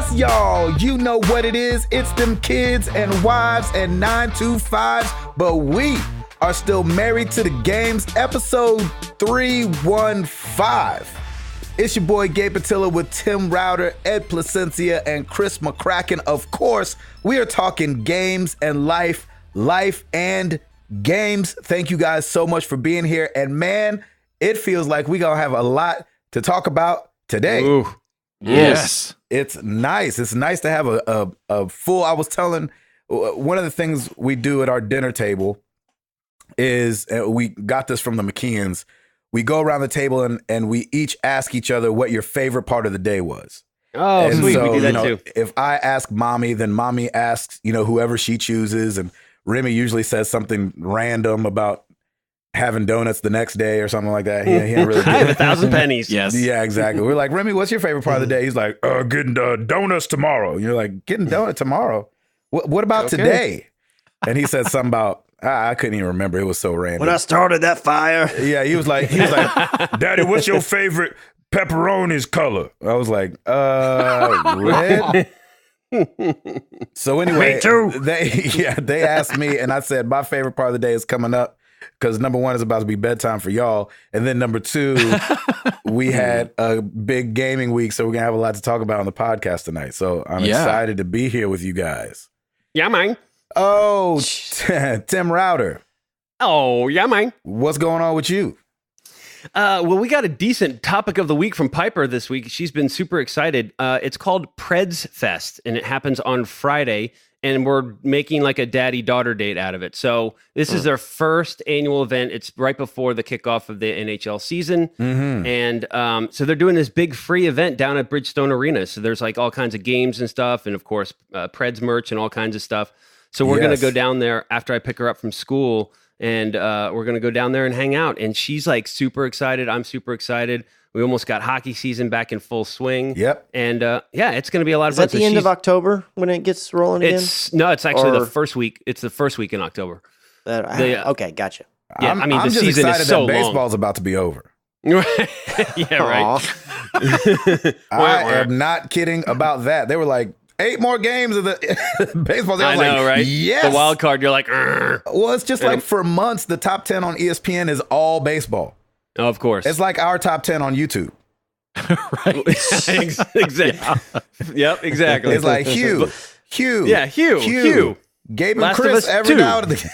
Yes, y'all, you know what it is. It's them kids and wives and 925s, but we are still married to the games. Episode 315. It's your boy Gabe Patilla with Tim Router, Ed Placencia, and Chris McCracken. Of course, we are talking games and life and games. Thank you guys so much for being here. And man, it feels like we're going to have a lot to talk about today. Ooh. Yes. It's nice. It's nice to have a full, I was telling, one of the things we do at our dinner table is, we got this from the McKeons, we go around the table and we each ask each other what your favorite part of the day was. Oh, and sweet. So, we do that too. If I ask mommy, then mommy asks, whoever she chooses. And Remy usually says something random about having donuts the next day or something like that. He ain't really I have 1,000 pennies. Yes. Yeah, exactly. We're like, Remy, what's your favorite part of the day? He's like, getting donuts tomorrow. And you're like, getting donuts tomorrow? What about today? And he said something about, I couldn't even remember. It was so random. When I started that fire. Yeah, he was like, Daddy, what's your favorite pepperoni's color? I was like, red. So anyway, Me too. They asked me, and I said my favorite part of the day is coming up because number one is about to be bedtime for y'all, and then number two, we had a big gaming week, so we're gonna have a lot to talk about on the podcast tonight. So I'm excited to be here with you guys. Yeah, man. Oh, Tim Router. Oh, yeah, man. What's going on with you? Well, we got a decent topic of the week from Piper this week. She's been super excited. It's called Preds Fest, and it happens on Friday, and we're making like a daddy-daughter date out of it. So this is their first annual event. It's right before the kickoff of the NHL season. Mm-hmm. And so they're doing this big free event down at Bridgestone Arena. So there's like all kinds of games and stuff, and of course, Preds merch and all kinds of stuff. So we're going to go down there after I pick her up from school, and we're going to go down there and hang out. And she's like super excited. I'm super excited. We almost got hockey season back in full swing. Yep. And it's going to be a lot of Is fun. that the end of October when it gets rolling again? It's actually the first week. It's the first week in October. Okay, gotcha. Yeah, I'm the just season excited is so that long. baseball's about to be over. Yeah, right. I am not kidding about that. They were like, 8 more games of the baseball. I know, right? Yes. The wild card, you're like, Urgh. Well, it's just like for months, the top 10 on ESPN is all baseball. Oh, of course. It's like our top 10 on YouTube. Right. Exactly. Yep, exactly. It's like Hugh. Yeah, Hugh. Gabe and Last of Chris Us every 2. now and again.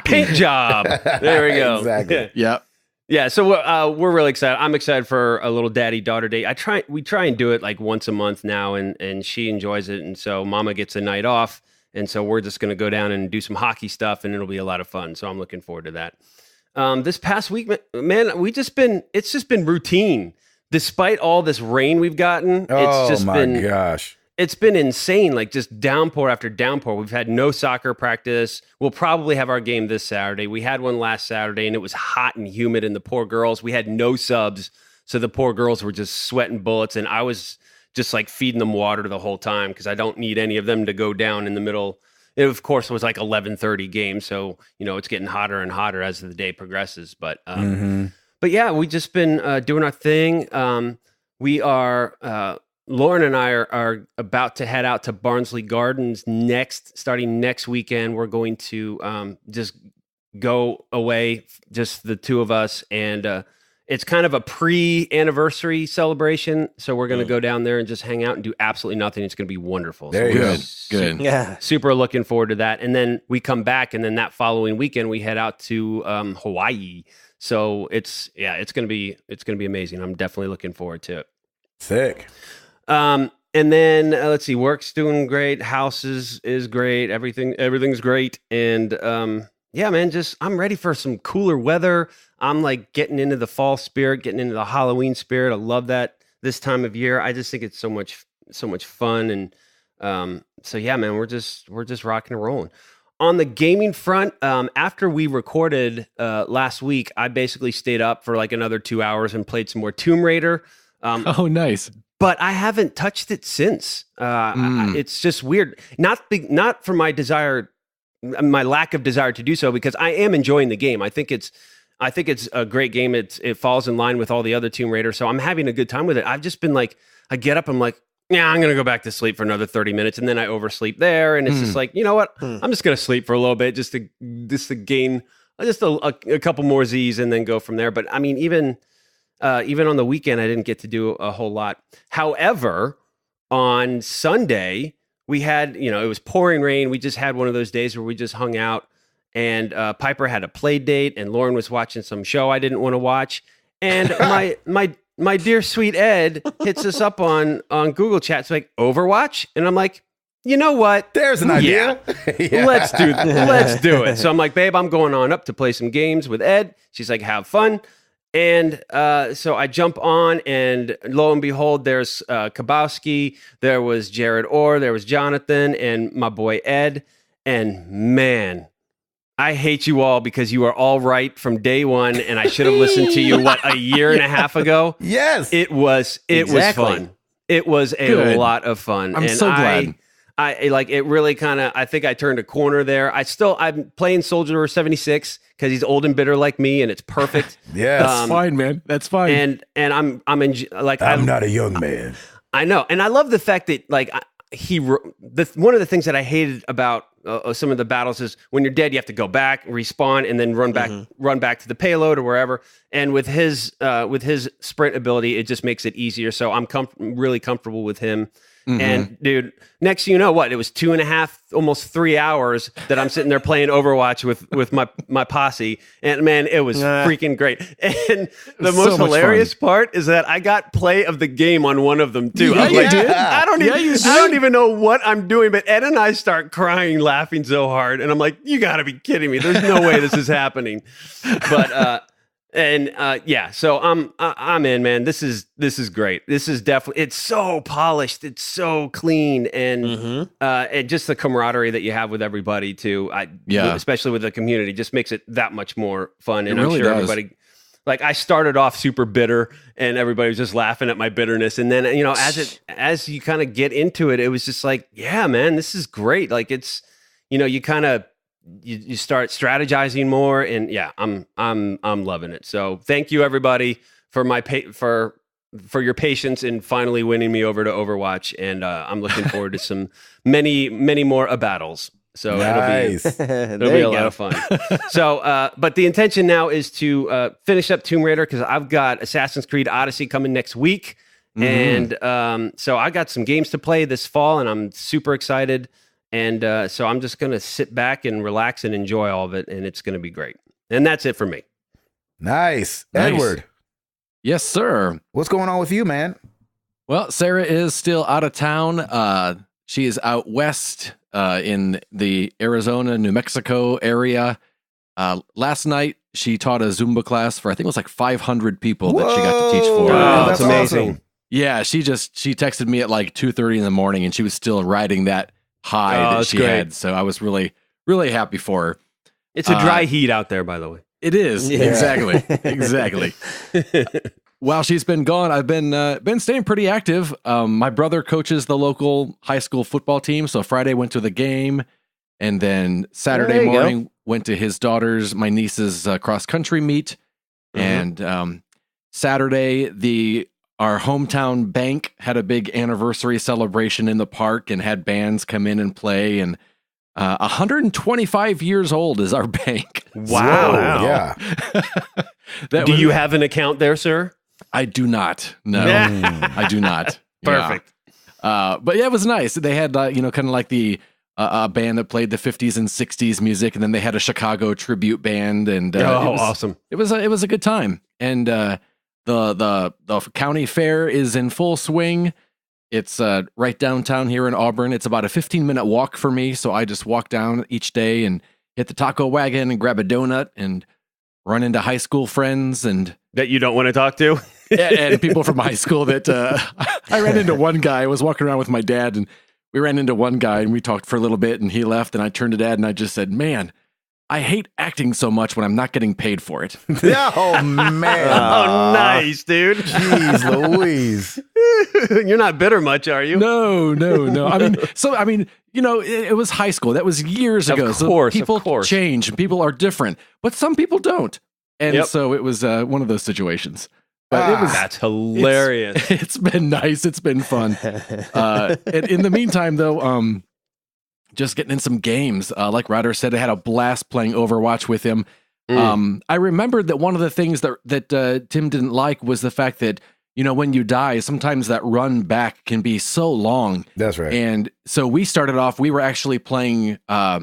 Paint job. There we go. Exactly. Yep. Yeah, so we're really excited. I'm excited for a little daddy-daughter date. We try and do it like once a month now, and she enjoys it, and so Mama gets a night off, and so we're just going to go down and do some hockey stuff, and it'll be a lot of fun. So I'm looking forward to that. This past week, man, it's just been routine. Despite all this rain we've gotten, gosh. It's been insane, like just downpour after downpour. We've had no soccer practice. We'll probably have our game this Saturday. We had one last Saturday, and it was hot and humid, and the poor girls, we had no subs, so the poor girls were just sweating bullets, and I was just like feeding them water the whole time because I don't need any of them to go down in the middle. It, of course, was like 11:30 game, so it's getting hotter and hotter as the day progresses. But yeah, we just been doing our thing. We are... Lauren and I are about to head out to Barnsley Gardens starting next weekend. We're going to just go away, just the two of us, and it's kind of a pre-anniversary celebration. So we're going to go down there and just hang out and do absolutely nothing. It's going to be wonderful. There you go. Good. Yeah. Super looking forward to that. And then we come back, and then that following weekend we head out to Hawaii. So it's going to be amazing. I'm definitely looking forward to it. Sick. And then let's see, work's doing great. House is great. Everything's great. And yeah, man, I'm ready for some cooler weather. I'm like getting into the fall spirit, getting into the Halloween spirit. I love that this time of year. I just think it's so much fun. And so yeah, man, we're just rocking and rolling. On the gaming front, after we recorded last week, I basically stayed up for like another 2 hours and played some more Tomb Raider. Oh, nice. But I haven't touched it since. It's just weird. Not for my lack of desire to do so, because I am enjoying the game. I think it's a great game. It falls in line with all the other Tomb Raider, so I'm having a good time with it. I've just been like, I get up, I'm like, yeah, I'm going to go back to sleep for another 30 minutes. And then I oversleep there. And it's just like, you know what? I'm just going to sleep for a little bit just to gain just a couple more Z's and then go from there. But I mean, even on the weekend, I didn't get to do a whole lot. However, on Sunday, we had, it was pouring rain. We just had one of those days where we just hung out, and Piper had a play date, and Lauren was watching some show I didn't want to watch. And my dear sweet Ed hits us up on Google Chat. It's like, Overwatch? And I'm like, you know what? There's an idea. Yeah. Let's do it. So I'm like, babe, I'm going on up to play some games with Ed. She's like, have fun. And so I jump on, and lo and behold, there's Kabowski, there was Jared Orr, there was Jonathan, and my boy Ed. And man, I hate you all because you are all right from day one, and I should have listened to you, a year and a half ago? Yes. It was fun. It was a lot of fun. I'm so glad. I like it really kind of, I think I turned a corner there. I'm playing Soldier 76 because he's old and bitter like me, and it's perfect. Yes. That's fine, man. That's fine. And I'm not a young man. I know. And I love the fact that one of the things that I hated about some of the battles is when you're dead, you have to go back, respawn, and then run back to the payload or wherever. And with his sprint ability, it just makes it easier. So I'm really comfortable with him. Mm-hmm. And dude, next thing you know, it was 2.5, almost 3 hours that I'm sitting there playing Overwatch with my posse, and man, it was freaking great. And the most hilarious part is that I got play of the game on one of them too. I don't even know what I'm doing, but Ed and I start crying, laughing so hard, and I'm like, you got to be kidding me! There's no way this is happening. But so I'm in, man. This is great. This is definitely, it's so polished, it's so clean, and just the camaraderie that you have with everybody too. Especially with the community, just makes it that much more fun. And I'm sure everybody, like, I started off super bitter, and everybody was just laughing at my bitterness, and then as you kind of get into it, it was just like, yeah, man, this is great. Like, it's, you kind of. You start strategizing more, and yeah, I'm loving it. So thank you everybody for your patience in finally winning me over to Overwatch, and I'm looking forward to some many more battles. So nice. it'll be a lot of fun. So, but the intention now is to finish up Tomb Raider, because I've got Assassin's Creed Odyssey coming next week, and so I got some games to play this fall, and I'm super excited. And so I'm just going to sit back and relax and enjoy all of it, and it's going to be great. And that's it for me. Nice. Edward. Yes, sir. What's going on with you, man? Well, Sarah is still out of town. She is out west in the Arizona, New Mexico area. Last night, she taught a Zumba class for, I think it was like 500 people that she got to teach for. Wow, that's amazing. Awesome. Yeah, she texted me at like 2:30 in the morning, and she was still riding that high that she had. So I was really, really happy for her. It's a dry heat out there, by the way. It is. Yeah. Exactly. While she's been gone, I've been staying pretty active. My brother coaches the local high school football team. So Friday went to the game, and then Saturday morning went to his daughter's, my niece's cross country meet. And Saturday, our hometown bank had a big anniversary celebration in the park and had bands come in and play. And 125 years old is our bank. Wow. Yeah. Do you have an account there, sir? I do not. No, I do not. Perfect. But yeah, it was nice. They had, kind of like the a band that played the 50s and 60s music, and then they had a Chicago tribute band. And awesome! It was a good time. And the county fair is in full swing. It's right downtown here in Auburn. It's about a 15-minute walk for me, so I just walk down each day and hit the taco wagon and grab a donut and run into high school friends and that you don't want to talk to. and people from high school that I ran into one guy. I was walking around with my dad, and we ran into one guy, and we talked for a little bit, and he left, and I turned to Dad, and I just said, man, I hate acting so much when I'm not getting paid for it. Oh, man. Oh, nice, dude. Jeez Louise. You're not bitter much, are you? No. It was high school. That was years ago. Of course, so people change. People are different, but some people don't. And so it was one of those situations. But that's hilarious. It's been nice. It's been fun. And in the meantime, though, just getting in some games. Like Ryder said, I had a blast playing Overwatch with him. I remembered that one of the things that Tim didn't like was the fact that, when you die, sometimes that run back can be so long. That's right. And so we started off, we were actually playing a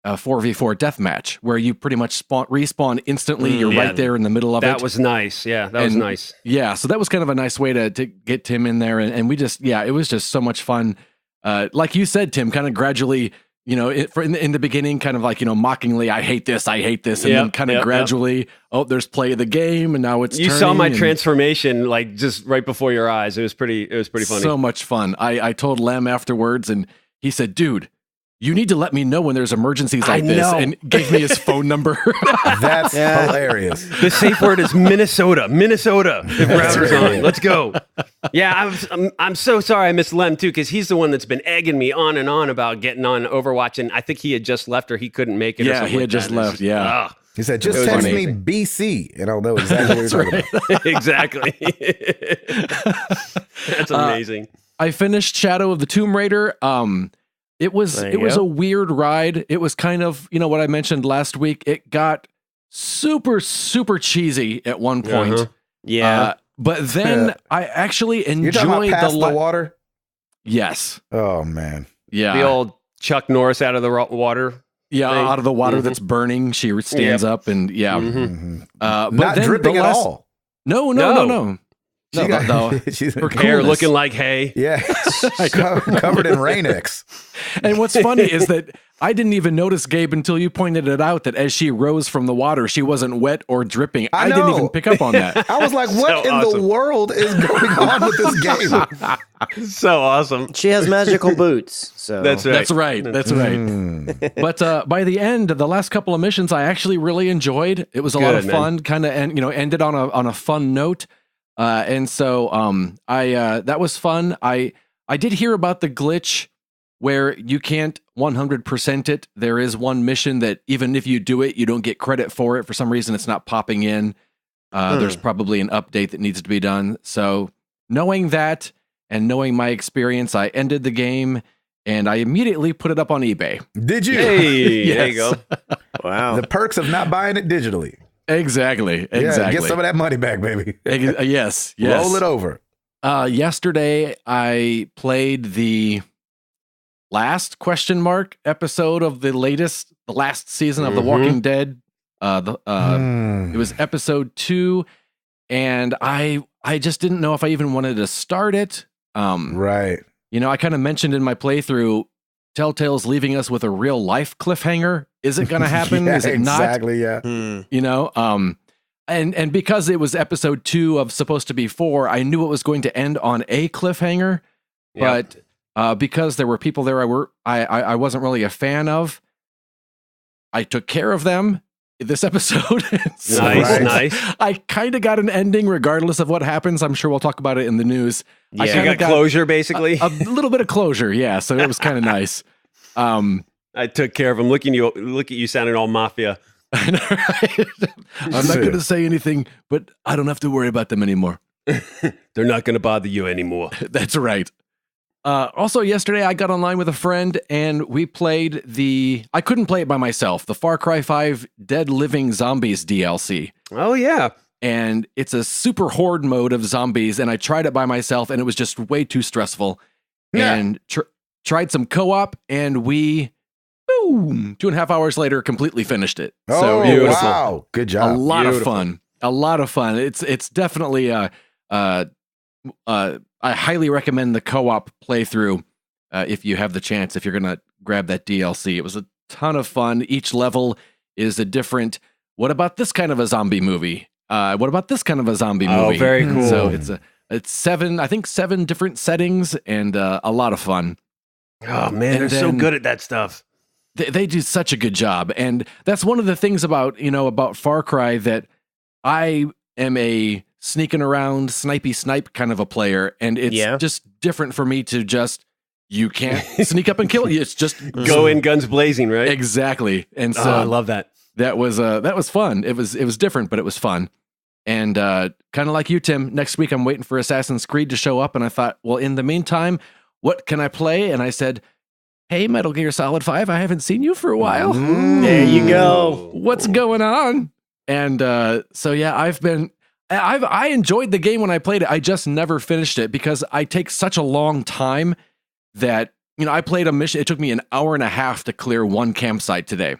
4v4 deathmatch where you pretty much respawn instantly. You're right there in the middle of it. That was nice. Yeah, that was nice. Yeah, so that was kind of a nice way to get Tim in there. And we just, it was just so much fun. Like you said, Tim, kind of gradually, in the beginning, kind of like, mockingly, I hate this. And then kind of gradually, there's play of the game. And now it's You saw my transformation like just right before your eyes. It was pretty funny. So much fun. I told Lem afterwards and he said, dude, you need to let me know when there's emergencies like this, and gave me his phone number. That's hilarious. The safe word is Minnesota. If router's on, let's go. Yeah, I'm so sorry I missed Lem too, because he's the one that's been egging me on and on about getting on Overwatch, and I think he had just left or he couldn't make it. Yeah, he had just left. Yeah. He said, just text me BC, and I'll know exactly what you're talking about. Exactly. That's amazing. I finished Shadow of the Tomb Raider. It was a weird ride. It was kind of, what I mentioned last week. It got super, super cheesy at one point. But then I actually enjoyed You're talking about past the water? Yes. Oh, man. Yeah. The old Chuck Norris out of the water. Yeah, out of the water that's burning. She stands up and But not then dripping at all. No. She's her hair looking like hay. Yeah, covered in Rain-X. And what's funny is that I didn't even notice, Gabe, until you pointed it out that as she rose from the water, she wasn't wet or dripping. I didn't even pick up on that. I was like, what the world is going on with this game? So awesome. She has magical boots. So That's right. That's right. But by the end, the last couple of missions, I actually really enjoyed. It was a lot of fun, kind of, and ended on a fun note. And so that was fun. I did hear about the glitch where you can't 100% it. There is one mission that even if you do it, you don't get credit for it. For some reason, it's not popping in. There's probably an update that needs to be done. So knowing that and knowing my experience, I ended the game and I immediately put it up on eBay. Did you? Hey, yes. There you go. Wow. The perks of not buying it digitally. Exactly. Yeah, get some of that money back, baby. Yes. Roll it over. Yesterday, I played the last episode of the last season of The Walking Dead. It was episode 2, and I just didn't know if I even wanted to start it. Right. I kind of mentioned in my playthrough, TellTale's leaving us with a real life cliffhanger. Is it going to happen? Is it not? Exactly. Yeah. And because it was episode 2 of supposed to be 4, I knew it was going to end on a cliffhanger. Yep. But because there were people there I wasn't really a fan of, I took care of them this episode. So nice. I kind of got an ending regardless of what happens. I'm sure we'll talk about it in the news. Yeah, I got closure, basically. A little bit of closure, yeah. So it was kind of nice. I took care of him. Look at you sounding all mafia. I'm not going to say anything, but I don't have to worry about them anymore. They're not going to bother you anymore. That's right. Also, yesterday I got online with a friend and we played I couldn't play it by myself, the Far Cry 5 Dead Living Zombies DLC. Oh, yeah. And it's a super horde mode of zombies, and I tried it by myself, and it was just way too stressful. Yeah. And tried some co-op, and we, 2.5 hours later, completely finished it. Oh, so beautiful. Wow. Good job. A lot of fun. A lot of fun. It's definitely, I highly recommend the co-op playthrough if you have the chance, if you're going to grab that DLC. It was a ton of fun. Each level is a different, what about this kind of a zombie movie? What about this kind of a zombie movie? Oh, very cool. So it's 7 different settings and a lot of fun. Oh man, they're so good at that stuff. They do such a good job, and that's one of the things about Far Cry that I am a sneaking around, snipe kind of a player, and it's just different for me to just. You can't sneak up and kill you. It's just go in guns blazing, right? Exactly, and so I love that. That was fun. It was different, but it was fun. And kind of like you, Tim, next week I'm waiting for Assassin's Creed to show up. And I thought, well, in the meantime, what can I play? And I said, hey, Metal Gear Solid 5, I haven't seen you for a while. There you go. What's going on? And so, yeah, I enjoyed the game when I played it. I just never finished it because I take such a long time that, I played a mission. It took me an hour and a half to clear one campsite today.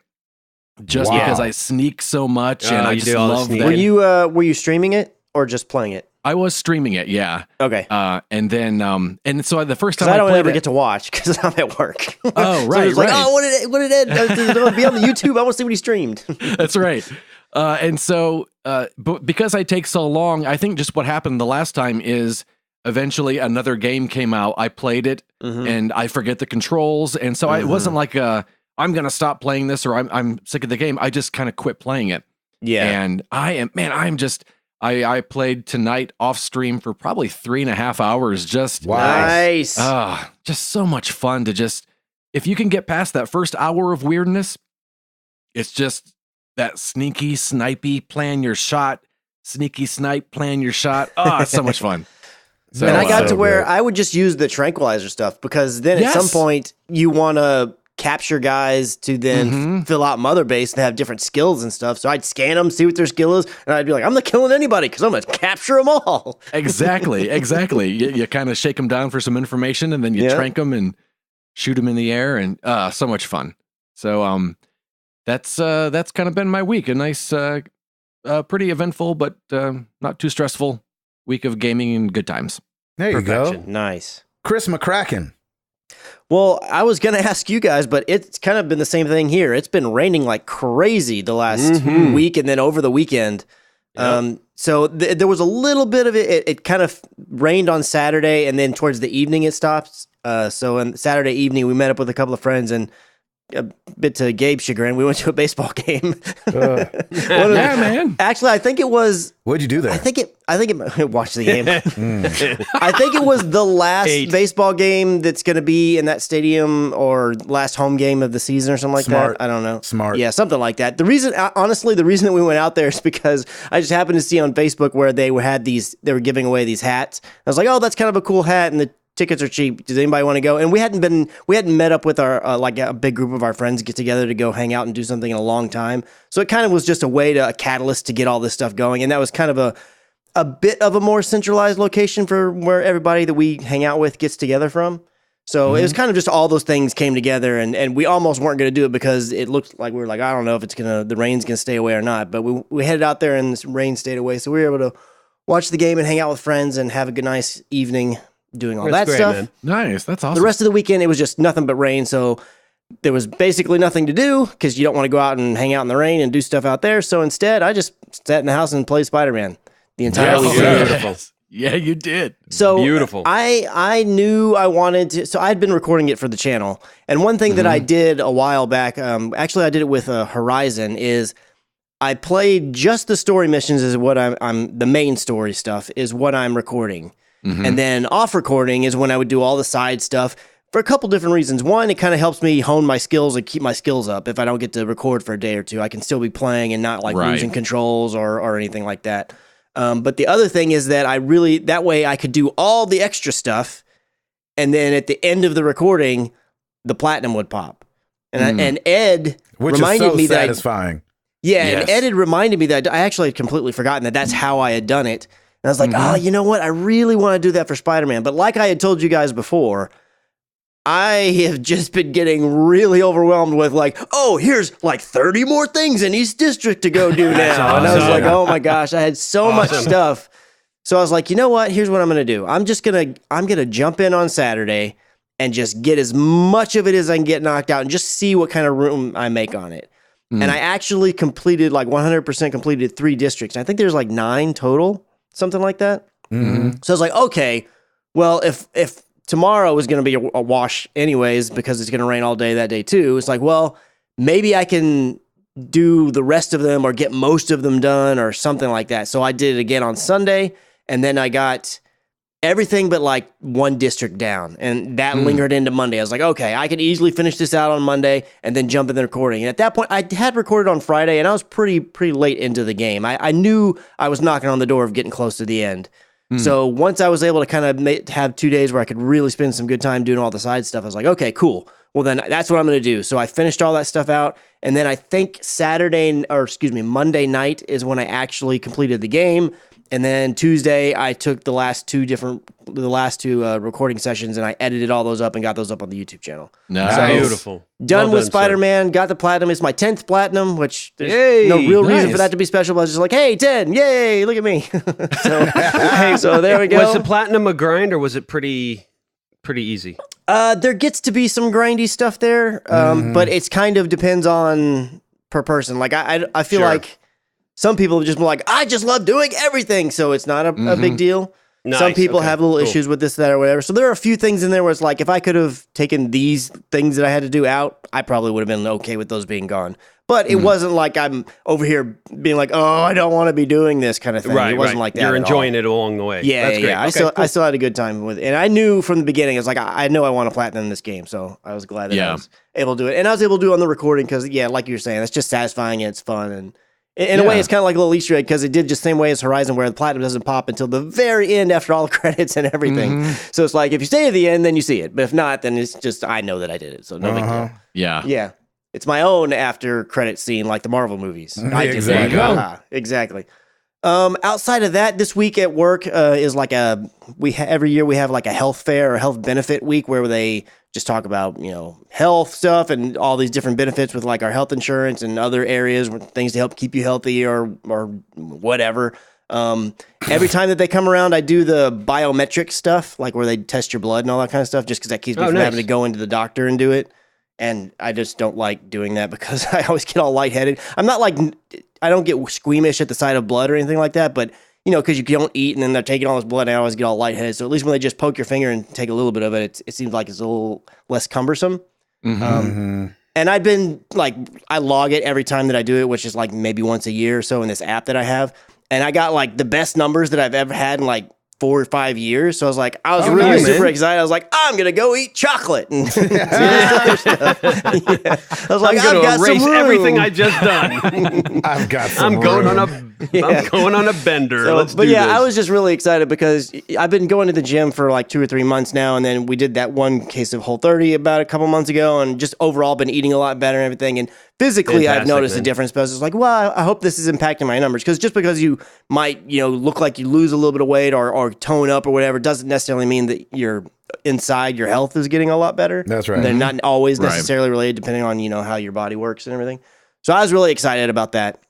Just because I sneak so much and I just love that. Were you streaming it or just playing it? I was streaming it, yeah. Okay. And then, and so the first time I don't played ever get to watch because I'm at work. Oh, right. So it's like, what did Ed be on the YouTube? I want to see what he streamed. That's right. And so, but because I take so long, I think just what happened the last time is eventually another game came out. I played it and I forget the controls. And so it wasn't like I'm going to stop playing this or I'm sick of the game. I just kind of quit playing it. Yeah. And I played tonight off stream for probably 3.5 hours. Just nice. Just so much fun to if you can get past that first hour of weirdness, it's just that sneaky, snipey, plan your shot, sneaky snipe, plan your shot. It's so much fun. So, and I got to where I would just use the tranquilizer stuff because then at some point you want to capture guys to then fill out Mother Base and have different skills and stuff. So I'd scan them, see what their skill is, and I'd be like, I'm not killing anybody because I'm going to capture them all. Exactly. You kind of shake them down for some information and then you trank them and shoot them in the air and so much fun. So that's kind of been my week. A nice, pretty eventful, but not too stressful week of gaming and good times. There you go. Nice. Chris McCracken. Well, I was going to ask you guys, but it's kind of been the same thing here. It's been raining like crazy the last week and then over the weekend. Yep. So there was a little bit of it. It kind of rained on Saturday and then towards the evening it stopped. So on Saturday evening, we met up with a couple of friends and a bit to Gabe's chagrin, we went to a baseball game. Yeah, man. Actually, I think it was. What'd you do there? I think it. Watch the game. I think it was the last baseball game that's going to be in that stadium, or last home game of the season, or something like that. I don't know. Smart. Yeah, something like that. The reason that we went out there is because I just happened to see on Facebook where they were giving away these hats. I was like, oh, that's kind of a cool hat, and the tickets are cheap. Does anybody want to go? And we hadn't met up with our like a big group of our friends get together to go hang out and do something in a long time. So it kind of was just a catalyst to get all this stuff going. And that was kind of a bit of a more centralized location for where everybody that we hang out with gets together from. So it was kind of just all those things came together, and we almost weren't going to do it because it looked like we were like, I don't know if the rain's going to stay away or not. But we headed out there and the rain stayed away. So we were able to watch the game and hang out with friends and have a good, nice evening doing all that stuff. Man. Nice. That's awesome. The rest of the weekend, it was just nothing but rain. So there was basically nothing to do because you don't want to go out and hang out in the rain and do stuff out there. So instead, I just sat in the house and played Spider-Man the entire weekend. Beautiful. Yeah, you did. So beautiful. I knew I wanted to. So I'd been recording it for the channel. And one thing that I did a while back, actually I did it with Horizon, is I played just the story missions is what I'm the main story stuff is what I'm recording. And then off recording is when I would do all the side stuff for a couple different reasons. One, it kind of helps me hone my skills and keep my skills up. If I don't get to record for a day or two, I can still be playing and not losing controls or anything like that. But the other thing is that that way I could do all the extra stuff. And then at the end of the recording, the platinum would pop. And Ed reminded me that satisfying. And Ed had reminded me that I actually had completely forgotten that's how I had done it. And I was like, oh, you know what? I really want to do that for Spider-Man. But like I had told you guys before, I have just been getting really overwhelmed with here's like 30 more things in East District to go do now. And I was like, oh my gosh, I had so much stuff. So I was like, you know what? Here's what I'm going to do. I'm going to jump in on Saturday and just get as much of it as I can get knocked out and just see what kind of room I make on it. And I actually completed 100% completed 3 districts. I think there's 9 total. Something like that. So I was like, okay, well, if tomorrow is going to be a wash anyways, because it's going to rain all day that day too, it's like, well, maybe I can do the rest of them or get most of them done or something like that. So I did it again on Sunday, and then I got everything but like one district down, and that lingered into Monday. I was like, okay, I can easily finish this out on Monday and then jump in the recording. And at that point, I had recorded on Friday, and I was pretty late into the game. I knew I was knocking on the door of getting close to the end. So once I was able to kind of have 2 days where I could really spend some good time doing all the side stuff, I was like, okay, cool. Well, then that's what I'm going to do. So I finished all that stuff out, and then I think Monday night is when I actually completed the game. And then Tuesday, I took the last two recording sessions, and I edited all those up and got those up on the YouTube channel. Nice. So, Beautiful. Done Well with done, Spider-Man, got the platinum. It's my 10th platinum, which there's no real reason for that to be special, but I was just like, hey, 10, yay, look at me. So there we go. Was the platinum a grind, or was it pretty easy? There gets to be some grindy stuff there, but it's kind of depends on per person. Like I feel like some people just be like, I just love doing everything, so it's not a big deal. Nice. Some people Okay, have little cool. issues with this, that, or whatever. So there are a few things in there where it's like, if I could have taken these things that I had to do out, I probably would have been okay with those being gone. But it wasn't like I'm over here being like, oh, I don't want to be doing this kind of thing. Right, It wasn't like that. You're at enjoying all. it along the way. Yeah, That's great. yeah. Okay, I still had a good time with it. And I knew from the beginning, it's like, I know I want to platinum this game. So I was glad that I was able to do it. And I was able to do it on the recording because, yeah, like you were saying, it's just satisfying and it's fun. And in a way, it's kind of like a little Easter egg because it did just the same way as Horizon, where the platinum doesn't pop until the very end after all the credits and everything. So it's like, if you stay to the end, then you see it. But if not, then it's just, I know that I did it. So no big deal. Yeah. Yeah. It's my own after credit scene, like the Marvel movies. I did Exactly. that. Exactly. Outside of that, this week at work is like every year we have like a health fair or health benefit week where they just talk about, health stuff and all these different benefits with like our health insurance and other areas, things to help keep you healthy or whatever. Every time that they come around, I do the biometric stuff, like where they test your blood and all that kind of stuff, just because that keeps me from having to go into the doctor and do it. And I just don't like doing that because I always get all lightheaded. I'm not like, I don't get squeamish at the sight of blood or anything like that, but because you don't eat and then they're taking all this blood and I always get all lightheaded. So at least when they just poke your finger and take a little bit of it, it seems like it's a little less cumbersome. And I've been like, I log it every time that I do it, which is like maybe once a year or so in this app that I have. And I got like the best numbers that I've ever had in like 4 or 5 years. So I was like, I was really super excited. I was like, I'm going to go eat chocolate. And I was like, I'm going to erase some room. everything I just done. I've got some I'm going room. I'm going on a bender. So, Let's but do yeah, this. I was just really excited because I've been going to the gym for like 2 or 3 months now, and then we did that one case of Whole30 about a couple months ago, and just overall been eating a lot better and everything. And physically, I've noticed a difference. But I was just like, well, I hope this is impacting my numbers, because just because you might look like you lose a little bit of weight or tone up or whatever doesn't necessarily mean that your inside your health is getting a lot better. That's right. They're not always necessarily related, depending on how your body works and everything. So I was really excited about that.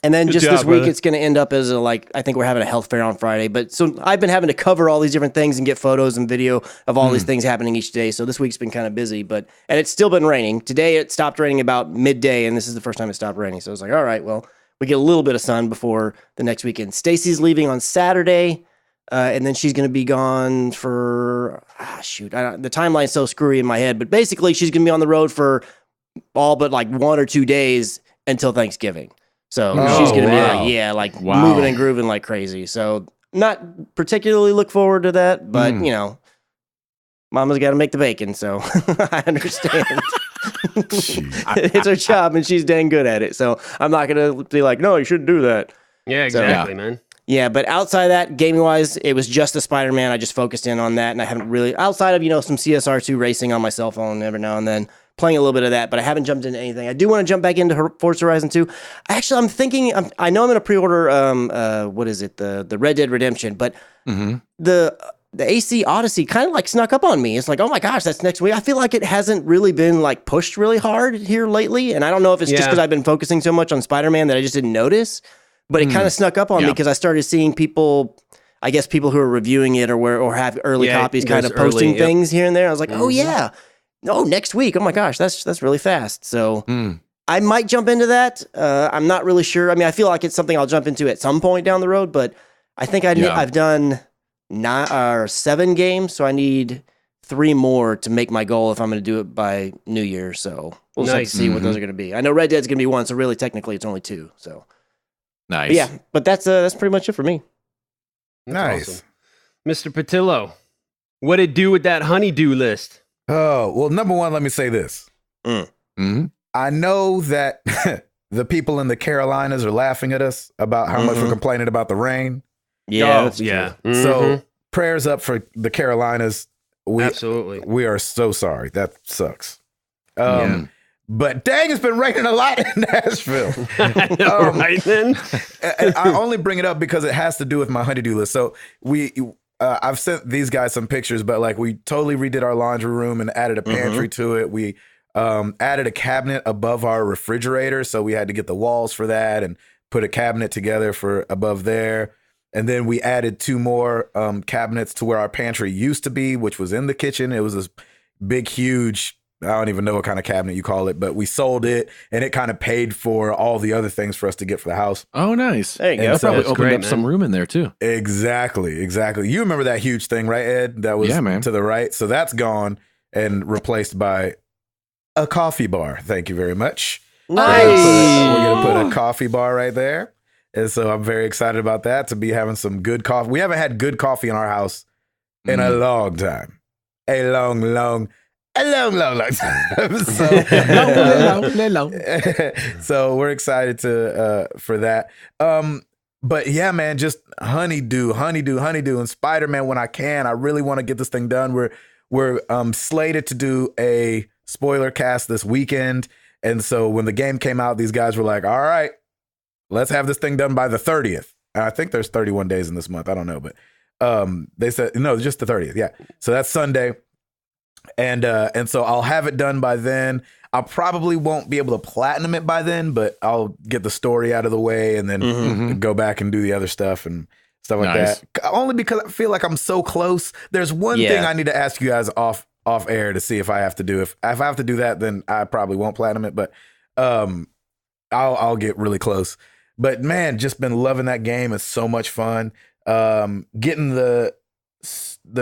And then this week, it's going to end up as I think we're having a health fair on Friday. But so I've been having to cover all these different things and get photos and video of all these things happening each day. So this week's been kind of busy, and it's still been raining. Today it stopped raining about midday, and this is the first time it stopped raining. So I was like, all right, well, we get a little bit of sun before the next weekend. Stacy's leaving on Saturday, and then she's going to be gone for, the timeline's so screwy in my head. But basically, she's going to be on the road for all but like 1 or 2 days until Thanksgiving. So she's going to be moving and grooving like crazy. So not particularly look forward to that, but Mama's got to make the bacon, so I understand. It's her job, and she's dang good at it. So I'm not going to be like, no, you shouldn't do that. Yeah, exactly, man. Yeah, but outside of that, gaming-wise, it was just the Spider-Man. I just focused in on that, and I haven't really, outside of, some CSR2 racing on my cell phone every now and then, playing a little bit of that, but I haven't jumped into anything. I do want to jump back into Forza Horizon 2. Actually, I'm thinking, I know I'm going to pre-order, the Red Dead Redemption, but the AC Odyssey kind of like snuck up on me. It's like, oh my gosh, that's next week. I feel like it hasn't really been like pushed really hard here lately, and I don't know if it's just because I've been focusing so much on Spider-Man that I just didn't notice, but it kind of snuck up on me because I started seeing people, I guess people who are reviewing it or have early copies kind of posting things here and there. I was like, oh yeah. Oh, next week. Oh my gosh, that's really fast. So I might jump into that. I'm not really sure. I mean, I feel like it's something I'll jump into at some point down the road, but I think I've done 7 games, so I need 3 more to make my goal if I'm going to do it by New Year. So we'll just have to see what those are going to be. I know Red Dead's going to be 1, so really technically it's only 2. So nice. But yeah, but that's pretty much it for me. Nice. Awesome. Mr. Patillo, what it do with that honeydew list? Oh, well, number one, let me say this. Mhm. I know that the people in the Carolinas are laughing at us about how much we're complaining about the rain. Yeah, Oh, that's yeah. true. So prayers up for the Carolinas. Absolutely. We are so sorry. That sucks. Yeah. But dang, it's been raining a lot in Nashville. I know, right then? And I only bring it up because it has to do with my honeydew list. So I've sent these guys some pictures, but like we totally redid our laundry room and added a pantry to it. We added a cabinet above our refrigerator, so we had to get the walls for that and put a cabinet together for above there. And then we added 2 more cabinets to where our pantry used to be, which was in the kitchen. It was this big, huge, I don't even know what kind of cabinet you call it, but we sold it and it kind of paid for all the other things for us to get for the house. Oh, nice. There you And go. so- Probably That's opened great, up man. some room in there too. Exactly. You remember that huge thing, right, Ed? That was Yeah, man. to the right. So that's gone and replaced by a coffee bar. Thank you very much. Nice. We're going to put a coffee bar right there. And so I'm very excited about that, to be having some good coffee. We haven't had good coffee in our house in a long time. A long time. So we're excited for that. But yeah, man, just honeydew, and Spider-Man when I can. I really want to get this thing done. We're slated to do a spoiler cast this weekend. And so when the game came out, these guys were like, all right, let's have this thing done by the 30th. And I think there's 31 days in this month. I don't know, but they said, no, just the 30th. Yeah. So that's Sunday. And so I'll have it done by then. I probably won't be able to platinum it by then, but I'll get the story out of the way and then go back and do the other stuff and stuff like Nice. that. Only because I feel like I'm so close. There's one thing I need to ask you guys off air to see if I have to do. If I have to do that, then I probably won't platinum it, but I'll get really close. But man, just been loving that game. It's so much fun. Getting the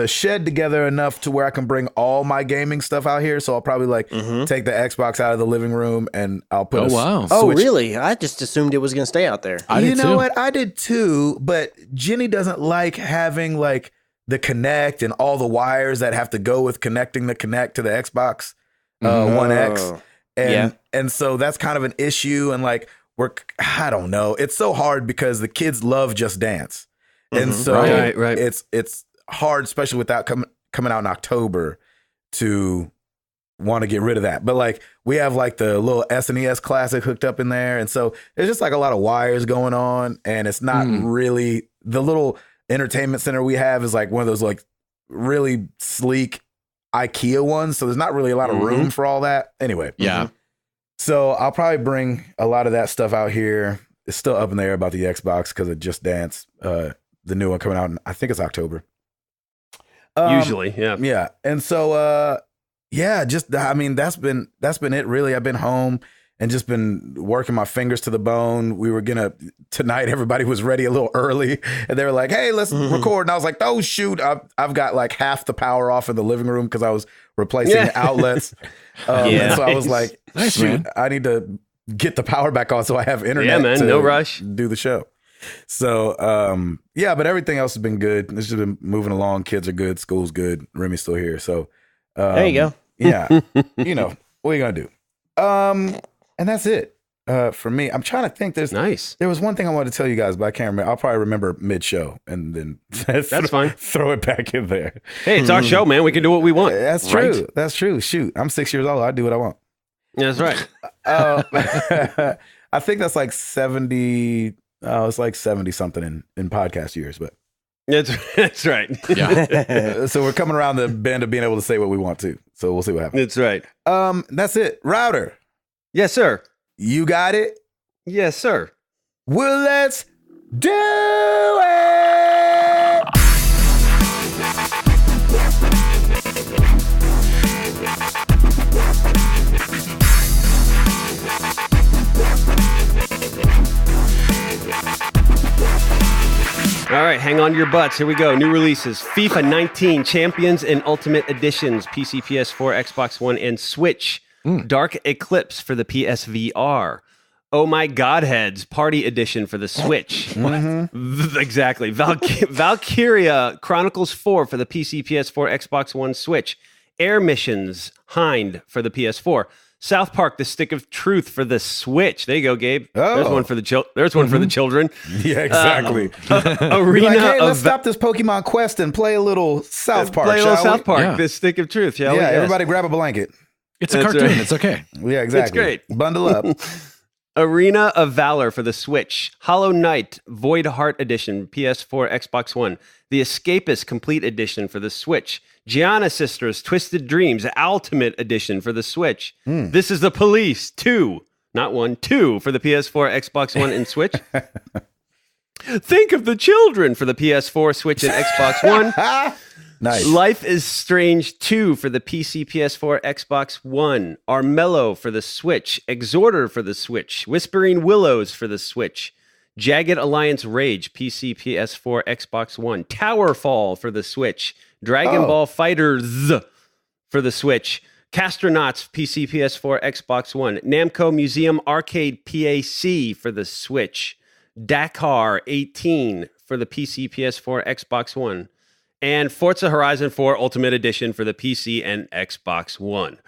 shed together enough to where I can bring all my gaming stuff out here. So I'll probably take the Xbox out of the living room and I'll put Oh, really? I just assumed it was going to stay out there. I you did know too. what? I did too, but Jenny doesn't like having like the Kinect and all the wires that have to go with connecting the Kinect to the Xbox One X. And so that's kind of an issue. And like, I don't know. It's so hard because the kids love Just Dance. And so Right. it's hard, especially without coming out in October, to want to get rid of that. But like we have like the little SNES Classic hooked up in there. And so there's just like a lot of wires going on. And it's not really, the little entertainment center we have is like one of those like really sleek IKEA ones. So there's not really a lot of room for all that. Anyway. Yeah. So I'll probably bring a lot of that stuff out here. It's still up in the air about the Xbox because of Just Dance, the new one coming out in, I think it's October. Usually, yeah. Yeah. And so, that's been it really. I've been home and just been working my fingers to the bone. We were tonight, everybody was ready a little early and they were like, hey, let's record. And I was like, oh, shoot, I've got like half the power off in the living room because I was replacing the outlets. And so I was like, shoot, man. I need to get the power back on so I have internet. Yeah, man, to no rush. do the show. So, but everything else has been good. It's just been moving along. Kids are good. School's good. Remy's still here. So, There you go. Yeah. What are you going to do? And that's it for me. I'm trying to think. Nice. There was one thing I wanted to tell you guys, but I can't remember. I'll probably remember mid-show and then That's fine. Throw it back in there. Hey, it's our show, man. We can do what we want. That's true. That's true. Shoot, I'm 6 years old. I do what I want. That's right. I think that's like 70. It's like 70 something in podcast years, but That's right. Yeah. so we're coming around the bend of being able to say what we want to. So we'll see what happens. That's right. That's it. Router, Yes, sir. you got it. Yes, sir. Well, let's do it. All right, hang on to your butts. Here we go. New releases. FIFA 19 Champions and Ultimate Editions, PC, PS4, Xbox One, and Switch. Dark Eclipse for the PSVR. Oh My Godheads Party Edition for the Switch. Exactly. Valkyria Chronicles 4 for the PC, PS4, Xbox One, Switch. Air Missions Hind for the PS4. South Park: The Stick of Truth for the Switch. There you go, Gabe. There's one for the There's one for the children. Yeah, exactly. Arena Like, hey, let's of stop this Pokemon Quest and play a little South Park. Play a little shall we? South Park. Yeah. The Stick of Truth. Shall we? Yeah, Yes. everybody grab a blanket. It's a That's cartoon. right. It's okay. Yeah, exactly. great. Bundle up. Arena of Valor for the Switch. Hollow Knight Void Heart Edition, PS4, Xbox One. The Escapist Complete Edition for the Switch. Gianna Sisters Twisted Dreams Ultimate Edition for the Switch. This is the Police 2, not 1, 2 for the PS4, Xbox One, and Switch. Think of the Children for the PS4, Switch, and Xbox One. Nice. Life is Strange 2 for the PC, PS4, Xbox One. Armello for the Switch. Exhorter for the Switch. Whispering Willows for the Switch. Jagged Alliance Rage, PC, PS4, Xbox One. Towerfall for the Switch. Dragon Ball Fighters for the Switch. Castronauts, PC, PS4, Xbox One. Namco Museum Arcade PAC for the Switch. Dakar 18 for the PC, PS4, Xbox One. And Forza Horizon 4 Ultimate Edition for the PC and Xbox One.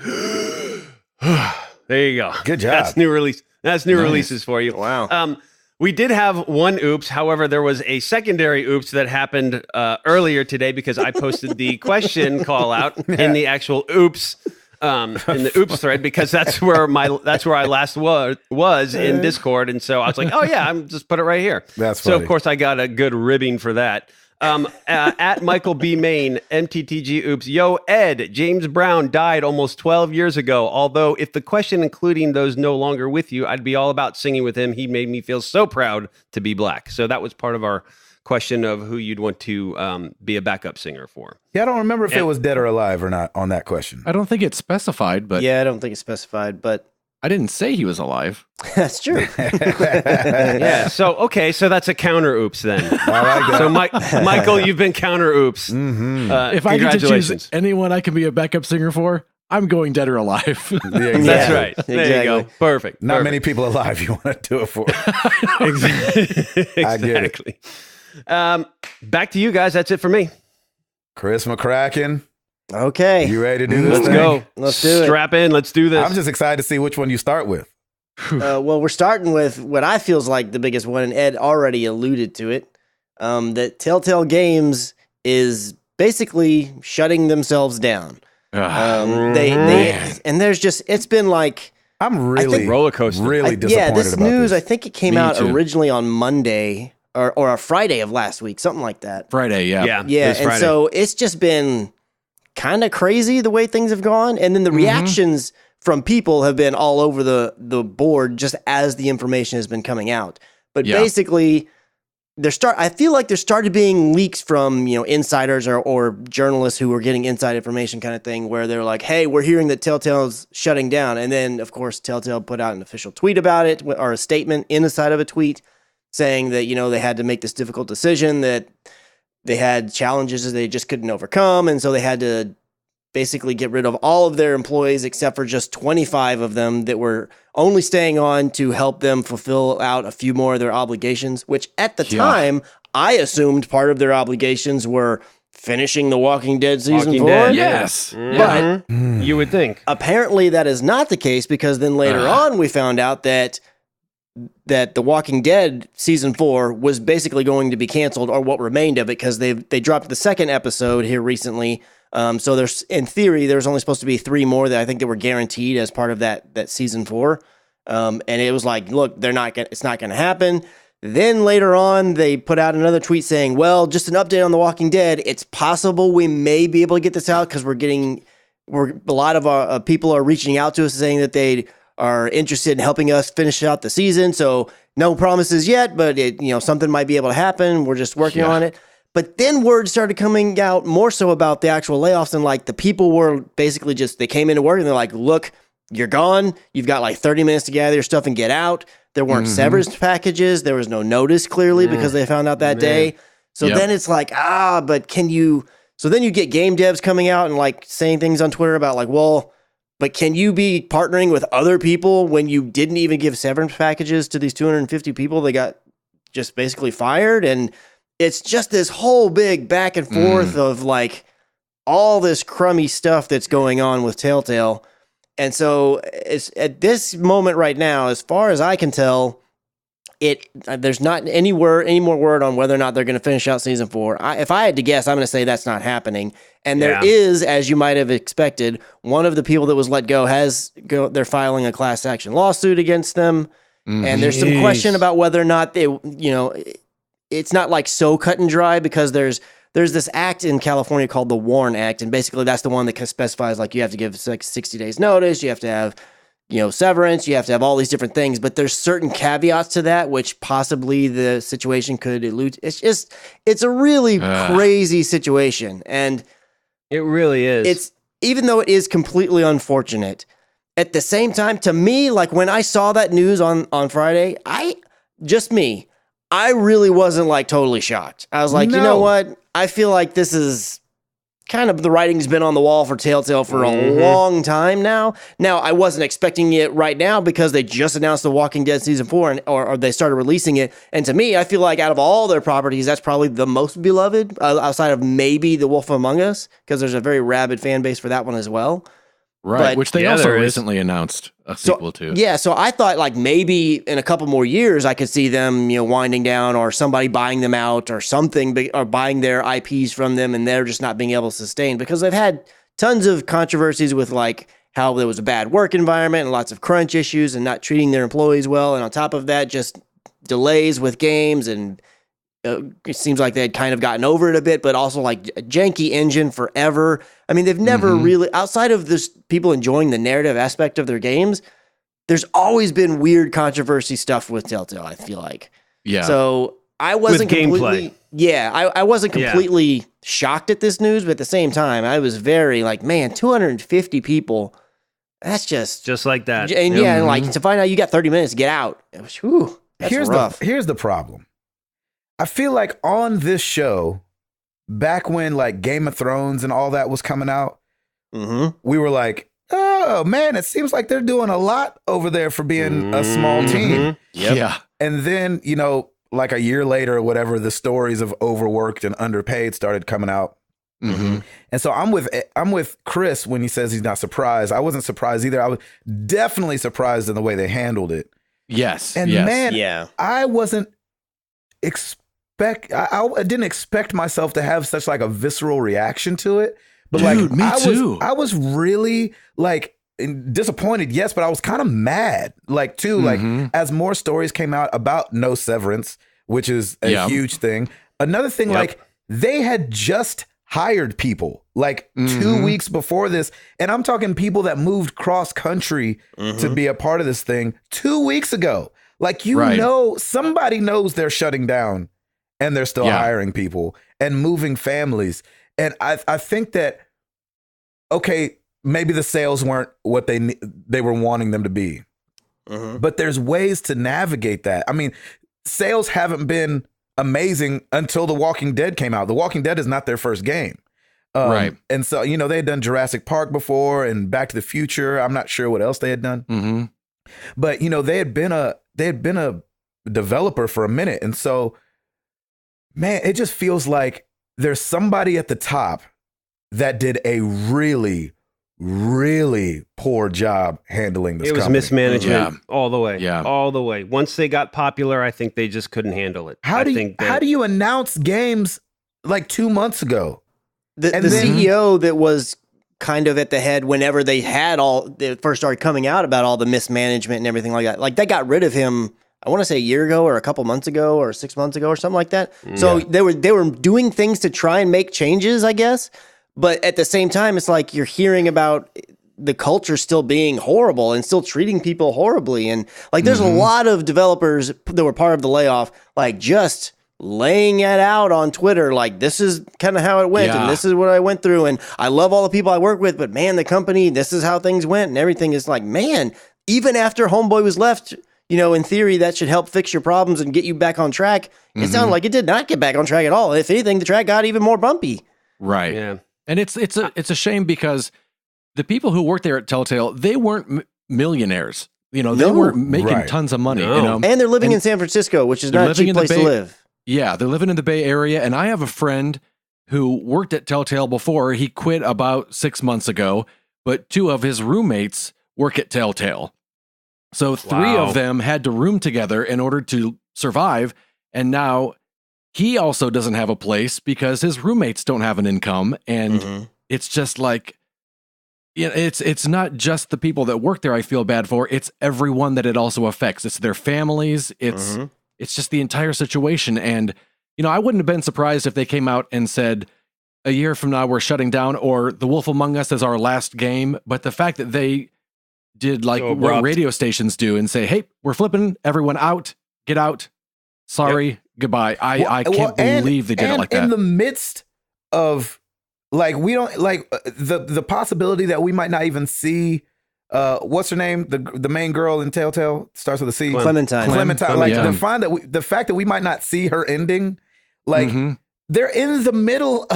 There you go. Good job. That's new release. That's new releases for you. Wow. We did have one oops. However, there was a secondary oops that happened earlier today because I posted the question call out in the actual oops in the oops thread because that's where I last was in Discord, and so I was like, oh yeah, I'm just put it right here. That's so funny. of course I got a good ribbing for that. At Michael B. Main, MTTG Oops. Yo, Ed, James Brown died almost 12 years ago. Although, if the question including those no longer with you, I'd be all about singing with him. He made me feel so proud to be black. So that was part of our question of who you'd want to be a backup singer for. Yeah, I don't remember if it was dead or alive or not on that question. I don't think it's specified, but Yeah, I don't think it's specified, but I didn't say he was alive. that's true. Yeah. So that's a counter oops then. I like that. So Michael, you've been counter oops. If I get to choose anyone I can be a backup singer for, I'm going dead or alive. Yeah, exactly. That's right. There you go. Exactly. Perfect. Not Perfect. many people alive you want to do it for. Exactly. I get it. Exactly. Back to you guys. That's it for me. Chris McCracken, Okay. you ready to do this Let's thing? go. Let's do it. Strap in. Let's do this. I'm just excited to see which one you start with. Well, we're starting with what I feels like the biggest one, and Ed already alluded to it. That TellTale Games is basically shutting themselves down. And there's just it's been like I'm really, roller coaster. really disappointed this about news. this. I think it came Me out too. originally on Monday or a Friday of last week, something like that. Friday, yeah. Yeah, this and Friday. so it's just been kind of crazy the way things have gone, and then the reactions from people have been all over the board just as the information has been coming out. But Yeah. basically, I feel like there started being leaks from insiders or journalists who were getting inside information, kind of thing, where they're like, "Hey, we're hearing that TellTale's shutting down," and then of course TellTale put out an official tweet about it or a statement inside of a tweet saying that they had to make this difficult decision, that they had challenges that they just couldn't overcome, and so they had to basically get rid of all of their employees except for just 25 of them that were only staying on to help them fulfill out a few more of their obligations, which at the time I assumed part of their obligations were finishing The Walking Dead season Walking 4. Dead, Yes. Yeah. You would think. Apparently that is not the case, because then later on we found out that The Walking Dead season 4 was basically going to be canceled, or what remained of it, because they dropped the second episode here recently. So there's, in theory, there's only supposed to be 3 more that I think that were guaranteed as part of that season 4. And it was like, look, it's not going to happen. Then later on, they put out another tweet saying, well, just an update on The Walking Dead. It's possible we may be able to get this out because a lot of our people are reaching out to us saying that they are interested in helping us finish out the season. So no promises yet, but something might be able to happen. We're just working on it. But then word started coming out more so about the actual layoffs, and like the people were basically they came into work and they're like, look, you're gone. You've got like 30 minutes to gather your stuff and get out. There weren't severance packages. There was no notice clearly because they found out that day. So then it's like, but can you, so then you get game devs coming out and like saying things on Twitter about like, well, But can you be partnering with other people when you didn't even give severance packages to these 250 people that got just basically fired? And it's just this whole big back and forth of like all this crummy stuff that's going on with TellTale. And so it's at this moment right now, as far as I can tell, there's not any more word on whether or not they're going to finish out season 4. If I had to guess, I'm going to say that's not happening. And there is, as you might have expected, one of the people that was let go they're filing a class action lawsuit against them. And there's some question about whether or not they, it's not like so cut and dry, because there's this act in California called the WARN Act, and basically that's the one that specifies like you have to give 60 days notice, you have to have severance, you have to have all these different things, but there's certain caveats to that which possibly the situation could elude. It's a really crazy situation, and it really is. It's, even though it is completely unfortunate, at the same time, to me, like when I saw that news on Friday, I really wasn't like totally shocked. I was like, you know what? I feel like this is kind of, the writing's been on the wall for TellTale for a long time now. Now, I wasn't expecting it right now because they just announced The Walking Dead season 4 or they started releasing it. And to me, I feel like out of all their properties, that's probably the most beloved outside of maybe The Wolf Among Us, because there's a very rabid fan base for that one as well. Right, But, which they also recently announced a sequel to. Yeah, so I thought like maybe in a couple more years I could see them, winding down, or somebody buying them out or something, or buying their IPs from them, and they're just not being able to sustain, because they've had tons of controversies with like how there was a bad work environment and lots of crunch issues and not treating their employees well, and on top of that, just delays with games, and it seems like they had kind of gotten over it a bit, but also like a janky engine forever. I mean, they've never really, outside of this people enjoying the narrative aspect of their games, there's always been weird controversy stuff with TellTale, I feel like. Yeah. So I wasn't with completely, gameplay. I wasn't completely shocked at this news, but at the same time, I was very like, man, 250 people, that's just like that. And and like to find out you got 30 minutes to get out. It was, whew, that's rough. Here's the problem. I feel like on this show, back when like Game of Thrones and all that was coming out, we were like, oh man, it seems like they're doing a lot over there for being a small team. Yep. Yeah. And then, like a year later or whatever, the stories of overworked and underpaid started coming out. And so I'm with Chris when he says he's not surprised. I wasn't surprised either. I was definitely surprised in the way they handled it. Yes. And man, I wasn't I didn't expect myself to have such like a visceral reaction to it, but Dude, me too. I was really like disappointed, yes, but I was kind of mad, like too, like as more stories came out about no severance, which is a huge thing. Another thing, like they had just hired people like 2 weeks before this, and I'm talking people that moved cross country to be a part of this thing 2 weeks ago. Like somebody knows they're shutting down. And they're still hiring people and moving families. And I think that, okay, maybe the sales weren't what they were wanting them to be. But there's ways to navigate that. I mean, sales haven't been amazing until The Walking Dead came out. The Walking Dead is not their first game. And so, they had done Jurassic Park before and Back to the Future. I'm not sure what else they had done. But, they had been a developer for a minute. And so, man, it just feels like there's somebody at the top that did a really, really poor job handling this. It was company. mismanagement all the way. Yeah, all the way. Once they got popular, I think they just couldn't handle it. How do you announce games like 2 months ago? The CEO that was kind of at the head whenever they first started coming out about all the mismanagement and everything like that. Like they got rid of him, I want to say a year ago or a couple months ago or 6 months ago or something like that. So they were doing things to try and make changes, I guess. But at the same time, it's like you're hearing about the culture still being horrible and still treating people horribly. And like there's a lot of developers that were part of the layoff, like just laying it out on Twitter, like this is kind of how it went and this is what I went through. And I love all the people I work with, but man, the company, this is how things went and everything is like, man, even after Homeboy was left, in theory, that should help fix your problems and get you back on track. It sounded like it did not get back on track at all. If anything, the track got even more bumpy. Right. Yeah. And it's a shame because the people who worked there at TellTale, they weren't millionaires. They No. weren't making Right. tons of money. No. And they're living in San Francisco, which is they're not a living cheap in the place to Bay- live. Yeah, they're living in the Bay Area, and I have a friend who worked at TellTale before. He quit about 6 months ago, but 2 of his roommates work at TellTale. So 3 Wow. of them had to room together in order to survive, and now he also doesn't have a place because his roommates don't have an income, and Mhm. it's just like, it's not just the people that work there I feel bad for, it's everyone that it also affects. It's their families, Mhm. it's just the entire situation. And I wouldn't have been surprised if they came out and said, a year from now we're shutting down, or The Wolf Among Us is our last game. But the fact that they did like So what abrupt. radio stations do and say, hey, we're flipping everyone out, get out, sorry, goodbye. I can't believe they did it like that. In the midst of we don't the possibility that we might not even see what's her name, the main girl in TellTale, starts with a C. Clementine. Like yeah. the fact that we might not see her ending, like Mhm. they're in the middle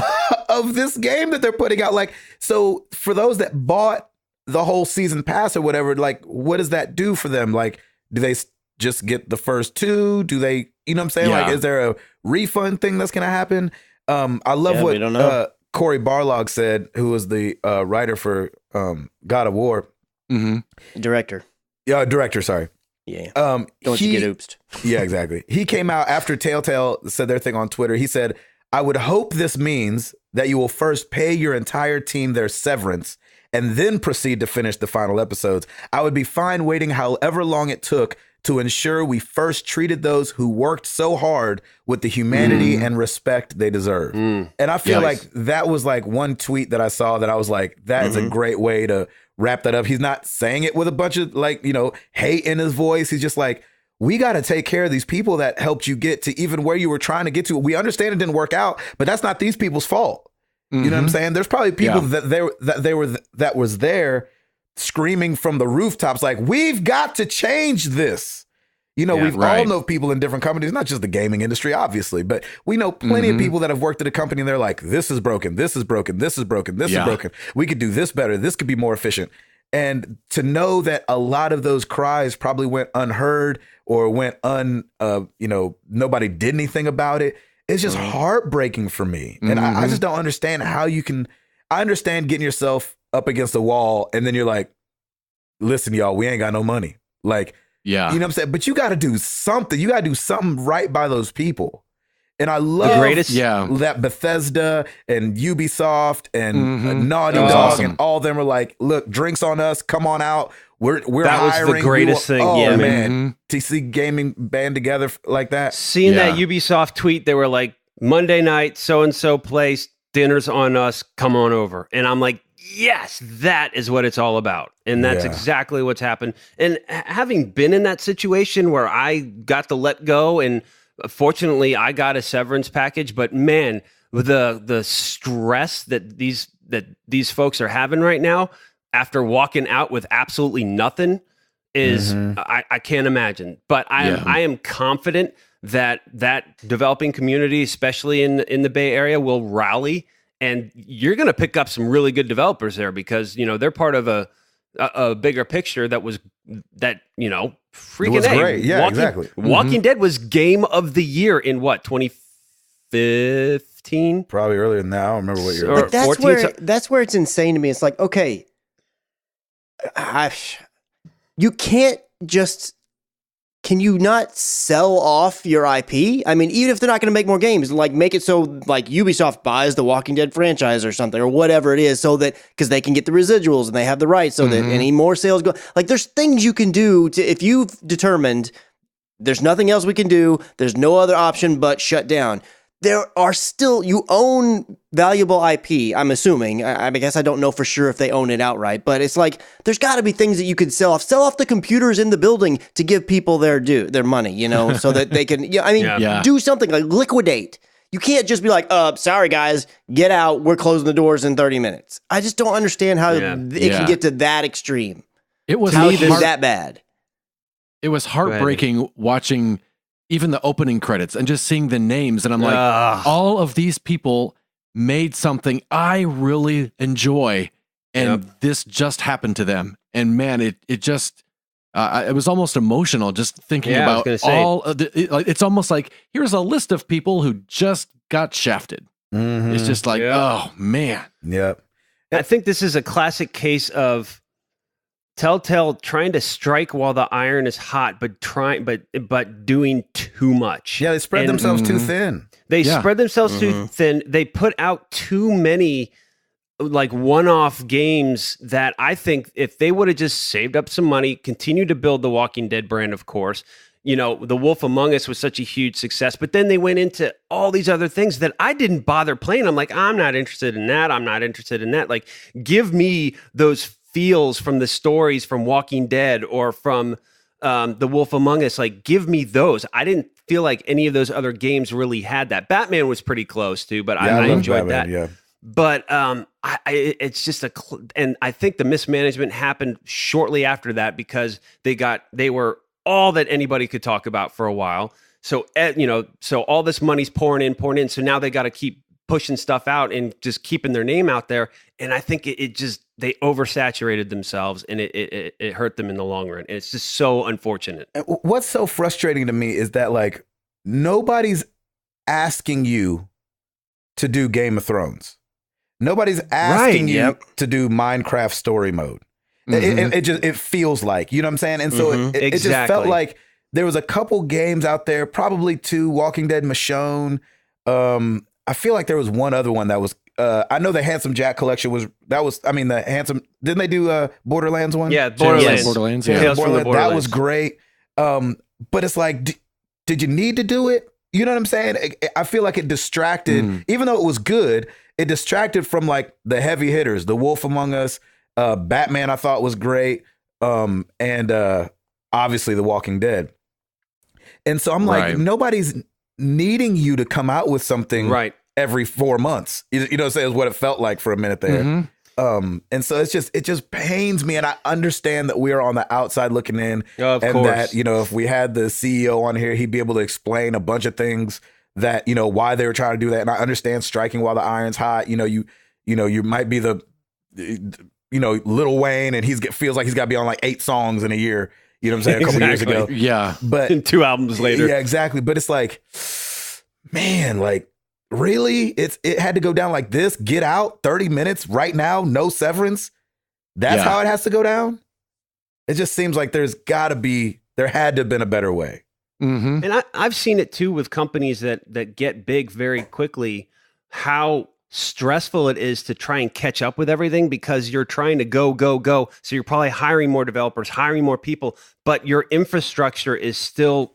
of this game that they're putting out. Like, so for those that bought the whole season pass or whatever, like, what does that do for them? Like, do they just get the first 2? Do they, you know what I'm saying? Yeah. Like, is there a refund thing that's going to happen? I love Yeah, we don't know. what Corey Barlog said, who was the writer for God of War. Mhm. Director. Director, sorry. Yeah. Don't you get oopsed. Yeah, exactly. He came out after TellTale said their thing on Twitter. He said, I would hope this means that you will first pay your entire team their severance and then proceed to finish the final episodes. I would be fine waiting however long it took to ensure we first treated those who worked so hard with the humanity and respect they deserve. And I feel Yes. like that was like one tweet that I saw that I was like, that is a great way to wrap that up. He's not saying it with a bunch of hate in his voice. He's just like, we got to take care of these people that helped you get to even where you were trying to get to. We understand it didn't work out, but that's not these people's fault. You know what I'm saying? There's probably people that was there screaming from the rooftops like, we've got to change this. We've all right. know people in different companies, not just the gaming industry, obviously, but we know plenty of people that have worked at a company and they're like, this is broken, this is broken, this is broken, this is broken. We could do this better. This could be more efficient. And to know that a lot of those cries probably went unheard or went nobody did anything about it. It's just heartbreaking for me. And I just don't understand how you can. I understand getting yourself up against the wall and then you're like, listen, y'all, we ain't got no money. Like, Yeah. you know what I'm saying? But you got to do something. You got to do something right by those people. And I love that Bethesda and Ubisoft and Naughty Dog awesome. and all of them are like, look, drinks on us. Come on out. We're That was hiring. the greatest thing. Oh, Yeah, man. To see gaming band together like that. Seeing that Ubisoft tweet, they were like, Monday night, so-and-so place, dinner's on us, come on over. And I'm like, yes, that is what it's all about. And that's exactly what's happened. And having been in that situation where I got to let go, and fortunately I got a severance package, but man, the stress that these folks are having right now after walking out with absolutely nothing is I can't imagine. But I am confident that developing community, especially in the Bay Area, will rally, and you're going to pick up some really good developers there because they're part of a bigger picture that freaking was great. Yeah, exactly. Walking Dead was Game of the Year in what, 2015? Probably earlier than that. I don't remember what year. Or But that's 14, that's where it's insane to me. It's like, okay, you can't just. Can you not sell off your IP? I mean, even if they're not going to make more games, like make it so like Ubisoft buys the Walking Dead franchise or something or whatever it is, so that because they can get the residuals and they have the rights, so that any more sales go. Like, there's things you can do to if you've determined there's nothing else we can do, there's no other option but shut down. There are still, you own valuable IP, I'm assuming. I guess I don't know for sure if they own it outright, but it's like, there's got to be things that you could sell off. Sell off the computers in the building to give people their money, so that they can, do something like liquidate. You can't just be like, sorry guys, get out, we're closing the doors in 30 minutes. I just don't understand how it can get to that extreme. It was how it can be that bad. It was heartbreaking watching even the opening credits and just seeing the names. And I'm like, all of these people made something I really enjoy. and this just happened to them. And man, it just it was almost emotional just thinking about all of it's almost like here's a list of people who just got shafted. Mm-hmm. It's just like, oh man. Yep. I think this is a classic case of TellTale trying to strike while the iron is hot, but doing too much. Yeah, they spread themselves too thin. They spread themselves too thin. They put out too many like one-off games that I think if they would have just saved up some money, continued to build the Walking Dead brand, of course. You know, The Wolf Among Us was such a huge success, but then they went into all these other things that I didn't bother playing. I'm like, I'm not interested in that. I'm not interested in that. Like, give me those feels from the stories from Walking Dead or from The Wolf Among Us. Like, give me those. I didn't feel like any of those other games really had that. Batman was pretty cle too, but I enjoyed Batman, that. Yeah. But it's just and I think the mismanagement happened shortly after that because they were all that anybody could talk about for a while. So, so all this money's pouring in. So now they got to keep pushing stuff out and just keeping their name out there. And I think they oversaturated themselves and it hurt them in the long run. And it's just so unfortunate. What's so frustrating to me is that like nobody's asking you to do Game of Thrones. Nobody's asking you to do Minecraft story mode. Mm-hmm. It feels like, you know what I'm saying? And so it just felt like there was a couple games out there, probably 2, Walking Dead Michonne. I feel like there was one other one that was, I know the Handsome Jack collection didn't they do Borderlands one? Yeah, Borderlands. Borderlands, That was great. But it's like, did you need to do it? You know what I'm saying? I feel like it distracted, even though it was good, it distracted from like the heavy hitters, The Wolf Among Us, Batman I thought was great, and obviously The Walking Dead. And so I'm like, nobody's needing you to come out with something every 4 months. You know what I'm saying? Is what it felt like for a minute there. Mm-hmm. And so it just pains me, and I understand that we are on the outside looking in, of and course. that if we had the CEO on here, he'd be able to explain a bunch of things that why they were trying to do that. And I understand striking while the iron's hot. You might be the Lil Wayne, and feels like he's got to be on like 8 songs in a year. You know what I'm saying? A couple years ago. Yeah. But 2 albums later. Yeah, exactly. But it's like, man, like, really? It had to go down like this? Get out 30 minutes right now, no severance? That's how it has to go down? It just seems like there had to have been a better way. Mm-hmm. And I've seen it too with companies that get big very quickly, how stressful it is to try and catch up with everything because you're trying to go. So you're probably hiring more developers, hiring more people, but your infrastructure is still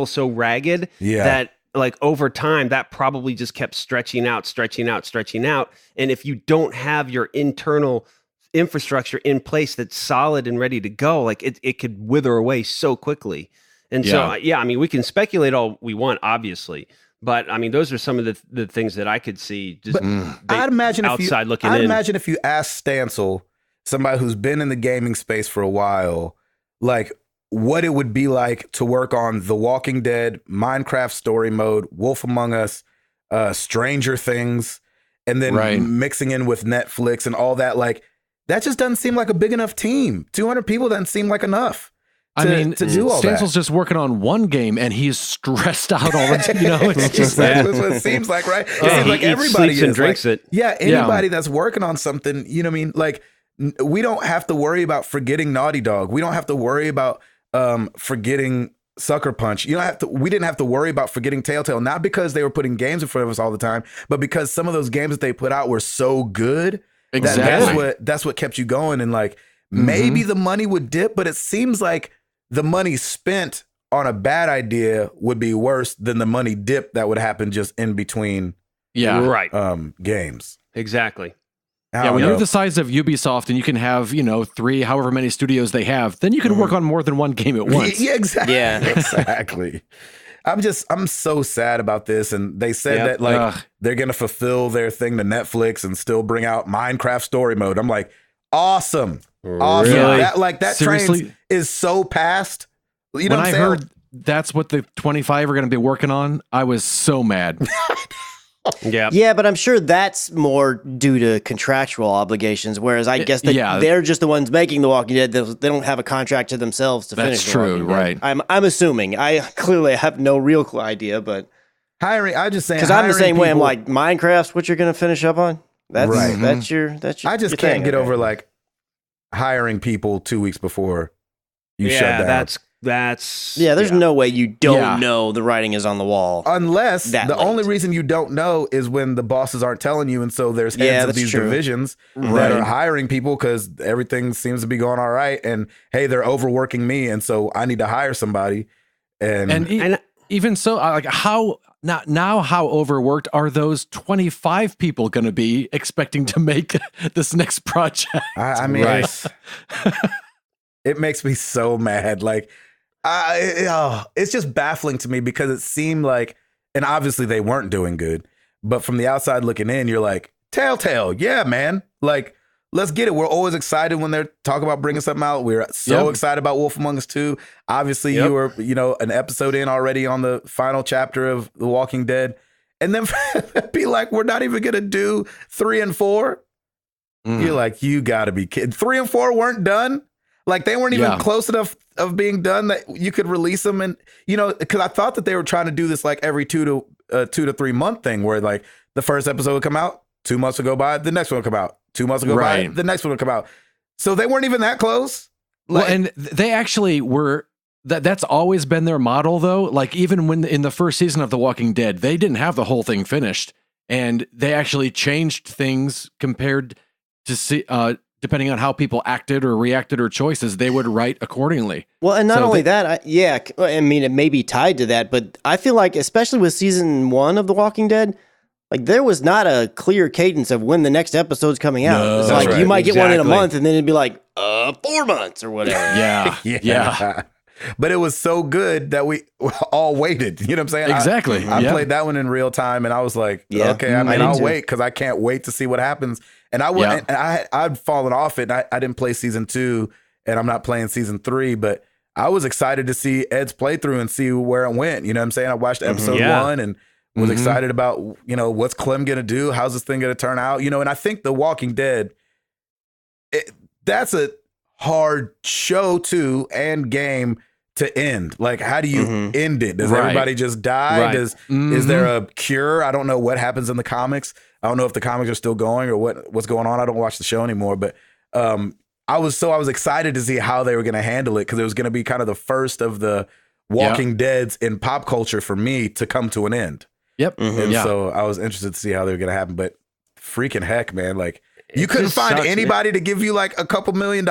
so ragged that like over time that probably just kept stretching out. And if you don't have your internal infrastructure in place that's solid and ready to go, like it could wither away so quickly. And so, I mean, we can speculate all we want, obviously. But I mean, those are some of the things that I could see. Just I'd imagine looking in. I'd imagine if you ask Stancil, somebody who's been in the gaming space for a while, like what it would be like to work on The Walking Dead, Minecraft story mode, Wolf Among Us, Stranger Things, and then mixing in with Netflix and all that. Like that just doesn't seem like a big enough team. 200 people doesn't seem like enough. To do all Stancil's just working on one game and he's stressed out all the time. It's just that's what it seems like, right? It seems like everybody sleeps and drinks it. Yeah, anybody that's working on something, you know what I mean? Like we don't have to worry about forgetting Naughty Dog. We don't have to worry about forgetting Sucker Punch. We didn't have to worry about forgetting TellTale, not because they were putting games in front of us all the time, but because some of those games that they put out were so good. Exactly. That's what kept you going. And like maybe the money would dip, but it seems like the money spent on a bad idea would be worse than the money dip that would happen just in between games. Exactly. When you're the size of Ubisoft and you can have, 3, however many studios they have, then you can work on more than one game at once. Yeah, exactly. Yeah, exactly. I'm so sad about this. And they said that they're going to fulfill their thing to Netflix and still bring out Minecraft story mode. I'm like, awesome. Awesome. Really? That train is so past. You know when I heard that's what the 25 are going to be working on, I was so mad. Yeah. Yeah, but I'm sure that's more due to contractual obligations, whereas I guess they're just the ones making The Walking Dead. They don't have a contract to themselves to finish The Walking Dead. Right. I'm assuming. I clearly have no real idea, but I'm just saying, because I'm the same way. I'm like, Minecraft's what you're going to finish up on. That's Right. That's your. I just can't get over like hiring people 2 weeks before you shut down. That's there's no way you don't know the writing is on the wall. Unless that the late. only reason you don't know is when the bosses aren't telling you, and so there's heads of these divisions that are hiring people because everything seems to be going all right, and hey, they're overworking me, and so I need to hire somebody. And even so, like how how overworked are those 25 people going to be expecting to make this next project? I mean, it makes me so mad. Like, it's just baffling to me because it seemed like, and obviously they weren't doing good, but from the outside looking in, you're like, TellTale, yeah, man. Like, let's get it. We're always excited when they're talking about bringing something out. We're so excited about Wolf Among Us 2. Obviously, you were, an episode in already on the final chapter of The Walking Dead. And then be like, we're not even going to do 3 and 4. You're like, you got to be kidding. 3 and 4 weren't done. Like, they weren't even close enough of being done that you could release them. And, because I thought that they were trying to do this like every 2 to 3 month thing where like the first episode would come out, 2 months would go by, the next one would come out. 2 months ago, by the next one would come out. So they weren't even that close. Well, and they actually were. That's always been their model, though. Like even when in the first season of The Walking Dead, they didn't have the whole thing finished, and they actually changed things compared to see. Depending on how people acted or reacted or choices, they would write accordingly. Well, and not only that, I mean, it may be tied to that, but I feel like, especially with season 1 of The Walking Dead. Like, there was not a clear cadence of when the next episode's coming out. No, it's like, you might get one in a month, and then it'd be like, 4 months or whatever. Yeah. But it was so good that we all waited. You know what I'm saying? Exactly. I played that one in real time, and I was like, okay, I mean, I'll wait because I can't wait to see what happens. And I'd fallen off it. I didn't play season 2, and I'm not playing season 3, but I was excited to see Ed's playthrough and see where it went. You know what I'm saying? I watched episode 1 and was excited about, what's Clem going to do? How's this thing going to turn out? And I think The Walking Dead, that's a hard show too and game to end. Like, how do you end it? Does everybody just die? Is there a cure? I don't know what happens in the comics. I don't know if the comics are still going or what's going on. I don't watch the show anymore, but I was excited to see how they were going to handle it because it was going to be kind of the first of the Walking Deads in pop culture for me to come to an end. Yep. And so I was interested to see how they were going to happen, but freaking heck, man, like you couldn't find anybody to give you like a couple $1 million.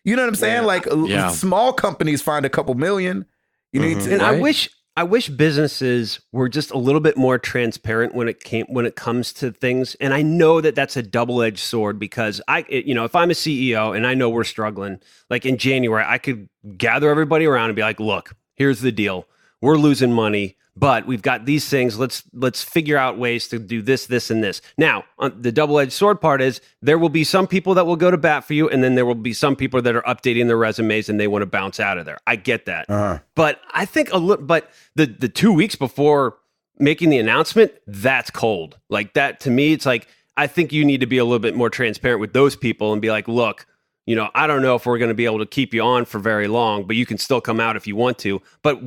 You know what I'm saying? Like small companies find a couple million. You need to. And I wish businesses were just a little bit more transparent when it comes to things. And I know that that's a double-edged sword because if I'm a CEO and I know we're struggling, like in January, I could gather everybody around and be like, look, here's the deal. We're losing money. But we've got these things. Let's figure out ways to do this, this, and this. Now, the double-edged sword part is there will be some people that will go to bat for you, and then there will be some people that are updating their resumes and they want to bounce out of there. I get that. But I think the 2 weeks before making the announcement, that's cold. Like that to me, it's like I think you need to be a little bit more transparent with those people and be like, look. I don't know if we're going to be able to keep you on for very long, but you can still come out if you want to. But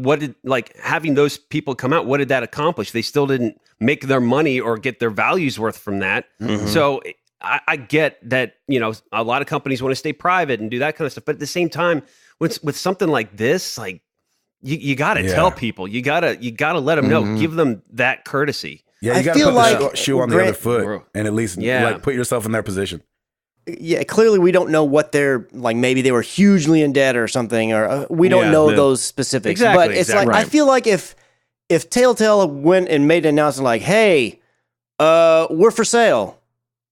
having those people come out, what did that accomplish? They still didn't make their money or get their values worth from that. So I get that, a lot of companies want to stay private and do that kind of stuff. But at the same time, with something like this, like you got to tell people, you got to let them know, give them that courtesy. Yeah, you got to put the shoe on the other foot and at least put yourself in their position. Yeah, clearly we don't know what they're like. Maybe they were hugely in debt or something, or we don't know those specifics. Exactly, but it's I feel like if TellTale went and made an announcement like, "Hey, we're for sale,"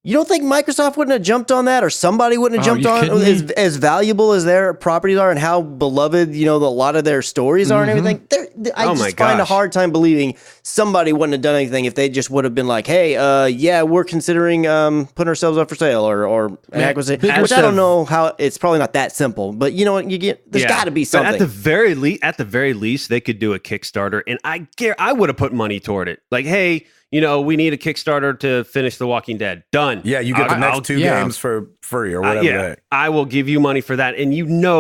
you don't think Microsoft wouldn't have jumped on that, or somebody wouldn't have jumped on as valuable as their properties are and how beloved a lot of their stories are and everything? I just find a hard time believing somebody wouldn't have done anything if they just would have been like, "Hey, we're considering putting ourselves up for sale or an acquisition." Which I don't know how. It's probably not that simple, but you know what? There's got to be something. But at the very least, they could do a Kickstarter, and I would have put money toward it. Like, hey. we need a Kickstarter to finish The Walking Dead. Done. Yeah, you get the next two games for free or whatever. I will give you money for that. And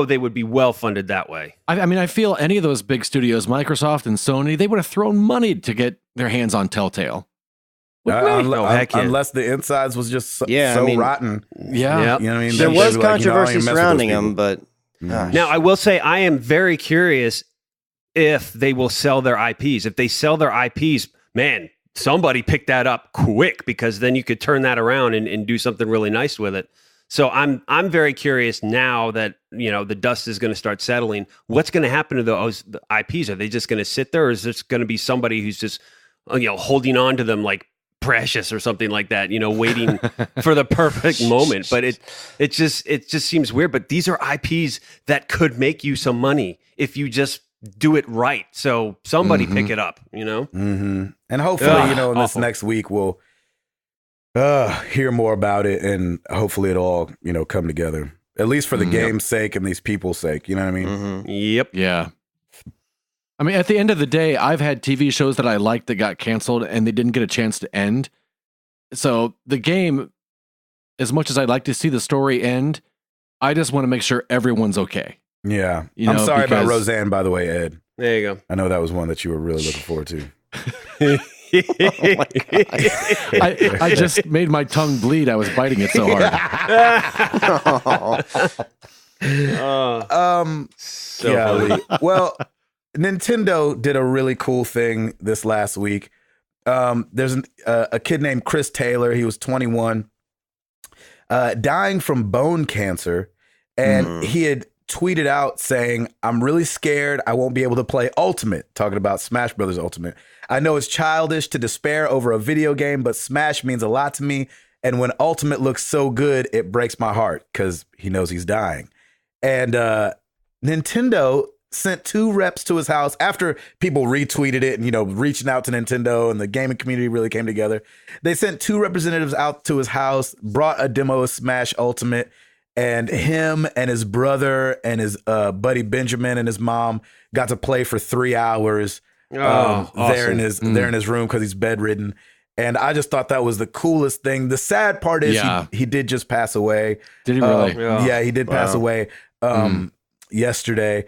they would be well funded that way. I mean, I feel any of those big studios, Microsoft and Sony, they would have thrown money to get their hands on TellTale. Unless the insides was just so rotten. Yeah. You know what I mean? There was controversy surrounding them, but... Now, I will say I am very curious if they will sell their IPs. If they sell their IPs, man, somebody pick that up quick, because then you could turn that around and do something really nice with it. So I'm very curious now that, the dust is going to start settling. What's going to happen to those IPs? Are they just going to sit there, or is this going to be somebody who's just, holding on to them like precious or something like that, waiting for the perfect moment? But it just seems weird. But these are IPs that could make you some money if you just do it right. So somebody pick it up, Mm-hmm. And hopefully, in this next week we'll hear more about it, and hopefully it'll all, come together, at least for the game's sake and these people's sake. You know what I mean? Mm-hmm. Yep. Yeah. I mean, at the end of the day, I've had TV shows that I liked that got canceled and they didn't get a chance to end. So the game, as much as I'd like to see the story end, I just want to make sure everyone's okay. Yeah. I'm sorry about Roseanne, by the way, Ed. There you go. I know that was one that you were really looking forward to. Oh my God. I just made my tongue bleed. I was biting it so hard. Funny. Well, Nintendo did a really cool thing this last week. There's a kid named Chris Taylor. He was 21, dying from bone cancer. And he had tweeted out saying, "I'm really scared I won't be able to play Ultimate," talking about Smash Brothers Ultimate. "I know it's childish to despair over a video game, but Smash means a lot to me. And when Ultimate looks so good, it breaks my heart," because he knows he's dying. And Nintendo sent 2 reps to his house after people retweeted it and, reaching out to Nintendo, and the gaming community really came together. They sent 2 representatives out to his house, brought a demo of Smash Ultimate, and him and his brother and his buddy Benjamin and his mom got to play for 3 hours awesome. there in his room because he's bedridden. And I just thought that was the coolest thing. The sad part is he did just pass away. Did he really? Yeah, he did pass away yesterday.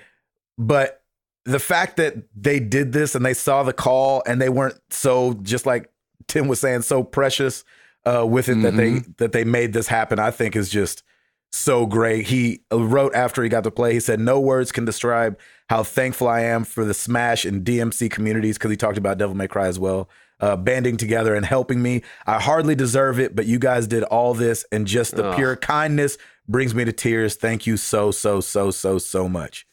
But the fact that they did this and they saw the call and they weren't so, just like Tim was saying, so precious with it that they made this happen, I think is just so great. He wrote after he got to play, he said, "No words can describe how thankful I am for the Smash and DMC communities," because he talked about Devil May Cry as well, banding together and helping me. "I hardly deserve it, but you guys did all this, and just the pure kindness brings me to tears. Thank you so much."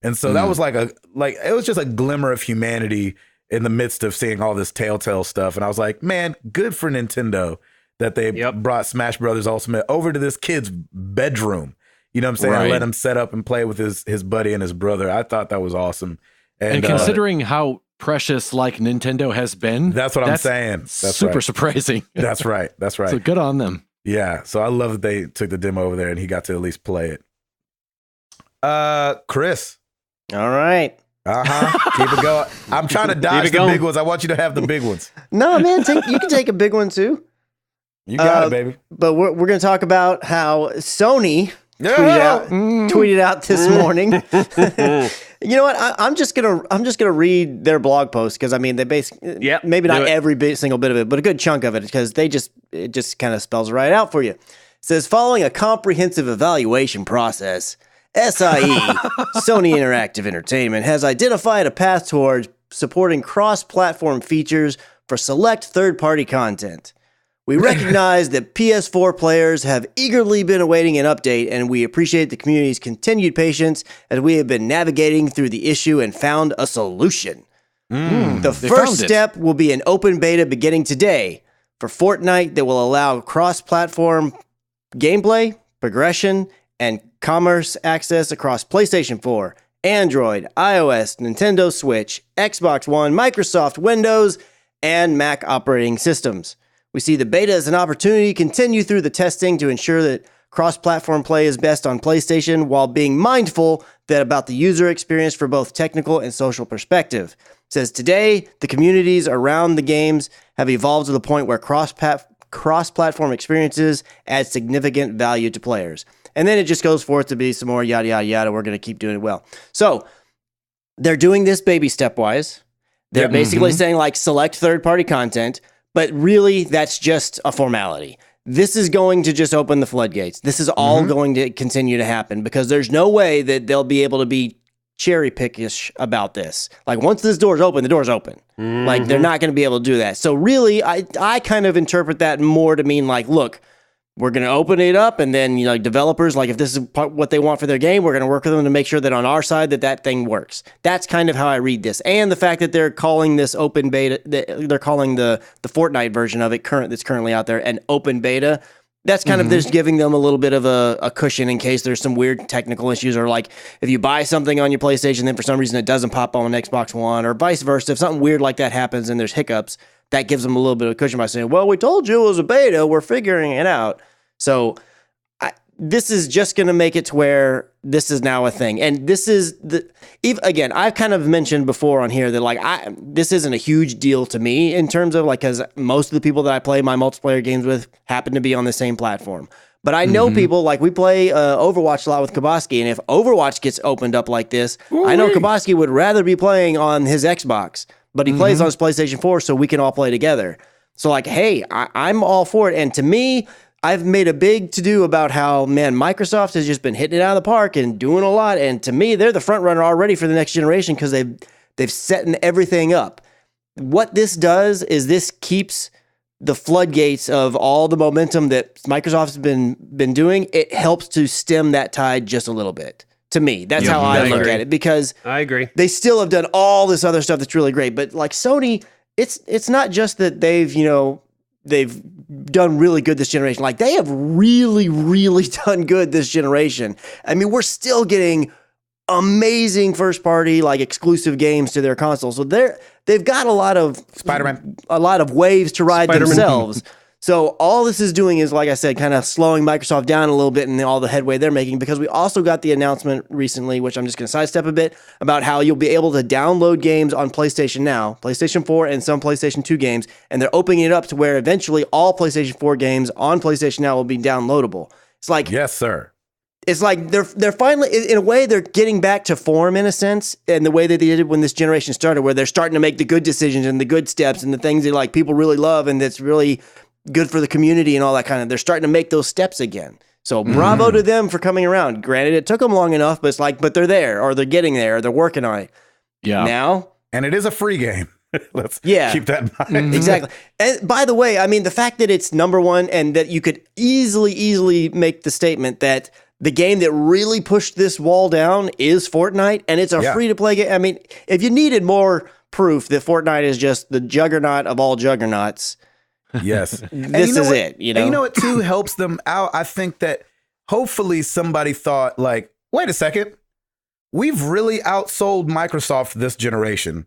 And so that was it was just a glimmer of humanity in the midst of seeing all this TellTale stuff. And I was like, man, good for Nintendo that they brought Smash Brothers Ultimate over to this kid's bedroom. You know what I'm saying? Right. And let him set up and play with his buddy and his brother. I thought that was awesome. And considering how precious like Nintendo has been, that's what I'm saying. That's super surprising. That's right. That's right. So good on them. Yeah. So I love that they took the demo over there and he got to at least play it. Chris. All right. Keep it going. I'm trying to dodge the big ones. I want you to have the big ones. No, man, you can take a big one too. You got it, baby. But we're going to talk about how Sony tweeted out this morning. You know what? I'm just gonna read their blog post because I mean they basically maybe not every single bit of it, but a good chunk of it because it just kind of spells it right out for you. It says, following a comprehensive evaluation process, SIE, Sony Interactive Entertainment, has identified a path towards supporting cross-platform features for select third-party content. We recognize that PS4 players have eagerly been awaiting an update, and we appreciate the community's continued patience as we have been navigating through the issue and found a solution. The first step will be an open beta beginning today for Fortnite that will allow cross-platform gameplay, progression, and commerce access across PlayStation 4, Android, iOS, Nintendo Switch, Xbox One, Microsoft Windows, and Mac operating systems. We see the beta as an opportunity to continue through the testing to ensure that cross-platform play is best on PlayStation while being mindful that about the user experience for both technical and social perspective. It says, today, the communities around the games have evolved to the point where cross-platform experiences add significant value to players. And then it just goes forth to be some more yada, yada, yada. We're going to keep doing it well. So they're doing this baby stepwise. They're basically saying like select third-party content, but really that's just a formality. This is going to just open the floodgates. This is all going to continue to happen because there's no way that they'll be able to be cherry pickish about this. Like once this door's open, the door's open. Like they're not going to be able to do that. So really, I kind of interpret that more to mean like, look, we're going to open it up, and then developers, like if this is what they want for their game, we're going to work with them to make sure that on our side that thing works. That's kind of how I read this, and the fact that they're calling this open beta, they're calling the Fortnite version of it that's currently out there an open beta. That's kind of just giving them a little bit of a cushion in case there's some weird technical issues, or like if you buy something on your PlayStation, then for some reason it doesn't pop on Xbox One, or vice versa. If something weird like that happens and there's hiccups, that gives them a little bit of cushion by saying, well, we told you it was a beta, we're figuring it out. So this is just going to make it to where this is now a thing. And this is again, I've kind of mentioned before on here that like this isn't a huge deal to me in terms of like, because most of the people that I play my multiplayer games with happen to be on the same platform. But I know people, like we play Overwatch a lot with Kaboski, and if Overwatch gets opened up like this, I know Kaboski would rather be playing on his Xbox, but he plays on his PlayStation 4 so we can all play together. So like, hey, I'm all for it. And to me, I've made a big to-do about how, man, Microsoft has just been hitting it out of the park and doing a lot. And to me, they're the front runner already for the next generation because they've set everything up. What this does is this keeps the floodgates of all the momentum that Microsoft's been doing. It helps to stem that tide just a little bit. To me, that's how I look at it, because I agree. They still have done all this other stuff that's really great. But like Sony, it's not just that they've done really good this generation. Like they have really, really done good this generation. I mean, we're still getting amazing first party, like exclusive games to their console. So they've got a lot of waves to ride themselves. So all this is doing is, like I said, kind of slowing Microsoft down a little bit in all the headway they're making, because we also got the announcement recently, which I'm just going to sidestep a bit, about how you'll be able to download games on PlayStation Now, PlayStation 4 and some PlayStation 2 games, and they're opening it up to where eventually all PlayStation 4 games on PlayStation Now will be downloadable. It's like, yes, sir. It's like they're finally, in a way, they're getting back to form in a sense, and the way that they did when this generation started, where they're starting to make the good decisions and the good steps and the things that like people really love and that's really good for the community and all that kind of. They're starting to make those steps again. So bravo to them for coming around. Granted, it took them long enough, but it's like, but they're there, or they're getting there, or they're working on it. Yeah. Now, and it is a free game. Let's keep that in mind. Exactly. And by the way, I mean, the fact that it's number one and that you could easily make the statement that the game that really pushed this wall down is Fortnite, and it's a free-to-play game. I mean, if you needed more proof that Fortnite is just the juggernaut of all juggernauts, yes, this is it. You know, and you know what too helps them out. I think that hopefully somebody thought, like, wait a second, we've really outsold Microsoft this generation.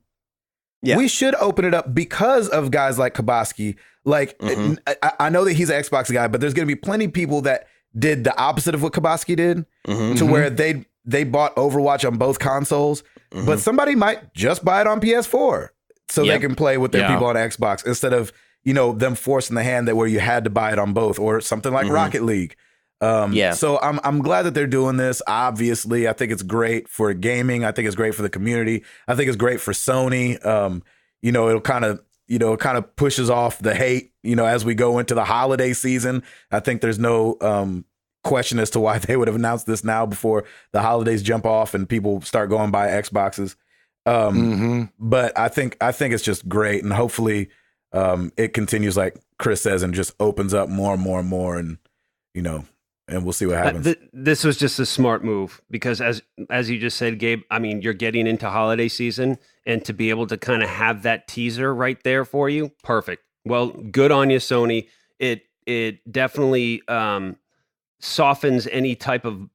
Yeah. We should open it up because of guys like Kaboski. Like, I know that he's an Xbox guy, but there's going to be plenty of people that did the opposite of what Kaboski did, to where they bought Overwatch on both consoles, but somebody might just buy it on PS4 so they can play with their people on Xbox, instead of, you know, them forcing the hand that where you had to buy it on both, or something like Rocket League. So I'm glad that they're doing this. Obviously, I think it's great for gaming. I think it's great for the community. I think it's great for Sony. You know, it kind of pushes off the hate, you know, as we go into the holiday season. I think there's no question as to why they would have announced this now before the holidays jump off and people start going by Xboxes. But I think it's just great, and hopefully it continues, like Chris says, and just opens up more and more and more, and, you know, and we'll see what happens. This was just a smart move, because as you just said, Gabe, I mean, you're getting into holiday season, and to be able to kind of have that teaser right there for you, perfect. Well, good on you, Sony. It definitely softens any type of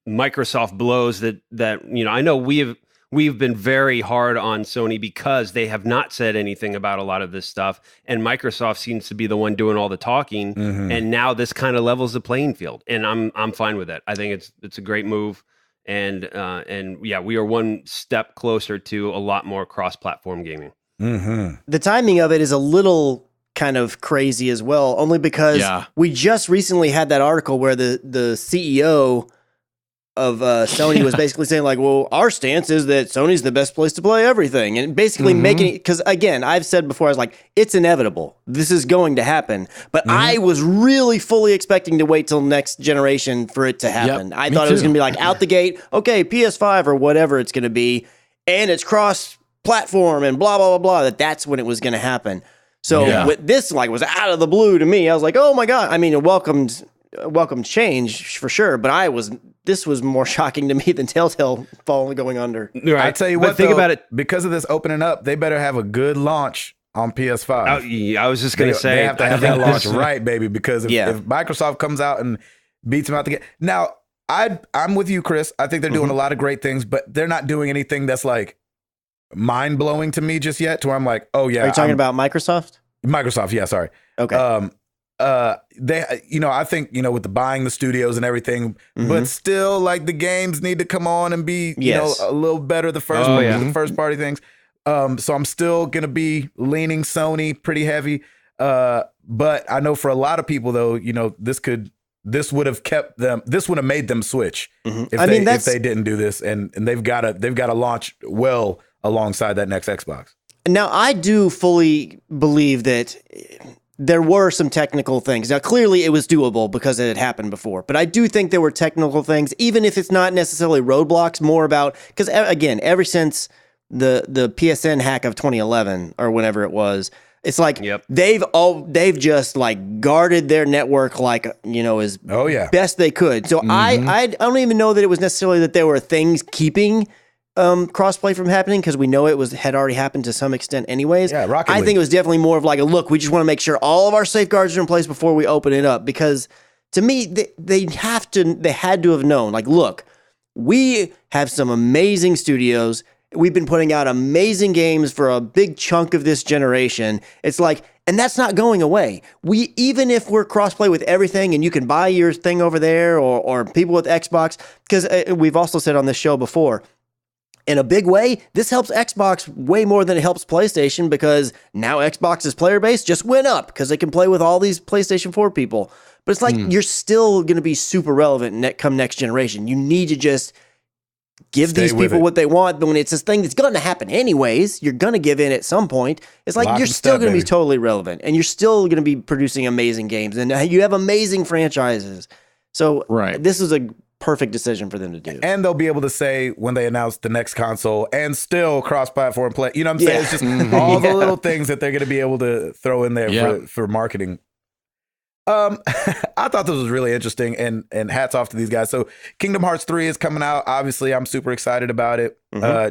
Microsoft blows that you know. I know we've been very hard on Sony because they have not said anything about a lot of this stuff, and Microsoft seems to be the one doing all the talking. And now this kind of levels the playing field, and I'm fine with that. I think it's a great move, and yeah, we are one step closer to a lot more cross-platform gaming. Mm-hmm. The timing of it is a little kind of crazy as well, only because we just recently had that article where the CEO of Sony was basically saying like, well, our stance is that Sony's the best place to play everything, and basically making it, because again, I've said before, I was like, it's inevitable, this is going to happen, but I was really fully expecting to wait till next generation for it to happen. I thought it was going to be like out the gate, okay, PS5 or whatever it's going to be, and it's cross platform and blah blah blah blah, that's when it was going to happen. So with this, like, was out of the blue to me. I was like, oh my god, I mean, a welcome change for sure, but this was more shocking to me than TellTale going under. Right. I tell you what, think about it, because of this opening up, they better have a good launch on PS5. I was just going to say, they have to have that launch right, baby, because if Microsoft comes out and beats them out the game. Now, I'm with you, Chris. I think they're doing a lot of great things, but they're not doing anything that's like mind blowing to me just yet. To where I'm like, oh yeah. Are you talking about Microsoft? Microsoft, yeah. Sorry. Okay. They, I think, with the buying the studios and everything, but still, like, the games need to come on and be, a little better. The first party things. So I'm still gonna be leaning Sony pretty heavy. But I know for a lot of people though, this would have made them switch if they didn't do this, and they've got to launch well alongside that next Xbox. Now, I do fully believe that there were some technical things. Now, clearly it was doable because it had happened before, but I do think there were technical things, even if it's not necessarily roadblocks, more about, because again, ever since the PSN hack of 2011 or whenever it was, it's like they've just like guarded their network like, as best they could. So I don't even know that it was necessarily that there were things keeping crossplay from happening, because we know had already happened to some extent anyways. Yeah, Rocket I League. think it was definitely more of like a look, we just want to make sure all of our safeguards are in place before we open it up, because to me they had to have known, like, look, we have some amazing studios. We've been putting out amazing games for a big chunk of this generation. It's like, and that's not going away. Even if we're crossplay with everything and you can buy your thing over there, or people with Xbox, because we've also said on this show before, in a big way, this helps Xbox way more than it helps PlayStation, because now Xbox's player base just went up because they can play with all these PlayStation 4 people. But it's like, you're still going to be super relevant come next generation. You need to just give these people what they want. But when it's this thing that's going to happen anyways, you're going to give in at some point. It's like, you're still going to be totally relevant, and you're still going to be producing amazing games, and you have amazing franchises. So this is a perfect decision for them to do. And they'll be able to say when they announce the next console, and still cross-platform play. You know what I'm saying? It's just all the little things that they're going to be able to throw in there for marketing. I thought this was really interesting, and hats off to these guys. So Kingdom Hearts 3 is coming out. Obviously, I'm super excited about it,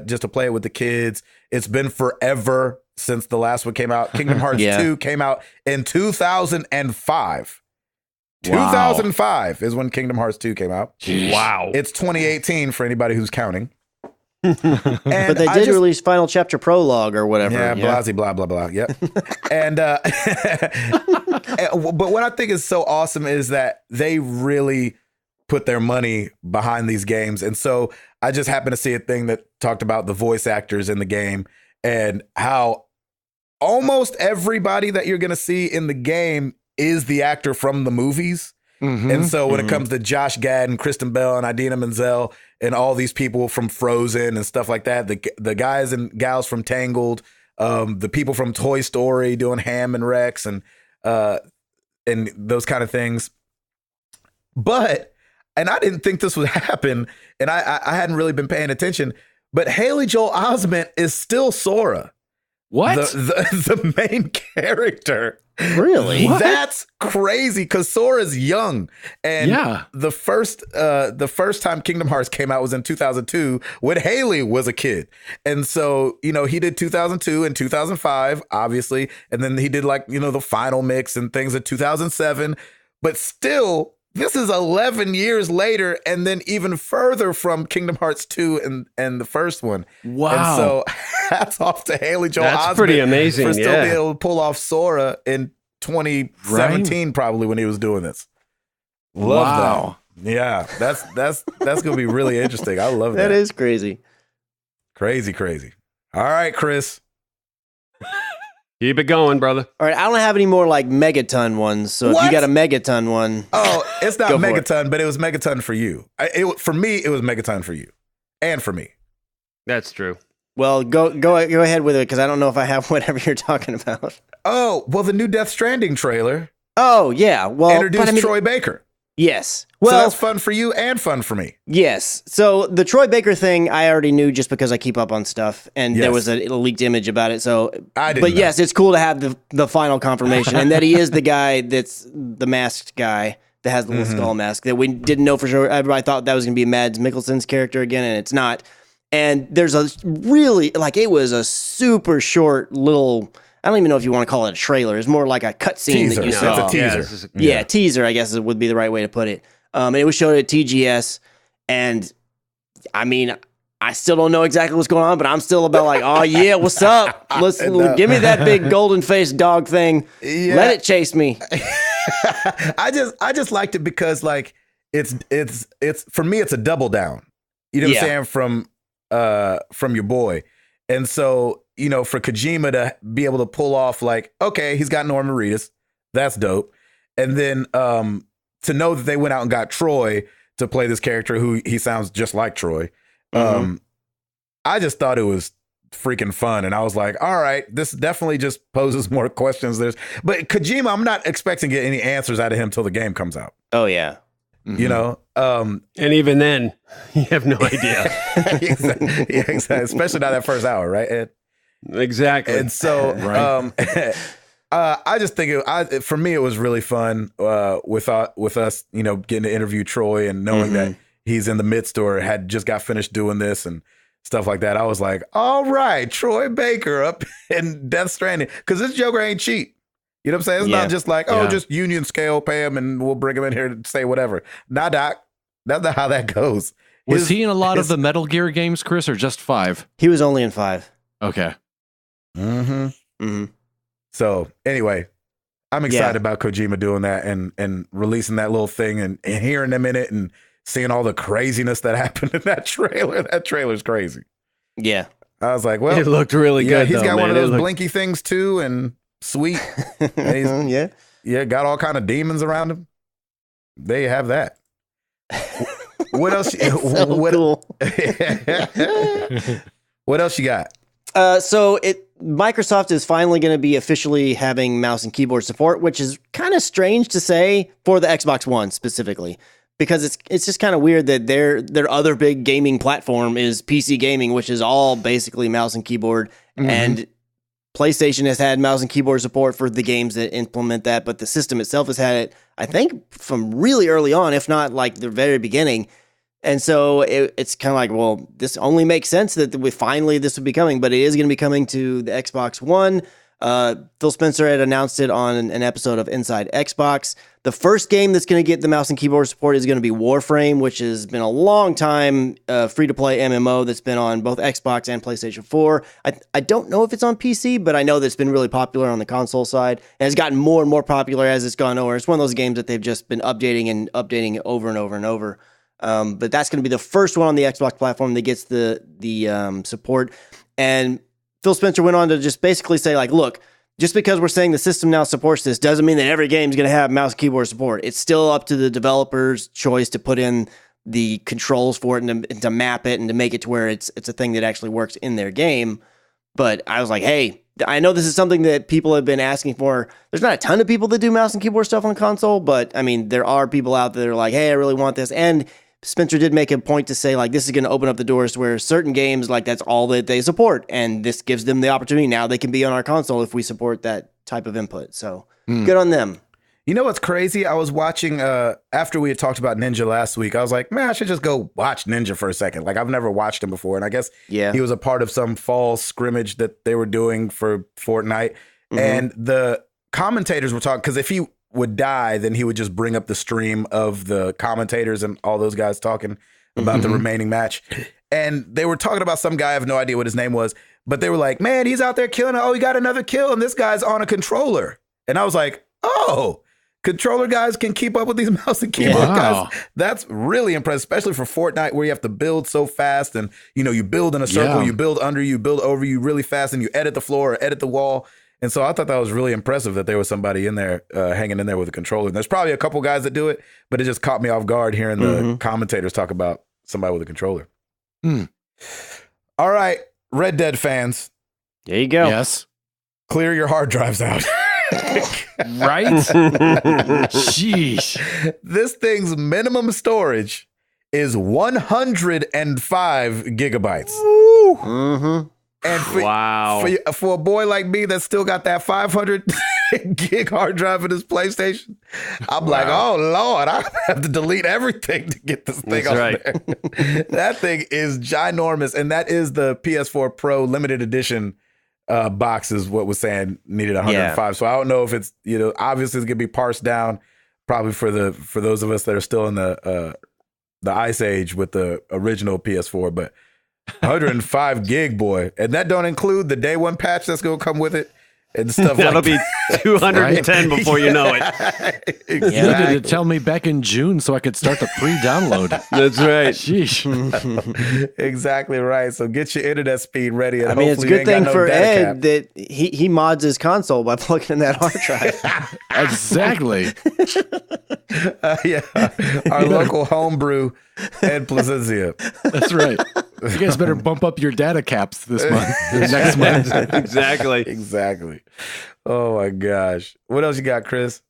just to play it with the kids. It's been forever since the last one came out. Kingdom Hearts 2 came out in 2005. 2005 is when Kingdom Hearts 2 came out. Wow. It's 2018 for anybody who's counting. But they did release Final Chapter Prologue or whatever. Yeah, blah, blah, blah. Yep. And but what I think is so awesome is that they really put their money behind these games. And so I just happened to see a thing that talked about the voice actors in the game, and how almost everybody that you're going to see in the game is the actor from the movies. And so when it comes to Josh Gad and Kristen Bell and Idina Menzel and all these people from Frozen and stuff like that, the guys and gals from Tangled, the people from Toy Story doing Ham and Rex and those kind of things. And I didn't think this would happen, and I hadn't really been paying attention, but Haley Joel Osment is still Sora. What? The main character. Really? What? That's crazy, because Sora's young. And the first time Kingdom Hearts came out was in 2002 when Haley was a kid. And so, he did 2002 and 2005, obviously. And then he did the final mix and things in 2007. But still, this is 11 years later, and then even further from Kingdom Hearts 2 and the first one. Wow. And so hats off to Haley Joel Osment. That's pretty amazing, for still being able to pull off Sora in 2017, probably, when he was doing this. Love that. Yeah, that's gonna be really interesting. I love that. That is crazy. Crazy. All right, Chris. Keep it going, brother. All right, I don't have any more like megaton ones. So if What? you got a megaton one, Oh, it's not Go for it. megaton, but it was megaton for you. For me, it was megaton for you, and for me. That's true. well, go ahead with it because I don't know if I have whatever you're talking about. Oh, well, the new Death Stranding trailer Oh yeah, well, introduced but I mean, Troy Baker. yes. So Well, that's fun for you and fun for me. yes. So the Troy Baker thing, I already knew just because I keep up on stuff, and there Yes. was a leaked image about it. So, I didn't but know. yes, it's cool to have the final confirmation, and that he is the guy that's the masked guy that has the little skull mask that we didn't know for sure. Everybody thought that was going to be Mads Mikkelsen's character again, and it's not. And there's a really it was a super short little. I don't even know if you want to call it a trailer. It's more like a cutscene that Teaser. you No, saw. it's a teaser. Yeah, this is Yeah, teaser, I guess would be the right way to put it. And it was showed at TGS, and I mean, I still don't know exactly what's going on, but I'm still about like, oh yeah, what's up? Give me that big golden faced dog thing. Yeah. Let it chase me. I just liked it because like it's for me it's a double down. You know what Yeah. I'm saying from your boy. And so, you know, for Kojima to be able to pull off like, okay, he's got Norman Reedus. That's dope. And then to know that they went out and got Troy to play this character who he sounds just like Troy. I just thought it was freaking fun. And I was like, all right, this definitely just poses more questions. But Kojima, I'm not expecting to get any answers out of him till the game comes out. Oh yeah. You know? And even then, you have no idea. exactly. Especially not that first hour, right, Ed? Exactly. And so I just think for me it was really fun with us, you know, getting to interview Troy and knowing that he's in the midst or had just got finished doing this and stuff like that. I was like, all right, Troy Baker up in Death Stranding, because this Joker ain't cheap. You know what I'm saying? It's not just like, just union scale, pay him and we'll bring him in here to say whatever. Nah, Doc, that's not how that goes. Was he in a lot of the Metal Gear games, Chris, or just 5? He was only in 5. Okay. So anyway, I'm excited about Kojima doing that and releasing that little thing and hearing them in it and seeing all the craziness that happened in that trailer. That trailer's crazy. Yeah. I was like, well, it looked really good. He's though, got man. one of those It looked- blinky things too, and sweet. And he's got all kind of demons around him. There you have that. What else? Cool. What else you got? So Microsoft is finally going to be officially having mouse and keyboard support, which is kind of strange to say for the Xbox One specifically, because it's just kind of weird that their other big gaming platform is PC gaming, which is all basically mouse and keyboard, and PlayStation has had mouse and keyboard support for the games that implement that, but the system itself has had it, I think, from really early on, if not like the very beginning. And so it's kind of like, well, this only makes sense that this would be coming, but it is going to be coming to the Xbox One. Phil Spencer had announced it on an episode of Inside Xbox. The first game that's going to get the mouse and keyboard support is going to be Warframe, which has been a long time free-to-play MMO that's been on both Xbox and PlayStation 4. I don't know if it's on PC, but I know that it's been really popular on the console side and has gotten more and more popular as it's gone over. It's one of those games that they've just been updating it over and over and over. But that's going to be the first one on the Xbox platform that gets the support. And Phil Spencer went on to just basically say, like, look, just because we're saying the system now supports this doesn't mean that every game is going to have mouse and keyboard support. It's still up to the developer's choice to put in the controls for it and to map it and to make it to where it's a thing that actually works in their game. But I was like, hey, I know this is something that people have been asking for. There's not a ton of people that do mouse and keyboard stuff on console, but I mean, there are people out there that are like, hey, I really want this. And Spencer did make a point to say, like, this is going to open up the doors to where certain games, like, that's all that they support. And this gives them the opportunity. Now they can be on our console if we support that type of input. So good on them. You know what's crazy? I was watching, after we had talked about Ninja last week, I was like, man, I should just go watch Ninja for a second. Like, I've never watched him before. And I guess he was a part of some fall scrimmage that they were doing for Fortnite. And the commentators were talking, because if he would die, then he would just bring up the stream of the commentators and all those guys talking about the remaining match. And they were talking about some guy, I have no idea what his name was, but they were like, man, he's out there killing. Oh, he got another kill, and this guy's on a controller. And I was like, oh, controller guys can keep up with these mouse and keyboard Wow. guys. That's really impressive, especially for Fortnite where you have to build so fast and, you build in a circle, Yeah. you build under you, build over you really fast, and you edit the floor or edit the wall. And so I thought that was really impressive that there was somebody in there hanging in there with a controller. And there's probably a couple guys that do it, but it just caught me off guard hearing the commentators talk about somebody with a controller. All right, Red Dead fans, There you go. Yes. clear your hard drives out. Right? Sheesh. This thing's minimum storage is 105 gigabytes. Mm-hmm. And Wow. for a boy like me that's still got that 500 gig hard drive in his PlayStation, I'm like, oh Lord, I have to delete everything to get this thing That's off right. there. That thing is ginormous, and that is the PS4 Pro limited edition box is what was saying needed 105. So I don't know if it's obviously it's gonna be parsed down probably for those of us that are still in the ice age with the original PS4, but 105 gig, boy, and that don't include the day one patch that's gonna come with it and stuff. That'll like be 210 before you know it. You needed to tell me back in June so I could start the pre-download. That's right. Sheesh. Exactly right. So get your internet speed ready. And I mean, it's a hopefully you good ain't got thing no for data Ed cap. that he mods his console by plugging in that hard drive. Exactly. Yeah, our local homebrew, Ed Placencia. That's right. You guys better bump up your data caps this month, next month. Exactly. Exactly. Oh my gosh. What else you got, Chris?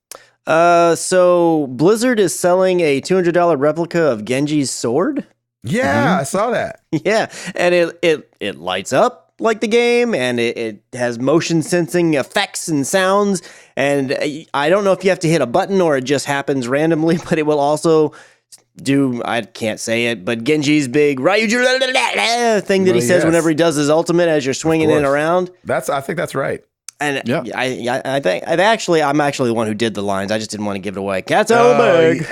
So Blizzard is selling a $200 replica of Genji's sword. Yeah, I saw that. Yeah, and it lights up like the game, and it has motion sensing effects and sounds. And I don't know if you have to hit a button or it just happens randomly, but it will also do, I can't say it, but Genji's big Ryujibalibalah-AAAH thing that he says yes. whenever he does his ultimate as you're swinging it course. around. I think that's right. And Yeah. I think I'm actually the one who did the lines. I just didn't want to give it away. Cat's Oh, big.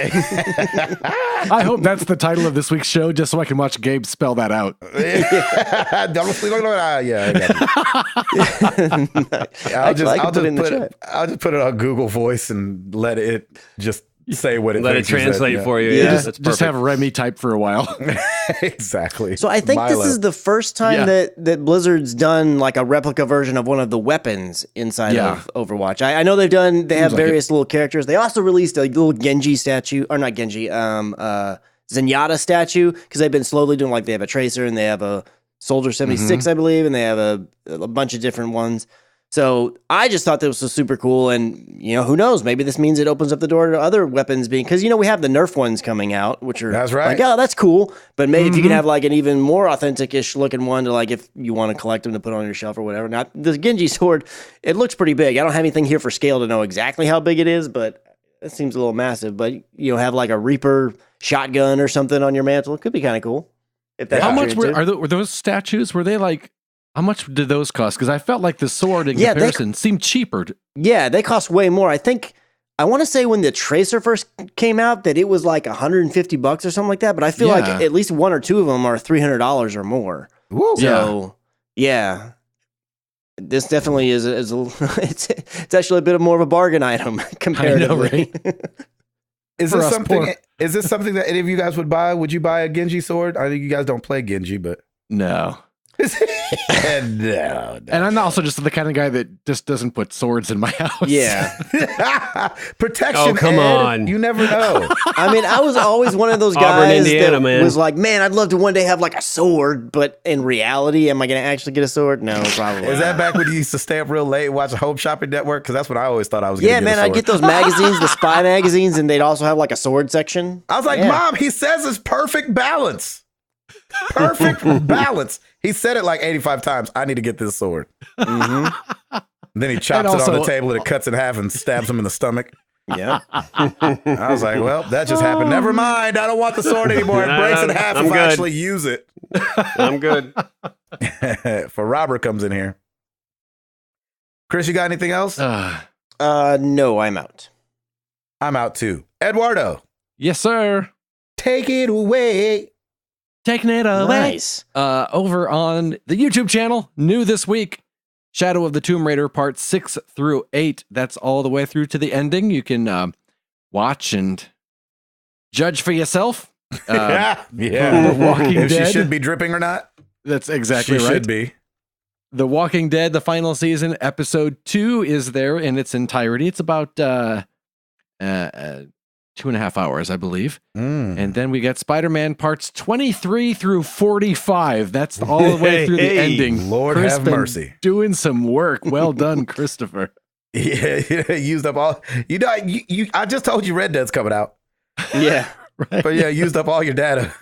I hope that's the title of this week's show, just so I can watch Gabe spell that out. Yeah, I got you. I'll just put it on Google Voice and let it just say what it Let it thinks you said. translate Yeah. for you. Yeah, that's Just perfect. have Remy type for a while. Exactly. So I think this Milo. is the first time that Blizzard's done like a replica version of one of the weapons inside of Overwatch. I know they have like various little characters. They also released a little Genji statue, or not Genji, Zenyatta statue, because they've been slowly doing like they have a Tracer and they have a Soldier 76, I believe, and they have a bunch of different ones. So I just thought this was super cool, and who knows? Maybe this means it opens up the door to other weapons being, because we have the Nerf ones coming out, which are That's right. like, oh, that's cool. But maybe if you can have like an even more authentic-ish looking one to like if you want to collect them to put on your shelf or whatever. Now the Genji sword, it looks pretty big. I don't have anything here for scale to know exactly how big it is, but it seems a little massive. But have like a Reaper shotgun or something on your mantle. It could be kind of cool. If that's How what much you're into. were those statues? Were they like, how much did those cost? Because I felt like the sword in comparison seemed cheaper. Yeah, they cost way more. I want to say when the Tracer first came out that it was like $150 or something like that, but I feel like at least one or two of them are $300 or more. Woo. So, yeah. This definitely is it's actually a bit of more of a bargain item comparatively. I know, right? Is For this us something? poor- Is this something that any of you guys would buy? Would you buy a Genji sword? I think you guys don't play Genji, but No. no. And I'm also just the kind of guy that just doesn't put swords in my house. Yeah. Protection. Oh, come Ed. on. You never know. I mean, I was always one of those Auburn, guys Indiana, that man. was like, man, I'd love to one day have like a sword, but in reality, am I going to actually get a sword? No, probably. Is that back when you used to stay up real late and watch the Home Shopping Network? Because that's what I always thought I was going to Yeah, get. man, a I'd sword. get those magazines, the spy magazines, and they'd also have like a sword section. I was like, Yeah. Mom, he says it's perfect balance. Perfect balance. He said it like 85 times. I need to get this sword. Mm-hmm. Then he chops And it on the also- table and it cuts in half and stabs him in the stomach. Yeah. I was like, well, that just happened. Never mind. I don't want the sword anymore. It breaks in half I'm if I good. actually use it. I'm good. For Robert comes in here. Chris, you got anything else? No, I'm out. I'm out too. Eduardo, Yes, sir. take it away. Taking it away. Nice. Over on the YouTube channel, new this week, Shadow of the Tomb Raider parts 6 through 8. That's all the way through to the ending. You can watch and judge for yourself. Yeah. The Walking If Dead. she should be dripping or not. That's exactly She right. should be. The Walking Dead, the final season, episode 2 is there in its entirety. It's about 2.5 hours, I believe. And then we got Spider-Man parts 23 through 45. That's all the way through the ending. Lord Chris have been mercy. Doing some work. Well done, Christopher. Yeah, used up all. You know, I just told you Red Dead's coming out, Yeah. Right. but yeah, used up all your data.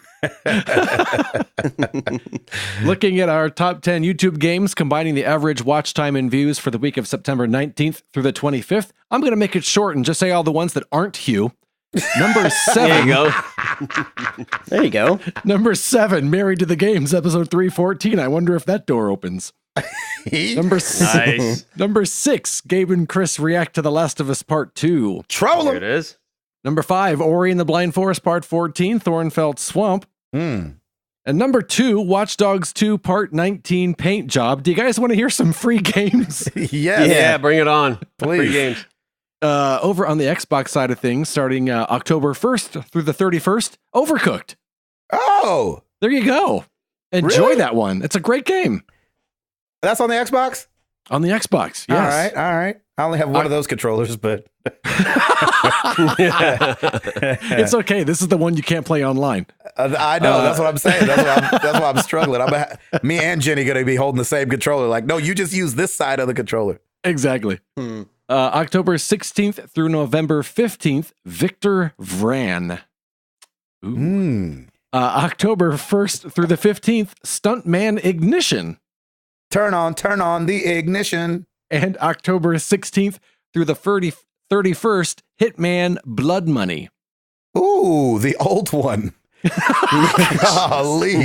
Looking at our top 10 YouTube games, combining the average watch time and views for the week of September 19th through the 25th. I'm going to make it short and just say all the ones that aren't Hugh. Number 7. There you go. There you go. Number 7, Married to the Games, episode 314. I wonder if that door opens. Number Nice. Number 6, Gabe and Chris react to The Last of Us Part 2. Troll There it him. is. Number 5, Ori and the Blind Forest Part 14, Thornfeld Swamp. And number 2, Watch Dogs 2 Part 19, Paint Job. Do you guys want to hear some free games? Yes. Yeah, bring it on. Please. Free games. Over on the Xbox side of things, starting October 1st through the 31st, Overcooked. Oh, There you go. Enjoy Really? that one. It's a great game that's on the Xbox? on the Xbox. Yes. All right. I only have one of those controllers, but It's okay. This is the one you can't play online. I know. That's what I'm saying. That's why I'm struggling. Me and Jenny going to be holding the same controller. Like, no, you just use this side of the controller. Exactly. October 16th through November 15th, Victor Vran. Ooh. October 1st through the 15th, Stuntman Ignition. Turn on the ignition. And October 16th through the 31st, Hitman Blood Money. Ooh, the old one. Golly.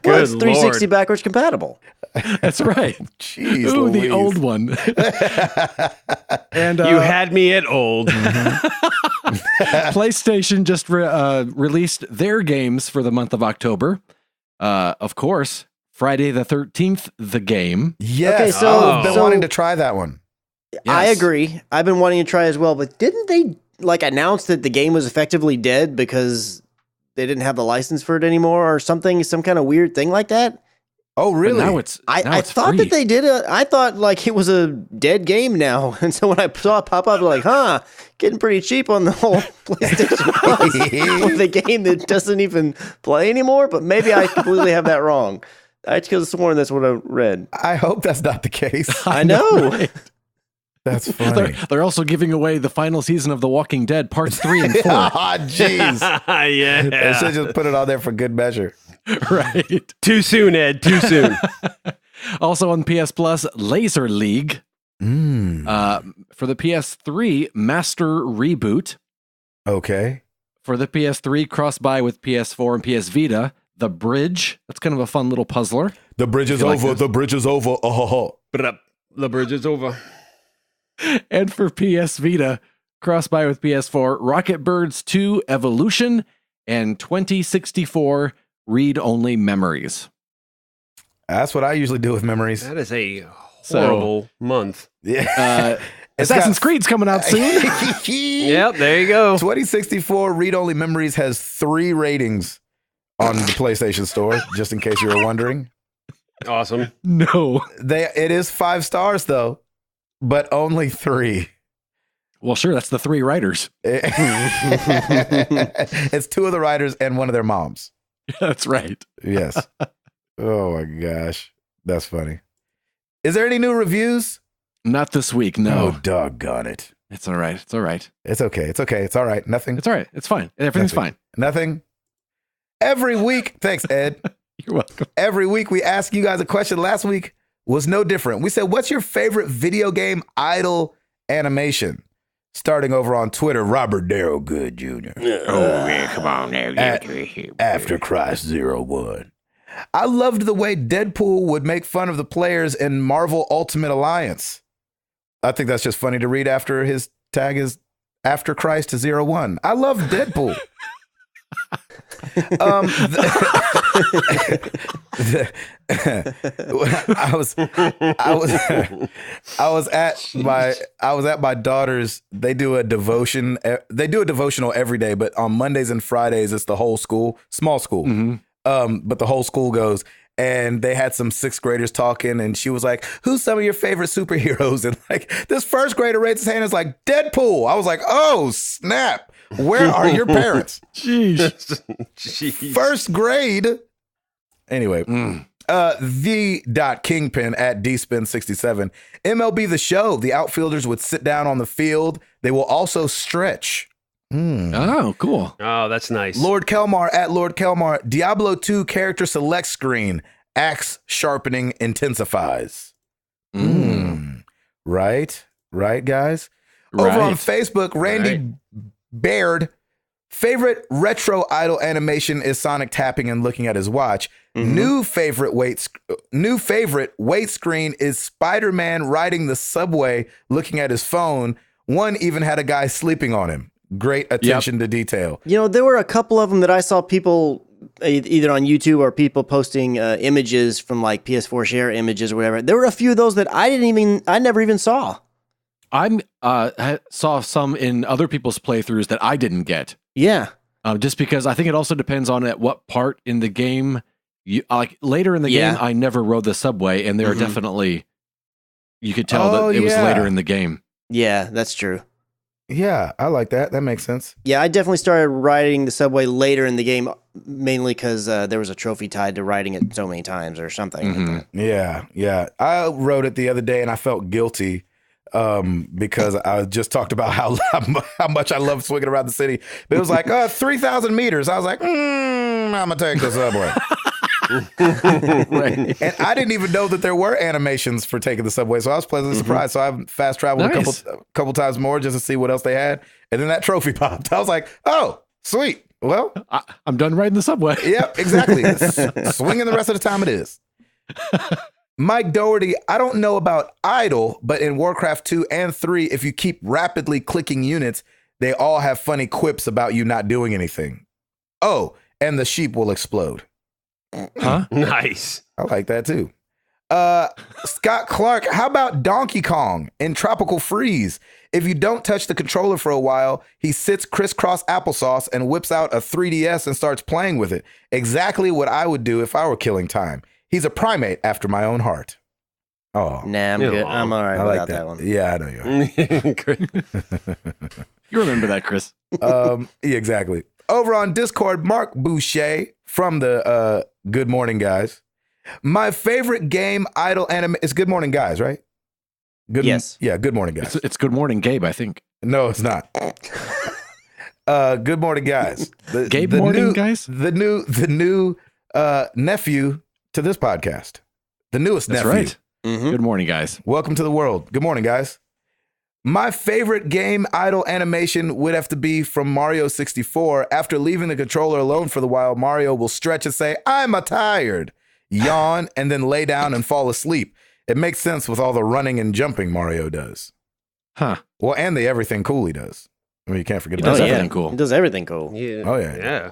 Well, it's Good 360 Lord. backwards compatible. That's right. Jeez, Ooh, Louise. the old one. And You had me at old. PlayStation just released their games for the month of October. Of course, Friday the 13th, the game. Yes. Okay, so- I've been so- wanting to try that one. I Yes. agree. I've been wanting to try as well, but didn't they announce that the game was effectively dead because they didn't have the license for it anymore or something? Some kind of weird thing like that? Oh, But really? now it's I thought free. that they did I thought it was a dead game now. And so when I saw it pop up, I'm getting pretty cheap on the whole PlayStation Plus with a game that doesn't even play anymore. But maybe I completely have that wrong. I could have sworn that's what I read. I hope that's not the case. I know. Right? That's funny. They're also giving away the final season of The Walking Dead, parts 3 and 4. Ah, jeez. They Yeah. should just put it on there for good measure. Right. Too soon, Ed. Too soon. Also on PS Plus, Laser League. For the PS3, Master Reboot. Okay. For the PS3, cross-buy with PS4 and PS Vita, The Bridge. That's kind of a fun little puzzler. The bridge is You like over. this? The bridge is over. Oh. The bridge is over. And for PS Vita, cross-buy with PS4, Rocket Birds 2 Evolution and 2064 Read-Only Memories. That's what I usually do with memories. That is a horrible month. Yeah. Assassin's Creed's coming out soon. Yep, there you go. 2064 read-only memories has 3 ratings on the PlayStation Store, just in case you were wondering. Awesome. No. It is 5 stars though, but only 3. Well, sure, that's the 3 writers. It's 2 of the writers and one of their moms. That's right. Yes. Oh my gosh. That's funny. Is there any new reviews? Not this week, Oh, no. doggone it. It's all right. It's all right. It's okay. It's okay. It's all right. Nothing. It's all right. It's fine. Everything's Nothing. fine. Nothing. Every week. Thanks, Ed. You're welcome. Every week we ask you guys a question. Last week was no different. We said, what's your favorite video game idol animation? Starting over on Twitter, Robert Darrell Good Jr. Oh, man, come on now. After Christ 01. I loved the way Deadpool would make fun of the players in Marvel Ultimate Alliance. I think that's just funny to read after his tag is After Christ 01. I love Deadpool. I was at my daughter's. They do a devotion. They do a devotional every day, but on Mondays and Fridays it's the whole school, small school. But the whole school goes. And they had some sixth graders talking, and she was like, "Who's some of your favorite superheroes?" And like this first grader raised his hand and is like, "Deadpool." I was like, "Oh snap! Where are your parents?" Jeez. First grade. Anyway, the Kingpin at DSpin67. MLB The Show. The outfielders would sit down on the field. They will also stretch. Oh, cool. Oh, that's nice. Lord Kelmar at Lord Kelmar. Diablo 2 character select screen. Axe sharpening intensifies. Right, guys. Over on Facebook, Randy Baird. Favorite retro idol animation is Sonic tapping and looking at his watch. New favorite weight screen is Spider-Man riding the subway looking at his phone. One even had a guy sleeping on him. Great attention to detail. You know, there were a couple of them that I saw people either on YouTube or people posting images from like PS4 share images or whatever. There were a few of those that I never even saw. I saw some in other people's playthroughs that I didn't get. Yeah. Just because I think it also depends on at what part in the game like later in the game. I never rode the subway, and there are definitely you could tell that it was later in the game. Yeah, that's true. Yeah, I like that. That makes sense. Yeah, I definitely started riding the subway later in the game, mainly because there was a trophy tied to riding it so many times or something. Yeah. I rode it the other day and I felt guilty because I just talked about how much I love swinging around the city. But it was like 3,000 meters. I was like, I'm going to take the subway. Right. And I didn't even know that there were animations for taking the subway, so I was pleasantly surprised. So I fast traveled a couple times more just to see what else they had, and then that trophy popped. I was like, "Oh, sweet! Well, I'm done riding the subway." Yep, exactly. Swinging the rest of the time it is. Mike Doherty, I don't know about Idle, but in Warcraft 2 and 3, if you keep rapidly clicking units, they all have funny quips about you not doing anything. Oh, and the sheep will explode. Huh? Nice. I like that too. Scott Clark, how about Donkey Kong in Tropical Freeze? If you don't touch the controller for a while, he sits crisscross applesauce and whips out a 3DS and starts playing with it. Exactly what I would do if I were killing time. He's a primate after my own heart. Oh, nah, I'm good. I'm all right without that one. Yeah, I know you are. You remember that, Chris? Yeah, exactly. Over on Discord, Mark Boucher from the Good Morning Guys. My favorite game idol anime is Good Morning Guys, right? Yes. Yeah, Good Morning Guys. It's Good Morning, Gabe, I think. No, it's not. Good Morning Guys. Gabe Morning Guys? The new nephew to this podcast. The newest That's nephew. right. Good morning, guys. Welcome to the world. Good morning, guys. My favorite game idol animation would have to be from Mario 64. After leaving the controller alone for the while, Mario will stretch and say, "I'm tired," yawn, and then lay down and fall asleep. It makes sense with all the running and jumping Mario does. Huh. Well, and the everything cool he does. I mean, you can't forget He about does that. everything cool. He does everything cool. Yeah. Oh, yeah. Yeah.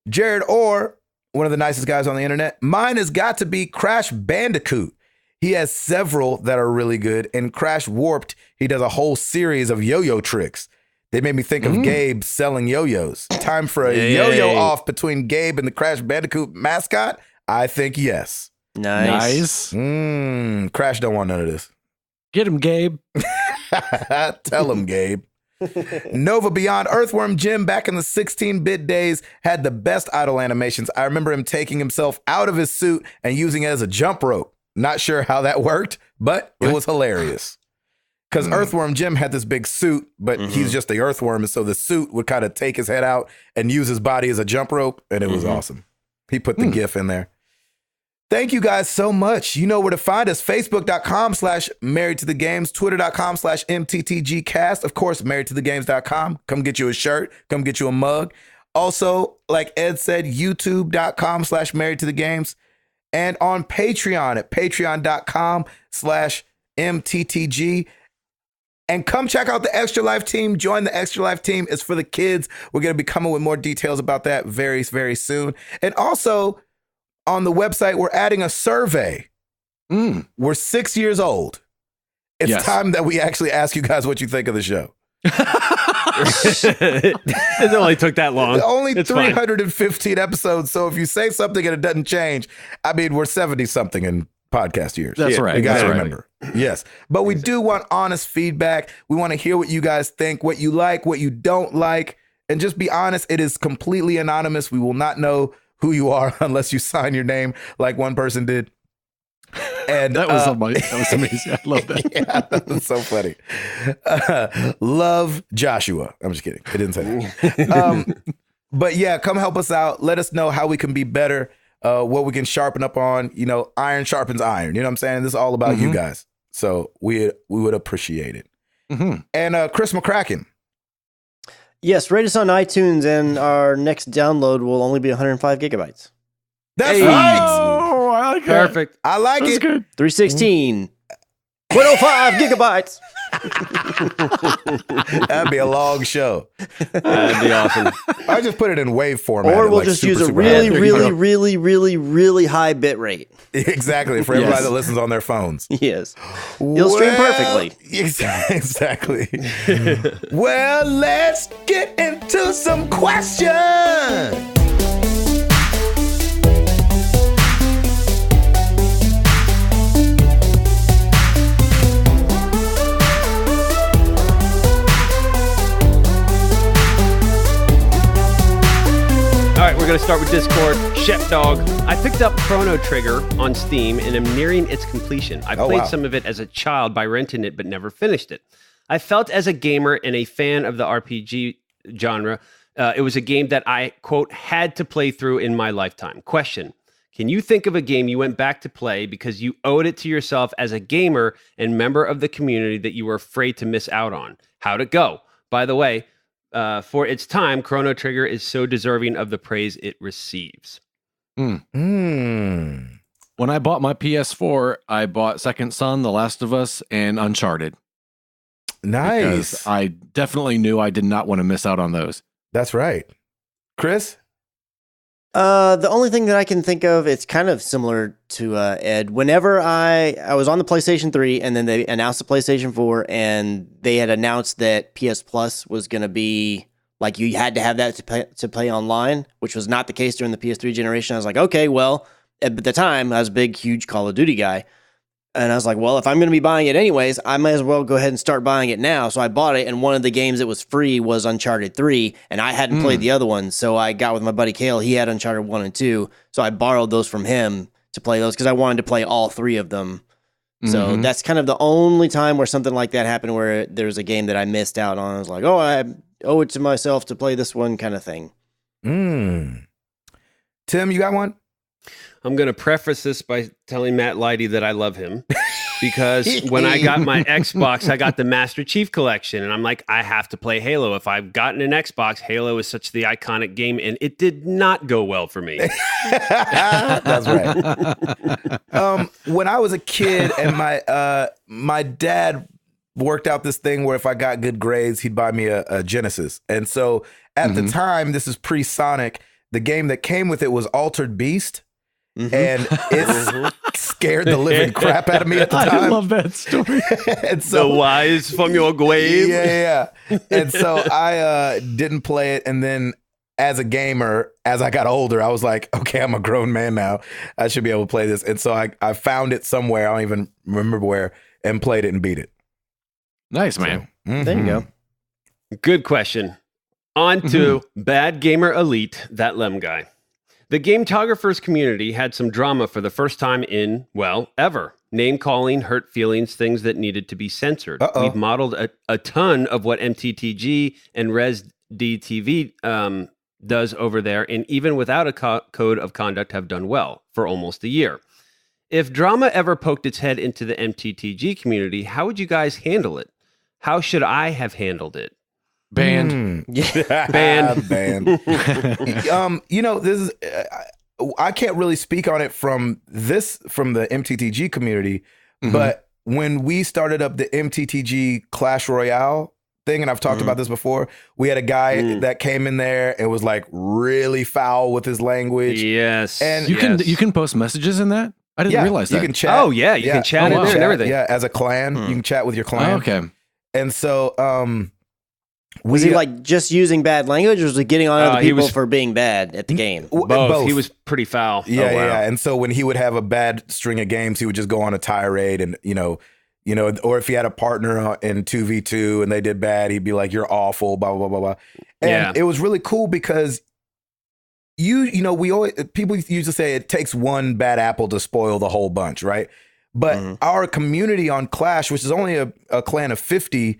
Jared Orr, one of the nicest guys on the internet. Mine has got to be Crash Bandicoot. He has several that are really good. In Crash Warped, he does a whole series of yo-yo tricks. They made me think of Gabe selling yo-yos. Time for a yo-yo off between Gabe and the Crash Bandicoot mascot? I think yes. Nice. Crash don't want none of this. Get him, Gabe. Tell him, Gabe. Nova Beyond Earthworm Jim back in the 16-bit days had the best idle animations. I remember him taking himself out of his suit and using it as a jump rope. Not sure how that worked, but it was hilarious. Because Earthworm Jim had this big suit, but he's just the earthworm. And so the suit would kind of take his head out and use his body as a jump rope. And it was awesome. He put the GIF in there. Thank you guys so much. You know where to find us. Facebook.com/married to the games, Twitter.com/MTTGcast. Of course, marriedtothegames.com. Come get you a shirt. Come get you a mug. Also, like Ed said, YouTube.com/married to the games. And on Patreon at patreon.com/MTTG. And come check out the Extra Life team. Join the Extra Life team. It's for the kids. We're going to be coming with more details about that very, very soon. And also, on the website, we're adding a survey. We're 6 years old. It's time that we actually ask you guys what you think of the show. It only took that long. Only 315 episodes. So if you say something and it doesn't change, I mean, we're 70-something in podcast years. That's right. You got to That's remember. Yes. But we do want honest feedback. We want to hear what you guys think, what you like, what you don't like. And just be honest. It is completely anonymous. We will not know who you are unless you sign your name like one person did. And that was amazing. I love that. Yeah, that was so funny. Love Joshua. I'm just kidding. It didn't say that. But yeah, come help us out. Let us know how we can be better, what we can sharpen up on. You know, iron sharpens iron. You know what I'm saying? This is all about you guys. So we would appreciate it. And Chris McCracken. Yes, rate us on iTunes, and our next download will only be 105 gigabytes. That's right. Oh, I like Perfect. that. I like That's it. good. 316. 105 gigabytes. That'd be a long show. That'd be awesome. I just put it in wave format. Or we'll like just super, use a super really, high. really high bit rate. Exactly. For everybody Yes. that listens on their phones. Yes. You'll stream perfectly. Exactly. Well, let's get into some questions. All right, we're going to start with Discord. Chef Dog. I picked up Chrono Trigger on Steam and am nearing its completion. I played some of it as a child by renting it, but never finished it. I felt as a gamer and a fan of the RPG genre, it was a game that I, quote, had to play through in my lifetime. Question. Can you think of a game you went back to play because you owed it to yourself as a gamer and member of the community that you were afraid to miss out on? How'd it go? By the way, for its time, Chrono Trigger is so deserving of the praise it receives. When I bought my PS4, I bought Second Son, The Last of Us, and Uncharted. Nice. Because I definitely knew I did not want to miss out on those. That's right. Chris? The only thing that I can think of, it's kind of similar to Ed. Whenever I was on the PlayStation 3, and then they announced the PlayStation 4, and they had announced that PS Plus was going to be, like, you had to have that to play online, which was not the case during the PS3 generation. I was like, okay, well, at the time, I was a big, huge Call of Duty guy. And I was like, well, if I'm going to be buying it anyways, I might as well go ahead and start buying it now. So I bought it, and one of the games that was free was Uncharted 3, and I hadn't played the other one. So I got with my buddy Kale. He had Uncharted 1 and 2, so I borrowed those from him to play those because I wanted to play all three of them. So that's kind of the only time where something like that happened, where there's a game that I missed out on. I was like, oh, I owe it to myself to play this one kind of thing. Tim, you got one? I'm going to preface this by telling Matt Leidy that I love him because when I got my Xbox, I got the Master Chief Collection, and I'm like, I have to play Halo. If I've gotten an Xbox, Halo is such the iconic game, and it did not go well for me. That's right. When I was a kid and my dad worked out this thing where if I got good grades, he'd buy me a Genesis. And so at the time, this is pre-Sonic, the game that came with it was Altered Beast. And it scared the living crap out of me at the time. I love that story. And so, The wise from your grave. yeah. And so I didn't play it. And then as a gamer, as I got older, I was like, okay, I'm a grown man now. I should be able to play this. And so I found it somewhere. I don't even remember where, and played it and beat it. Nice, man. There you go. Good question. On to Bad Gamer Elite, that Lem guy. The Gametographers community had some drama for the first time in, well, ever. Name calling, hurt feelings, things that needed to be censored. We've modeled a ton of what MTTG and ResDTV does over there, and even without a code of conduct have done well for almost a year. If drama ever poked its head into the MTTG community, how would you guys handle it? How should I have handled it? Banned. Banned. Banned. You know, this is I can't really speak on it from the MTTG community, but when we started up the MTTG Clash Royale thing, and I've talked about this before. We had a guy that came in there and was like really foul with his language. Yes. And You can post messages in that? I didn't realize that. You can chat. Oh, yeah. You can chat in there and everything. Yeah, as a clan. You can chat with your clan. Oh, okay. And so Was he like just using bad language, or was he getting on other people was- for being bad at the game? Both. He was pretty foul. Yeah, Oh, wow. yeah. And so when he would have a bad string of games, he would just go on a tirade, and or if he had a partner in 2v2 and they did bad, he'd be like, "You're awful," blah blah blah blah. And it was really cool because people used to say it takes one bad apple to spoil the whole bunch, right? But our community on Clash, which is only a clan of 50,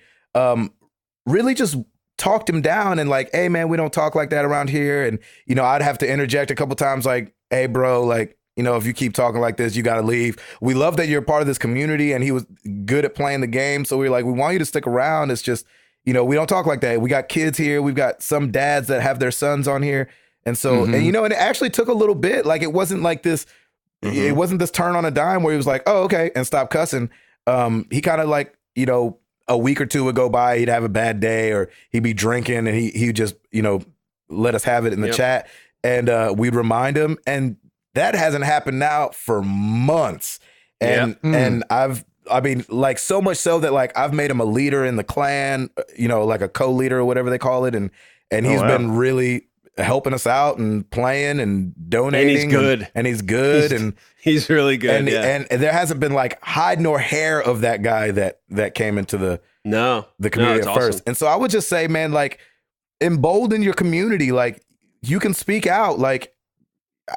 really just talked him down and like, "Hey man, we don't talk like that around here." And I'd have to interject a couple times like, "Hey bro, like, if you keep talking like this, you got to leave. We love that you're a part of this community." And he was good at playing the game, so we were like, "We want you to stick around. It's just, we don't talk like that. We got kids here. We've got some dads that have their sons on here." And so, and it actually took a little bit. Like, it wasn't like this. It wasn't this turn on a dime where he was like, "Oh, okay," and stop cussing. He kind of like, a week or two would go by, he'd have a bad day, or he'd be drinking, and he just, let us have it in the chat, and we'd remind him. And that hasn't happened now for months. And and I mean, like, so much so that like I've made him a leader in the clan, like a co-leader or whatever they call it, and he's been really helping us out and playing and donating. And he's good. And he's good. He's really good. And there hasn't been like hide nor hair of that guy that came into the community at first. Awesome. And so I would just say, man, like, embolden your community. Like, you can speak out. Like,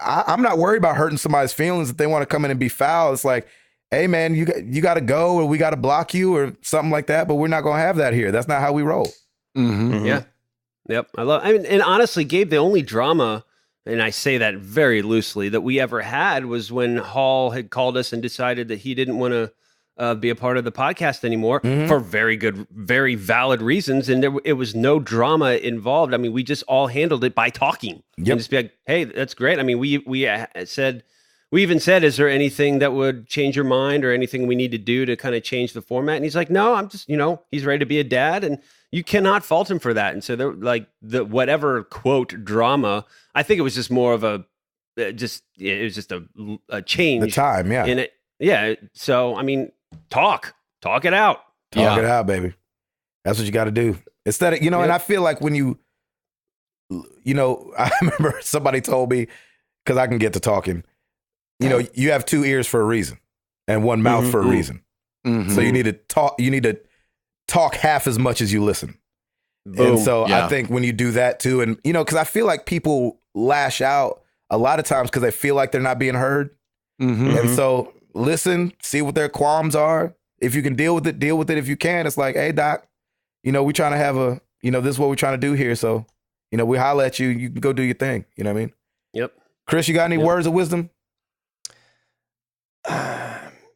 I'm not worried about hurting somebody's feelings if they want to come in and be foul. It's like, "Hey man, you got to go, or we got to block you or something like that. But we're not going to have that here. That's not how we roll." Yeah. Yep. And honestly, Gabe, the only drama, and I say that very loosely, that we ever had was when Hall had called us and decided that he didn't want to be a part of the podcast anymore for very good, very valid reasons. And it was no drama involved. I mean, we just all handled it by talking. And just be like, "Hey, that's great." I mean, we even said, "Is there anything that would change your mind or anything we need to do to kind of change the format?" And he's like, "No, I'm just, he's ready to be a dad." And you cannot fault him for that. And so they're like, the whatever quote drama, I think it was just more of it was just a change. The time, yeah. In it. Yeah. So, I mean, talk it out. Talk it out, baby. That's what you got to do. Instead of, and I feel like when I remember somebody told me, because I can get to talking, you have two ears for a reason and one mouth for a reason. So you need to talk half as much as you listen. Boom. And so I think when you do that too, and because I feel like people lash out a lot of times because they feel like they're not being heard. And so listen, see what their qualms are. If you can deal with it, deal with it. If you can, it's like, "Hey doc, we trying to have this is what we're trying to do here. So, we holler at you, you can go do your thing. You know what I mean?" Yep. Chris, you got any words of wisdom?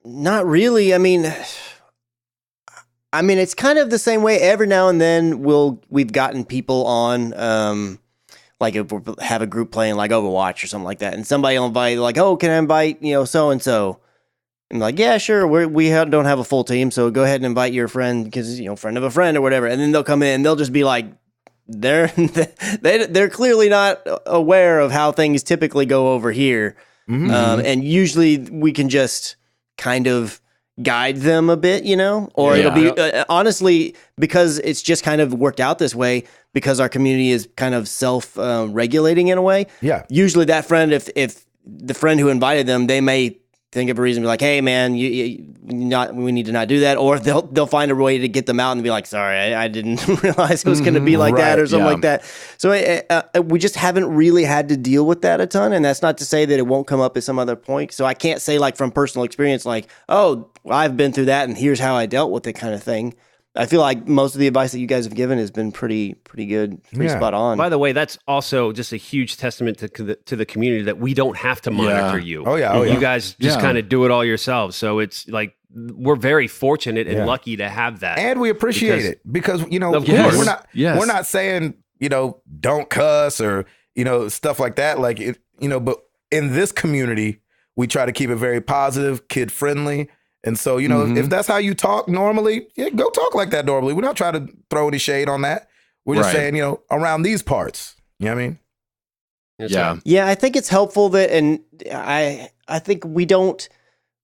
Not really. I mean, it's kind of the same way. Every now and then we've gotten people on, like if we have a group playing like Overwatch or something like that, and somebody will invite, like, "Oh, can I invite, so and so?" I'm like, "Yeah, sure. We don't have a full team, so go ahead and invite your friend because friend of a friend or whatever." And then they'll come in and they'll just be like, they're clearly not aware of how things typically go over here, and usually we can just kind of guide them a bit, or it'll be honestly, because it's just kind of worked out this way because our community is kind of self-regulating in a way. Yeah. Usually that friend, if the friend who invited them, they may think of a reason to be like, "Hey man, we need to not do that," or they'll find a way to get them out and be like, "Sorry, I didn't realize it was going to be like that," or something like that. So we just haven't really had to deal with that a ton, and that's not to say that it won't come up at some other point. So I can't say like from personal experience, like, "Oh, I've been through that and here's how I dealt with it," kind of thing. I feel like most of the advice that you guys have given has been pretty good, pretty spot on. By the way, that's also just a huge testament to the community that we don't have to monitor you. Oh yeah. You guys just kind of do it all yourselves. So it's like we're very fortunate and lucky to have that, and we appreciate it because we're not saying don't cuss or stuff like that. Like it, but in this community, we try to keep it very positive, kid friendly. And so, if that's how you talk normally, yeah, go talk like that normally. We're not trying to throw any shade on that. We're just saying, around these parts. You know what I mean? Yeah. Yeah, I think it's helpful that, and I think we don't,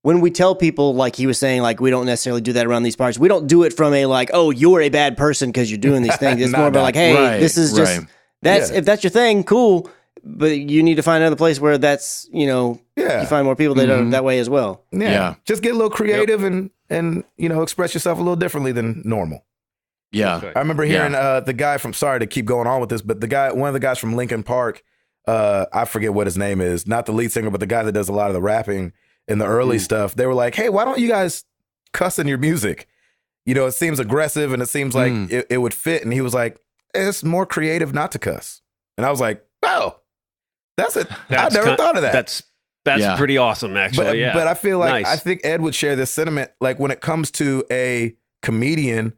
when we tell people, like he was saying, like, we don't necessarily do that around these parts. We don't do it from a, like, oh, you're a bad person because you're doing these things. It's more about like, hey, this is just, if that's your thing, cool. But you need to find another place where that's, you find more people that are that way as well. Yeah. Just get a little creative and express yourself a little differently than normal. Yeah. I remember hearing the guy from, sorry to keep going on with this, but one of the guys from Linkin Park, I forget what his name is, not the lead singer, but the guy that does a lot of the rapping and the early stuff. They were like, hey, why don't you guys cuss in your music? It seems aggressive and it seems like it would fit. And he was like, it's more creative not to cuss. And I was like, oh, I never thought of that. That's pretty awesome, actually. But I feel like, I think Ed would share this sentiment. Like when it comes to a comedian,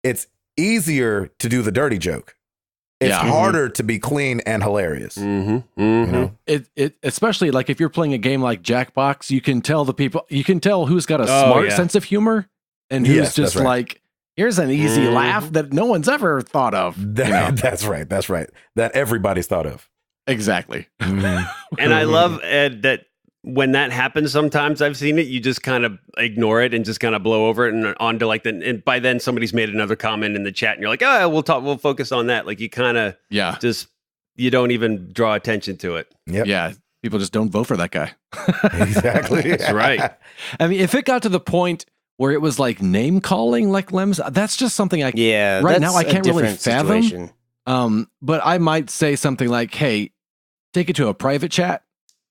it's easier to do the dirty joke. It's harder to be clean and hilarious. It especially like if you're playing a game like Jackbox, you can tell who's got a smart sense of humor and who's just like, here's an easy laugh that no one's ever thought of. That's right. That everybody's thought of. Exactly. And I love, Ed, that when that happens, sometimes I've seen it, you just kind of ignore it and just kind of blow over it and on to and by then somebody's made another comment in the chat and you're like, oh, we'll focus on that. Like you kind of just, you don't even draw attention to it. Yep. Yeah. People just don't vote for that guy. Exactly. That's right. I mean, if it got to the point where it was like name calling, like Lems, that's just something right now I can't really fathom. Situation. But I might say something like, hey, take it to a private chat.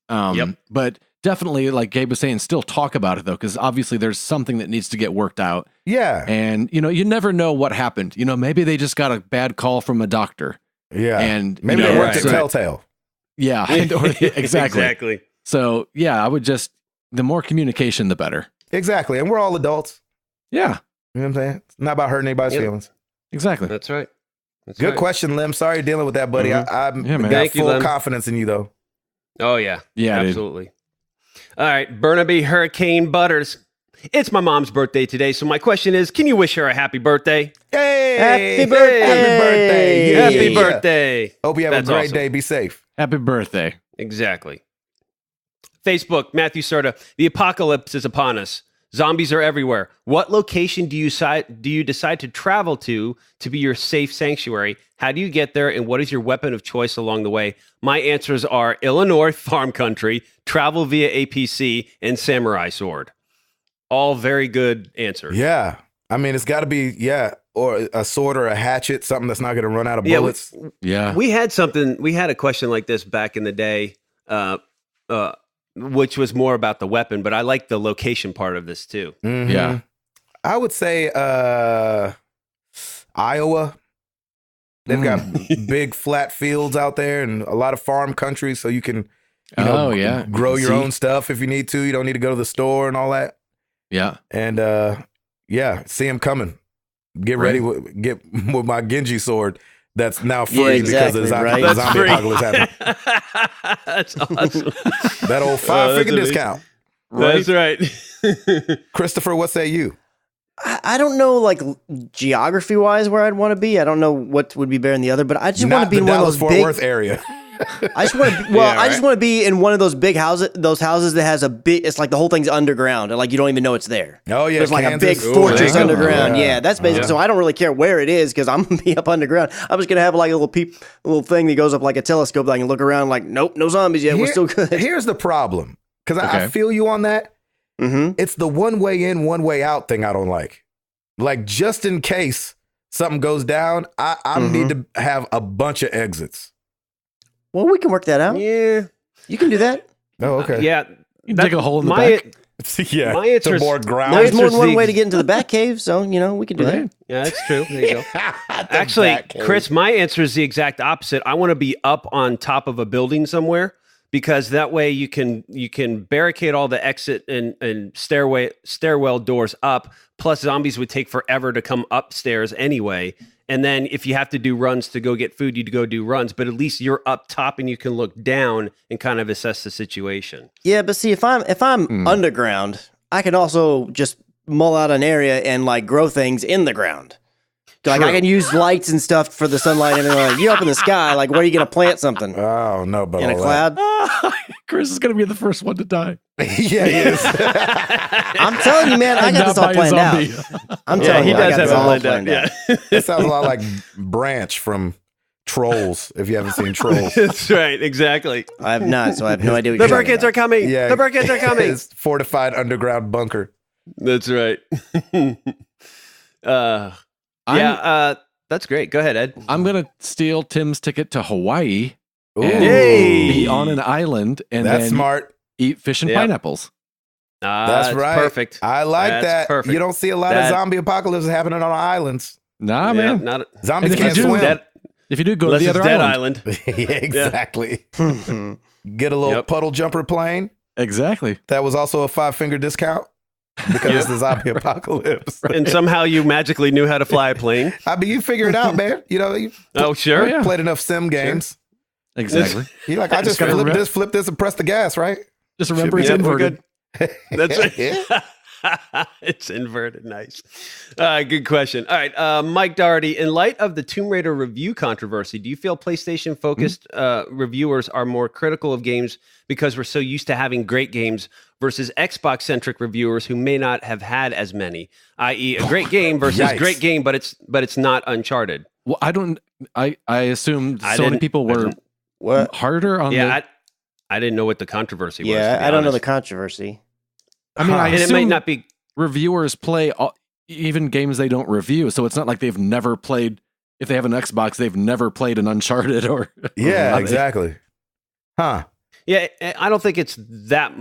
But definitely, like Gabe was saying, still talk about it though, because obviously there's something that needs to get worked out. Yeah. And you never know what happened. Maybe they just got a bad call from a doctor. Yeah. And maybe they worked at TellTale. Yeah. Exactly. So yeah, I would just, the more communication, the better. Exactly. And we're all adults. Yeah. You know what I'm saying? It's not about hurting anybody's feelings. Exactly. That's right. Good question, Lim. Sorry you're dealing with that, buddy. I'm got full confidence in you, though. Oh, yeah. Yeah, absolutely. Dude. All right. Burnaby Hurricane Butters. It's my mom's birthday today, so my question is, can you wish her a happy birthday? Hey! Happy birthday! Happy birthday! Yeah, happy birthday! Hope you have a great day. Be safe. Happy birthday. Exactly. Facebook, Matthew Serta. The apocalypse is upon us. Zombies are everywhere. What location do you decide to travel to be your safe sanctuary? How do you get there, and what is your weapon of choice along the way? My answers are Illinois farm country, travel via APC, and samurai sword. All very good answers. Yeah. I mean, it's got to be, or a sword or a hatchet, something that's not going to run out of bullets. We had a question like this back in the day, which was more about the weapon, but I like the location part of this too. Mm-hmm. Yeah. I would say Iowa. They've got big flat fields out there and a lot of farm country, so you can grow your own stuff if you need to. You don't need to go to the store and all that. Yeah. And see them coming. Get ready with my Genji sword that's now free because of the zombie apocalypse happening. That's awesome. That old 5-figure discount. Right? That's right. Christopher, what say you? I don't know, like, geography-wise where I'd want to be. I don't know what would be better than the other, but I just want to be in one of those Fort big... Worth area. I just want to. I just want to be in one of those big houses. Those houses that has a big. It's like the whole thing's underground, and like you don't even know it's there. Oh yeah, there's like a big fortress underground. Yeah, that's basically. So I don't really care where it is because I'm gonna be up underground. I'm just gonna have like a little thing that goes up like a telescope that I can look around. Like, nope, no zombies yet. We're still good. Here's the problem, because I feel you on that. Mm-hmm. It's the one way in, one way out thing I don't like. Like just in case something goes down, I need to have a bunch of exits. Well, we can work that out. Yeah. You can do that. Oh, okay. Yeah. You dig a hole in the back. Yeah. My answer is more ground. There's more than one way to get into the bat cave, so, we can do that. Yeah, that's true. There you go. Actually, Chris, my answer is the exact opposite. I want to be up on top of a building somewhere because that way you can barricade all the exit and stairwell doors up. Plus, zombies would take forever to come upstairs anyway. And then if you have to do runs to go get food, you'd go do runs. But at least you're up top and you can look down and kind of assess the situation. Yeah, but see, if I'm underground, I can also just mull out an area and like grow things in the ground. Like I can use lights and stuff for the sunlight and everything. Like, you up in the sky, like where are you going to plant something? Oh, no, but In a cloud? Chris is going to be the first one to die. Yeah, he is. I'm telling you, man, I got this all planned out. I'm telling he you, I does got have this it all planned planned out. out. It sounds a lot like Branch from Trolls, if you haven't seen Trolls. That's right. Exactly. I have not, so I have no idea what The you're talking Burkheads about. are coming. Yeah. The Burkheads are coming. It's fortified underground bunker. That's right. That's great. Go ahead, Ed. I'm going to steal Tim's ticket to Hawaii Ooh. and Yay. be on an island and That's then smart. eat fish and Yep. pineapples. That's right. Perfect. I like That's that. perfect. You don't see a lot of That- zombie apocalypse happening on islands. Nah, Yeah, man. not Zombies And if can't you do swim. dead, If you do, go to unless the it's other dead island. island. Yeah, exactly. Mhm. Get a little Yep. puddle jumper plane. Exactly. That was also a 5-finger discount because it's the zombie apocalypse. And somehow you magically knew how to fly a plane. I mean, you figure it out, man. You know, you Oh, sure. Oh, yeah. played enough sim games. Exactly. You're like, I just gotta flip this, and press the gas, right? Just remember Should it's Yep, we're inverted. good. That's right. Yeah. It's inverted. Nice. Good question. All right. Mike Doherty, in light of the Tomb Raider review controversy, do you feel PlayStation focused reviewers are more critical of games because we're so used to having great games versus Xbox centric reviewers who may not have had as many, i.e., a great game versus Yikes. great game, but it's not Uncharted? Well, I assumed I so many didn't- people I were didn't- What? harder on Yeah, I didn't know what the controversy was. Yeah, to be I don't know the honest. controversy. I mean, I And it assume might not be. reviewers play even games they don't review. So it's not like they've never played. If they have an Xbox, they've never played an Uncharted or Yeah, Are they? exactly. Huh. Yeah, I don't think it's that.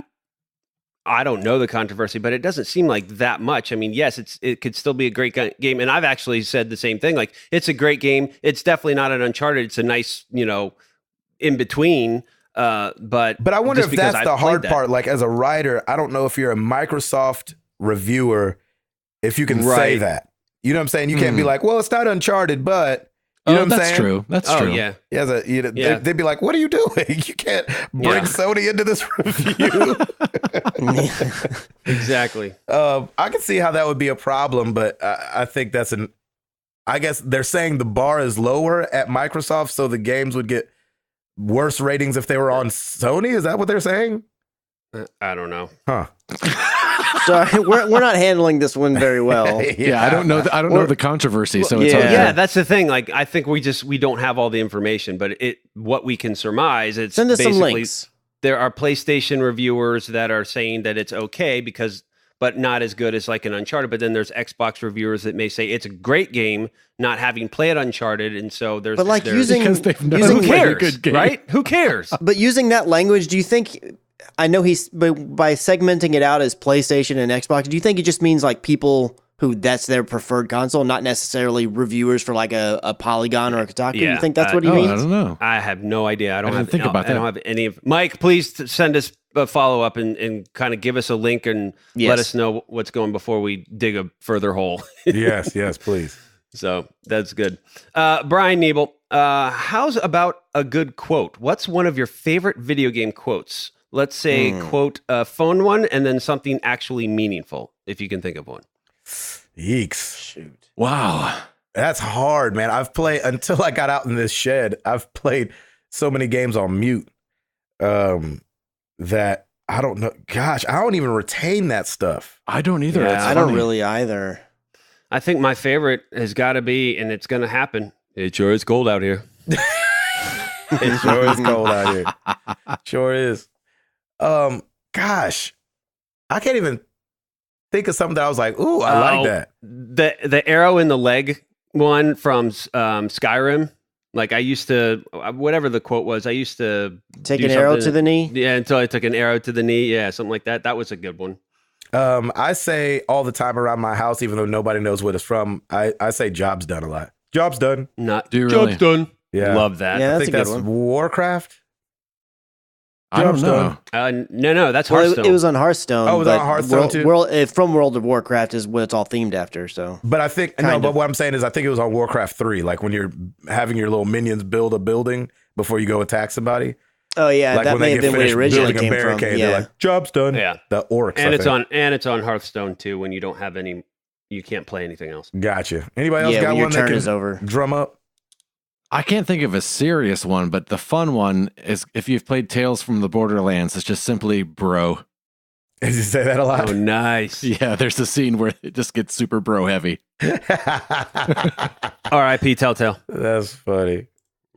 I don't know the controversy, but it doesn't seem like that much. I mean, yes, it could still be a great game, and I've actually said the same thing. Like, it's a great game. It's definitely not an Uncharted. It's a nice, in between. But I wonder just if because that's I've the hard played that. part. Like, as a writer, I don't know if you're a Microsoft reviewer, if you can say Right. that. You know what I'm saying? You can't be like, well, it's not Uncharted, but you know what I'm that's saying? true. That's Oh true. yeah, Yeah, they'd be like, what are you doing? You can't bring Yeah. Sony into this review. exactly. I can see how that would be a problem, but I think that's I guess they're saying the bar is lower at Microsoft, so the games would get worse ratings if they were on Sony. Is that what they're saying? I don't know. Huh. Sorry, we're not handling this one very well. Yeah, I don't know. I don't know the controversy, so it's yeah. hard. Yeah, that's the thing. Like, I think we don't have all the information, but what we can surmise, it's Send us some basically links. there are PlayStation reviewers that are saying that it's okay but not as good as like an Uncharted. But then there's Xbox reviewers that may say it's a great game, not having played Uncharted, and so there's But like using Because they've never using who played a cares, good game. right? Who cares? but using that language, do you think? I know by segmenting it out as PlayStation and Xbox, do you think it just means like people who that's their preferred console, not necessarily reviewers for like a Polygon or a Kotaku? Yeah, You think that's what he Oh, I means? don't know. I have no idea. I don't didn't have think about I don't that. have any of Mike. Please send us a follow up and kind of give us a link and Yes. let us know what's going before we dig a further hole. Yes, please. So that's good. Brian Niebel, how's about a good quote? What's one of your favorite video game quotes? Let's say quote a phone one and then something actually meaningful, if you can think of one. Yeeks. Shoot. Wow. That's hard, man. I've played until I got out in this shed. I've played so many games on mute that I don't know. Gosh, I don't even retain that stuff. I don't either. Yeah, It's I don't funny. really either. I think my favorite has got to be, and it's going to happen. It sure is cold out here. It sure is cold out here. Sure is. Gosh, I can't even think of something that I was like, ooh, I like that. The arrow in the leg one from Skyrim. Like, I used to, whatever the quote was, I used to Take do an arrow something- to the knee. Yeah, until I took an arrow to the knee. Yeah, something like that. That was a good one. I say all the time around my house, even though nobody knows what it's from, I say job's done a lot. Job's done. Not Do you job's really? done. Yeah. Love that. Yeah, I that's think a good that's one. Warcraft. I don't Job's know. done. No, that's Well, Hearthstone. it was on Hearthstone. Oh, it was on but Hearthstone too? From World of Warcraft is what it's all themed after. So But I think Kind of. but what I'm saying is I think it was on Warcraft 3, like when you're having your little minions build a building before you go attack somebody. Oh yeah, Like that when may they have get been where it finished originally building a came from. barricade, Yeah. they're like, job's done. Yeah. The orcs. And I it's think. on Hearthstone too. When you don't have any, you can't play anything else. Gotcha. Anybody else Yeah, got when your one that turn can is over. drum up? I can't think of a serious one, but the fun one is if you've played Tales from the Borderlands, it's just simply bro. Did you say that a lot? Oh, nice. Yeah, there's a scene where it just gets super bro heavy. R.I.P. TellTale. That's funny.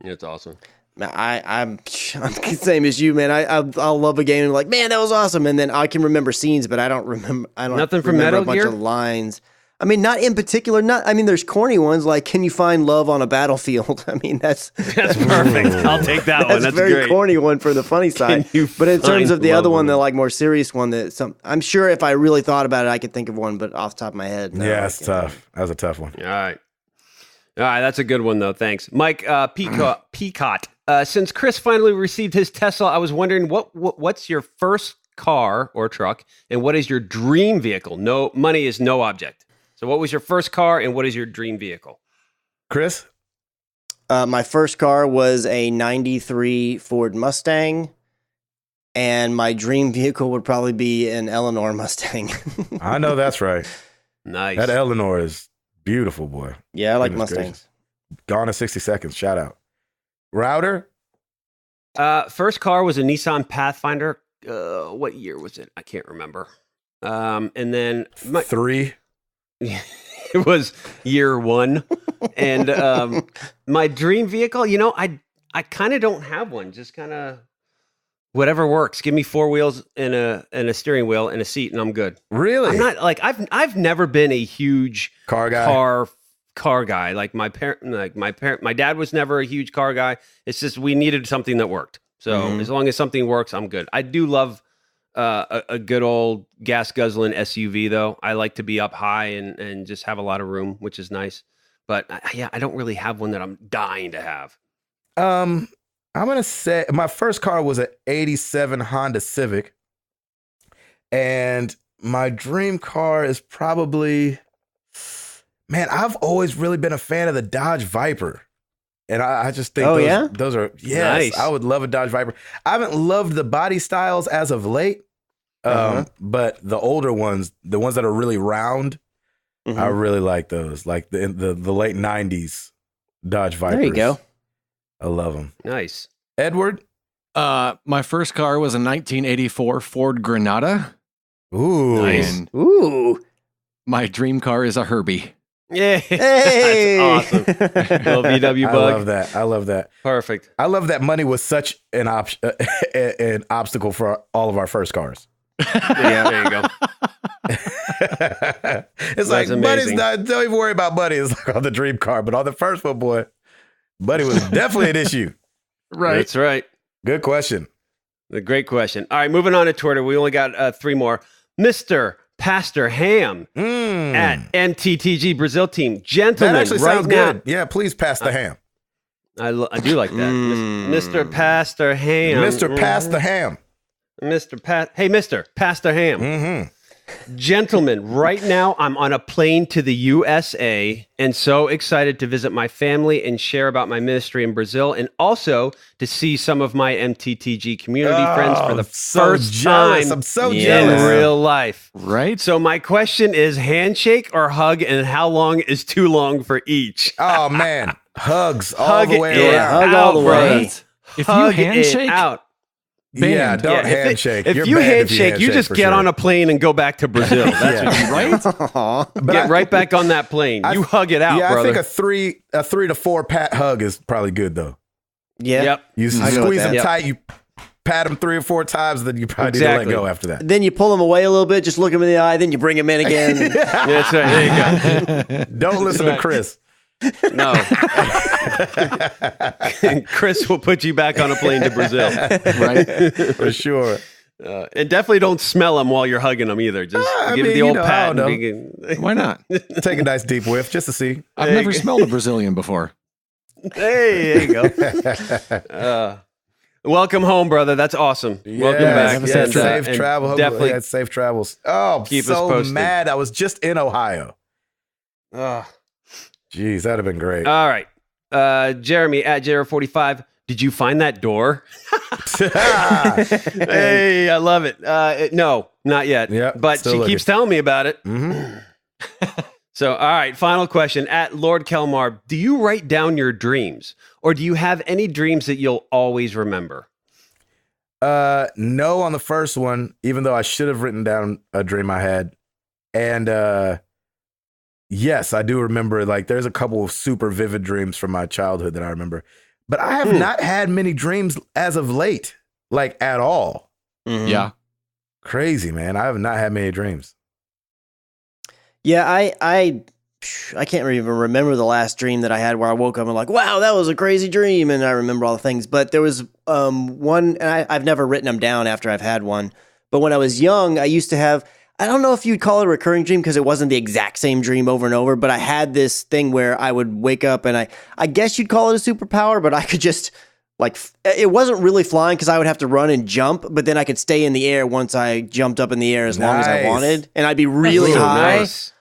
It's awesome. Man, I'm the same as you, man. I'll love a game and like, man, that was awesome, and then I can remember scenes, but I don't remember. I don't Nothing from remember Metal a bunch Gear? of lines. I mean, not in particular. There's corny ones like, "Can you find love on a battlefield?" I mean, that's perfect. I'll take that one. that's a That's very great. corny one for the funny side. you But in terms find of the other love one, on the a- like more serious one, I'm sure if I really thought about it, I could think of one, but off the top of my head, no, Yeah, I it's can't. tough. That was a tough one. All right. That's a good one, though. Thanks. Mike Peacott. Since Chris finally received his Tesla, I was wondering what's your first car or truck, and what is your dream vehicle? No, money is no object. So what was your first car, and what is your dream vehicle? Chris? My first car was a '93 Ford Mustang, and my dream vehicle would probably be an Eleanor Mustang. I know that's right. Nice. That Eleanor is beautiful, boy. Yeah, I like Goodness Mustangs. Gone in 60 seconds. Shout out. Router? First car was a Nissan Pathfinder. What year was it? I can't remember. And then 3. it was year one. And my dream vehicle, I kind of don't have one. Just kind of whatever works. Give me 4 wheels and a steering wheel and a seat, and I'm good. Really? I'm not like I've never been a huge Car guy? car guy. Like my dad was never a huge car guy. It's just we needed something that worked. So as long as something works, I'm good. I do love a good old gas guzzling SUV though. I like to be up high and just have a lot of room, which is nice. But I don't really have one that I'm dying to have. I'm going to say my first car was an 87 Honda Civic. And my dream car is probably, man, I've always really been a fan of the Dodge Viper. And I just think those are, yes, Nice. I would love a Dodge Viper. I haven't loved the body styles as of late, but the older ones, the ones that are really round, I really like those. Like the late 90s Dodge Vipers. There you go. I love them. Nice. Edward? My first car was a 1984 Ford Granada. Ooh. Nice. And Ooh. my dream car is a Herbie. Yeah. Hey. That's awesome. Little VW I bug. love that. I love that. Perfect. I love that money was such an obstacle for all of our first cars. Yeah, there you go. It's like, amazing. buddy's not, don't even worry about buddy. It's like on the dream car, but on the first one, boy, buddy was definitely an issue. Right. That's right. Good question. A great question. All right, moving on to Twitter. We only got 3 more. Mr. Pastor Ham at MTTG Brazil team. Gentlemen, That actually right sounds now, good. Yeah, please pass the ham. I do like that. Mr. Pastor Ham. Mr. Pass the ham. Hey, Mr. Pastor Ham. Mm-hmm. Gentlemen, right now I'm on a plane to the USA and so excited to visit my family and share about my ministry in Brazil and also to see some of my MTTG community friends for the first jealous. time I'm so in jealous. real life. Right? So my question is handshake or hug, and how long is too long for each? Oh, man. Hugs all Hug the way it around. Hug all the way. brother. If you Hug handshake, it out. Yeah, don't Yeah, if handshake. If You're you banned handshake, you just for get sure. on a plane and go back to Brazil. That's what you right? Aw. get right back on that plane. You hug it out, Yeah, brother. I think a 3 to 4 pat hug is probably good though. Yeah. Yep. You I go with squeeze that. them Yep. tight, you pat them 3 or 4 times, then you probably need Exactly. to let go after that. Then you pull them away a little bit, just look them in the eye, then you bring them in again. That's right. There you go. Don't listen to Chris. No. Chris will put you back on a plane to Brazil. Right? For sure. And definitely don't smell them while you're hugging them either. Just I give it mean, the you old know, I pat. don't And Why not? Take a nice deep whiff just to see. I've never smelled a Brazilian before. hey, there you go. Welcome home, brother. That's awesome. Welcome back. have a safe And, trip. Safe travel. Hopefully Definitely. had safe travels. Oh, I'm Keep us so posted. mad. I was just in Ohio. Jeez, that'd have been great. All right. Jeremy at Jero45. Did you find that door? Hey, I love it. No, not yet. Yep, but still she looking. keeps telling me about it. So, all right, final question. At Lord Kelmar, do you write down your dreams? Or do you have any dreams that you'll always remember? No on the first one, even though I should have written down a dream I had. And yes, I do remember, like, there's a couple of super vivid dreams from my childhood that I remember. But I have not had many dreams as of late, like, at all. Mhm. Yeah. Crazy, man. I have not had many dreams. Yeah, I can't even remember the last dream that I had where I woke up and like, wow, that was a crazy dream, and I remember all the things. But there was one, and I've never written them down after I've had one. But when I was young, I used to have, I don't know if you'd call it a recurring dream because it wasn't the exact same dream over and over, but I had this thing where I would wake up and I guess you'd call it a superpower, but I could just like, it wasn't really flying because I would have to run and jump, but then I could stay in the air once I jumped up in the air as long as I Nice. wanted, and I'd be really Ooh, high. nice.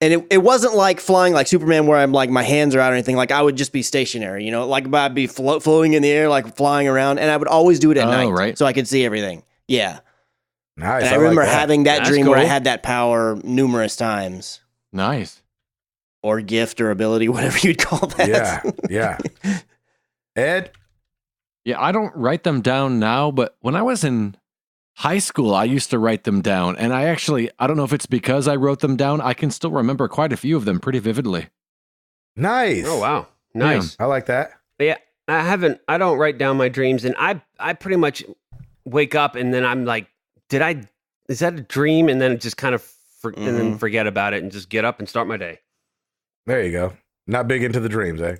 And it wasn't like flying like Superman where I'm like my hands are out or anything. Like I would just be stationary, you know, like I'd be floating in the air, like flying around. And I would always do it at night, right. so I could see everything. Yeah. Nice. And I like remember that. having that That's dream where I cool. had that power numerous times, Nice. or gift or ability, whatever you'd call that. Yeah. Ed? Yeah, I don't write them down now, but when I was in high school, I used to write them down. And I don't know if it's because I wrote them down. I can still remember quite a few of them pretty vividly. Nice. Oh, wow. Nice. I like that. Yeah, I don't write down my dreams, and I pretty much wake up and then I'm like, is that a dream? And then just kind of and then forget about it and just get up and start my day. There you go. Not big into the dreams, eh?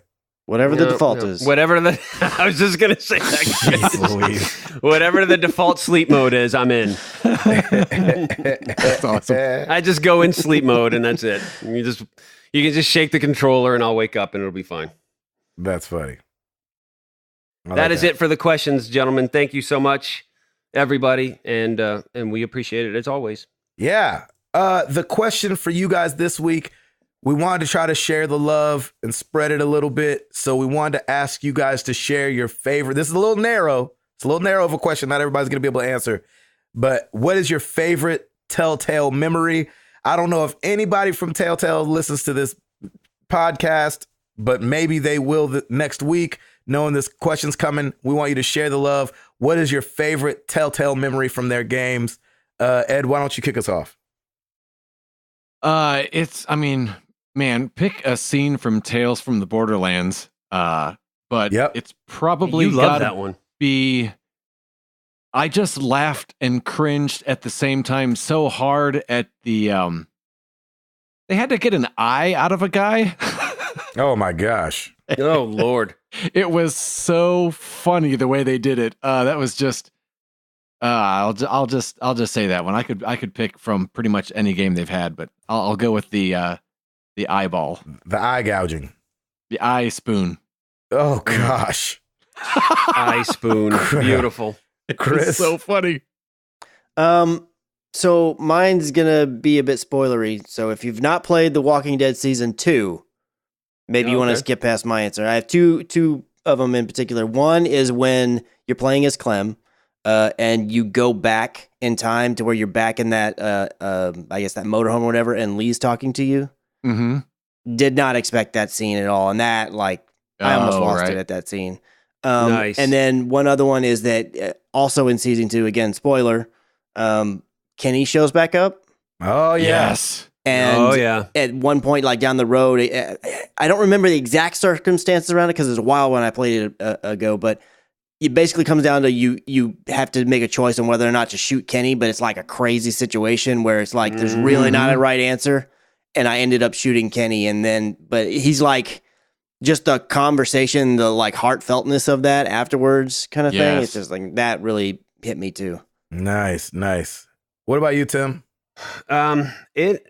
Whatever the default is. Whatever I was just going to say Jeez Louise. whatever the default sleep mode is, I'm in. That's awesome. I just go in sleep mode and that's it. You can just shake the controller and I'll wake up and it'll be fine. That's funny. That is it for the questions, gentlemen. Thank you so much, everybody, and we appreciate it as always. Yeah. The question for you guys this week, we wanted to try to share the love and spread it a little bit. So we wanted to ask you guys to share your favorite. This is a little narrow. It's a little narrow of a question. Not everybody's going to be able to answer. But what is your favorite TellTale memory? I don't know if anybody from TellTale listens to this podcast, but maybe they will next week. Knowing this question's coming, we want you to share the love. What is your favorite TellTale memory from their games? Ed, why don't you kick us off? Pick a scene from Tales from the Borderlands. But it's probably You love gotta that one. be. I just laughed and cringed at the same time so hard at the. They had to get an eye out of a guy. Oh my gosh. Oh Lord. It was so funny the way they did it. That was just. I'll just say that one. I could pick from pretty much any game they've had, but I'll go with the eyeball, The eye gouging. the eye spoon. Oh gosh. Eye spoon. Beautiful. Chris. It's so funny. So mine's gonna be a bit spoilery. So if you've not played The Walking Dead season 2, maybe you want to Okay. skip past my answer. I have two of them in particular. One is when you're playing as Clem, and you go back in time to where you're back in that, I guess that motorhome or whatever, and Lee's talking to you. Mm-hmm. Did not expect that scene at all, and that I almost lost it at that scene. Nice. And then one other one is that also in season 2, again, spoiler, Kenny shows back up. Oh yeah. Yes. And Oh yeah. at one point, like down the road, I don't remember the exact circumstances around it because it was a while when I played it ago, but it basically comes down to you have to make a choice on whether or not to shoot Kenny, but it's like a crazy situation where it's like there's really not a right answer. And I ended up shooting Kenny, but he's like, just the conversation, the like heartfeltness of that afterwards kind of thing. Yes. It's just like, that really hit me too. Nice. What about you, Tim? It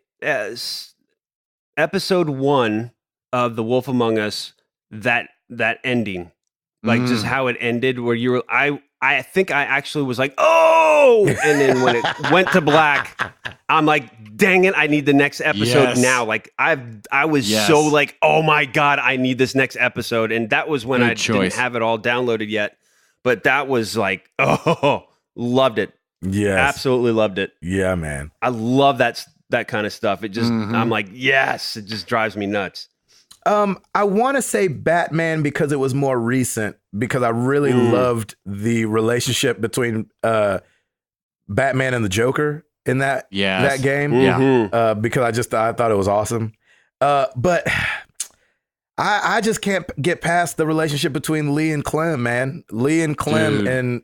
episode 1 of The Wolf Among Us, that ending, like just how it ended, where you were, I think I actually was like, oh, and then when it went to black, I'm like, dang it, I need the next episode Yes. now. Like I was Yes. so like, oh my God, I need this next episode. And that was when Good I choice. didn't have it all downloaded yet. but that was like, oh, loved it. Yes. Absolutely loved it. Yeah, man. I love that kind of stuff. It just, I'm like, yes, it just drives me nuts. I want to say Batman because it was more recent, because I really loved the relationship between Batman and the Joker in that game. Yeah. Because I thought it was awesome. But I just can't get past the relationship between Lee and Clem, man. Lee and Clem and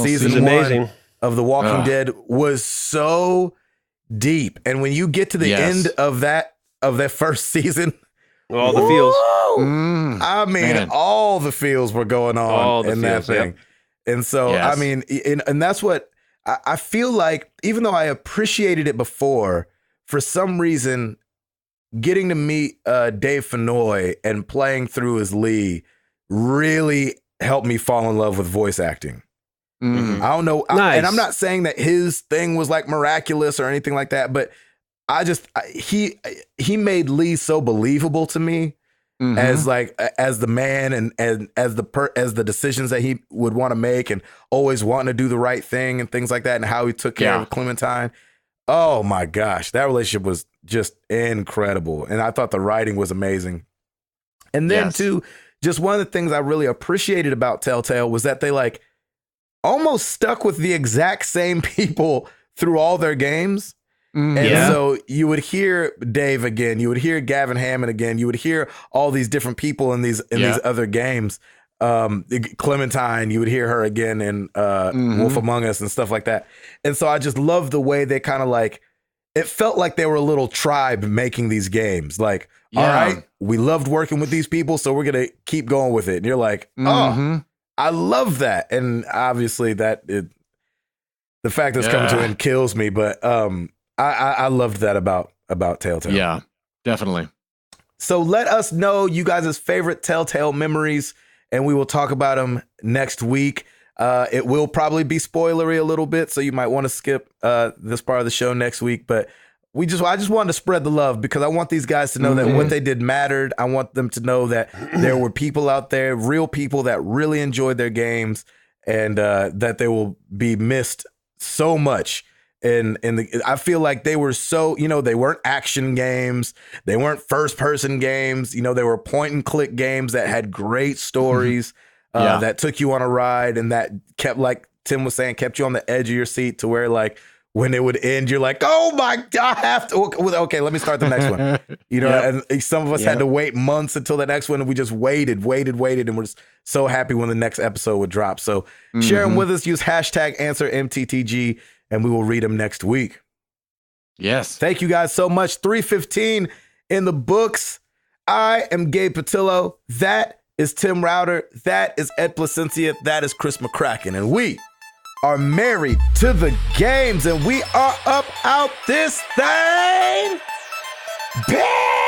season 1 of The Walking Dead was so deep. And when you get to the end of that first season, all the feels. I mean, all the feels were going on in that thing. Yep. And so, I mean, and that's what I feel like, even though I appreciated it before, for some reason, getting to meet Dave Fennoy and playing through as Lee really helped me fall in love with voice acting. I don't know. Nice. And I'm not saying that his thing was like miraculous or anything like that, but he made Lee so believable to me as the man and as the decisions that he would want to make and always wanting to do the right thing and things like that, and how he took care of Clementine. Oh my gosh, that relationship was just incredible. And I thought the writing was amazing. And then too, just one of the things I really appreciated about TellTale was that they like almost stuck with the exact same people through all their games. And so you would hear Dave again, you would hear Gavin Hammond again, you would hear all these different people in these other games. Clementine, you would hear her again in Wolf Among Us and stuff like that. And so I just love the way they kind of like, it felt like they were a little tribe making these games. Like, all right, we loved working with these people, so we're going to keep going with it. And you're like, oh, I love that. And obviously the fact that it's coming to an end kills me, but I loved that about TellTale. Yeah, definitely. So let us know you guys' favorite TellTale memories, and we will talk about them next week. It will probably be spoilery a little bit, so you might want to skip this part of the show next week. But I just wanted to spread the love, because I want these guys to know that what they did mattered. I want them to know that there were people out there, real people that really enjoyed their games, and that they will be missed so much. And I feel like they were so, they weren't action games. They weren't first person games. They were point and click games that had great stories that took you on a ride, and that kept, like Tim was saying, kept you on the edge of your seat to where, like, when it would end, you're like, oh my God, I have to. Okay, let me start the next one. And some of us had to wait months until the next one. And we just waited. And we're just so happy when the next episode would drop. So share them with us. Use #AnswerMTTG. And we will read them next week. Yes. Thank you guys so much. 3:15 in the books. I am Gabe Patillo. That is Tim Router. That is Ed Placencia. That is Chris McCracken. And we are married to the games. And we are up out this thing. Bam!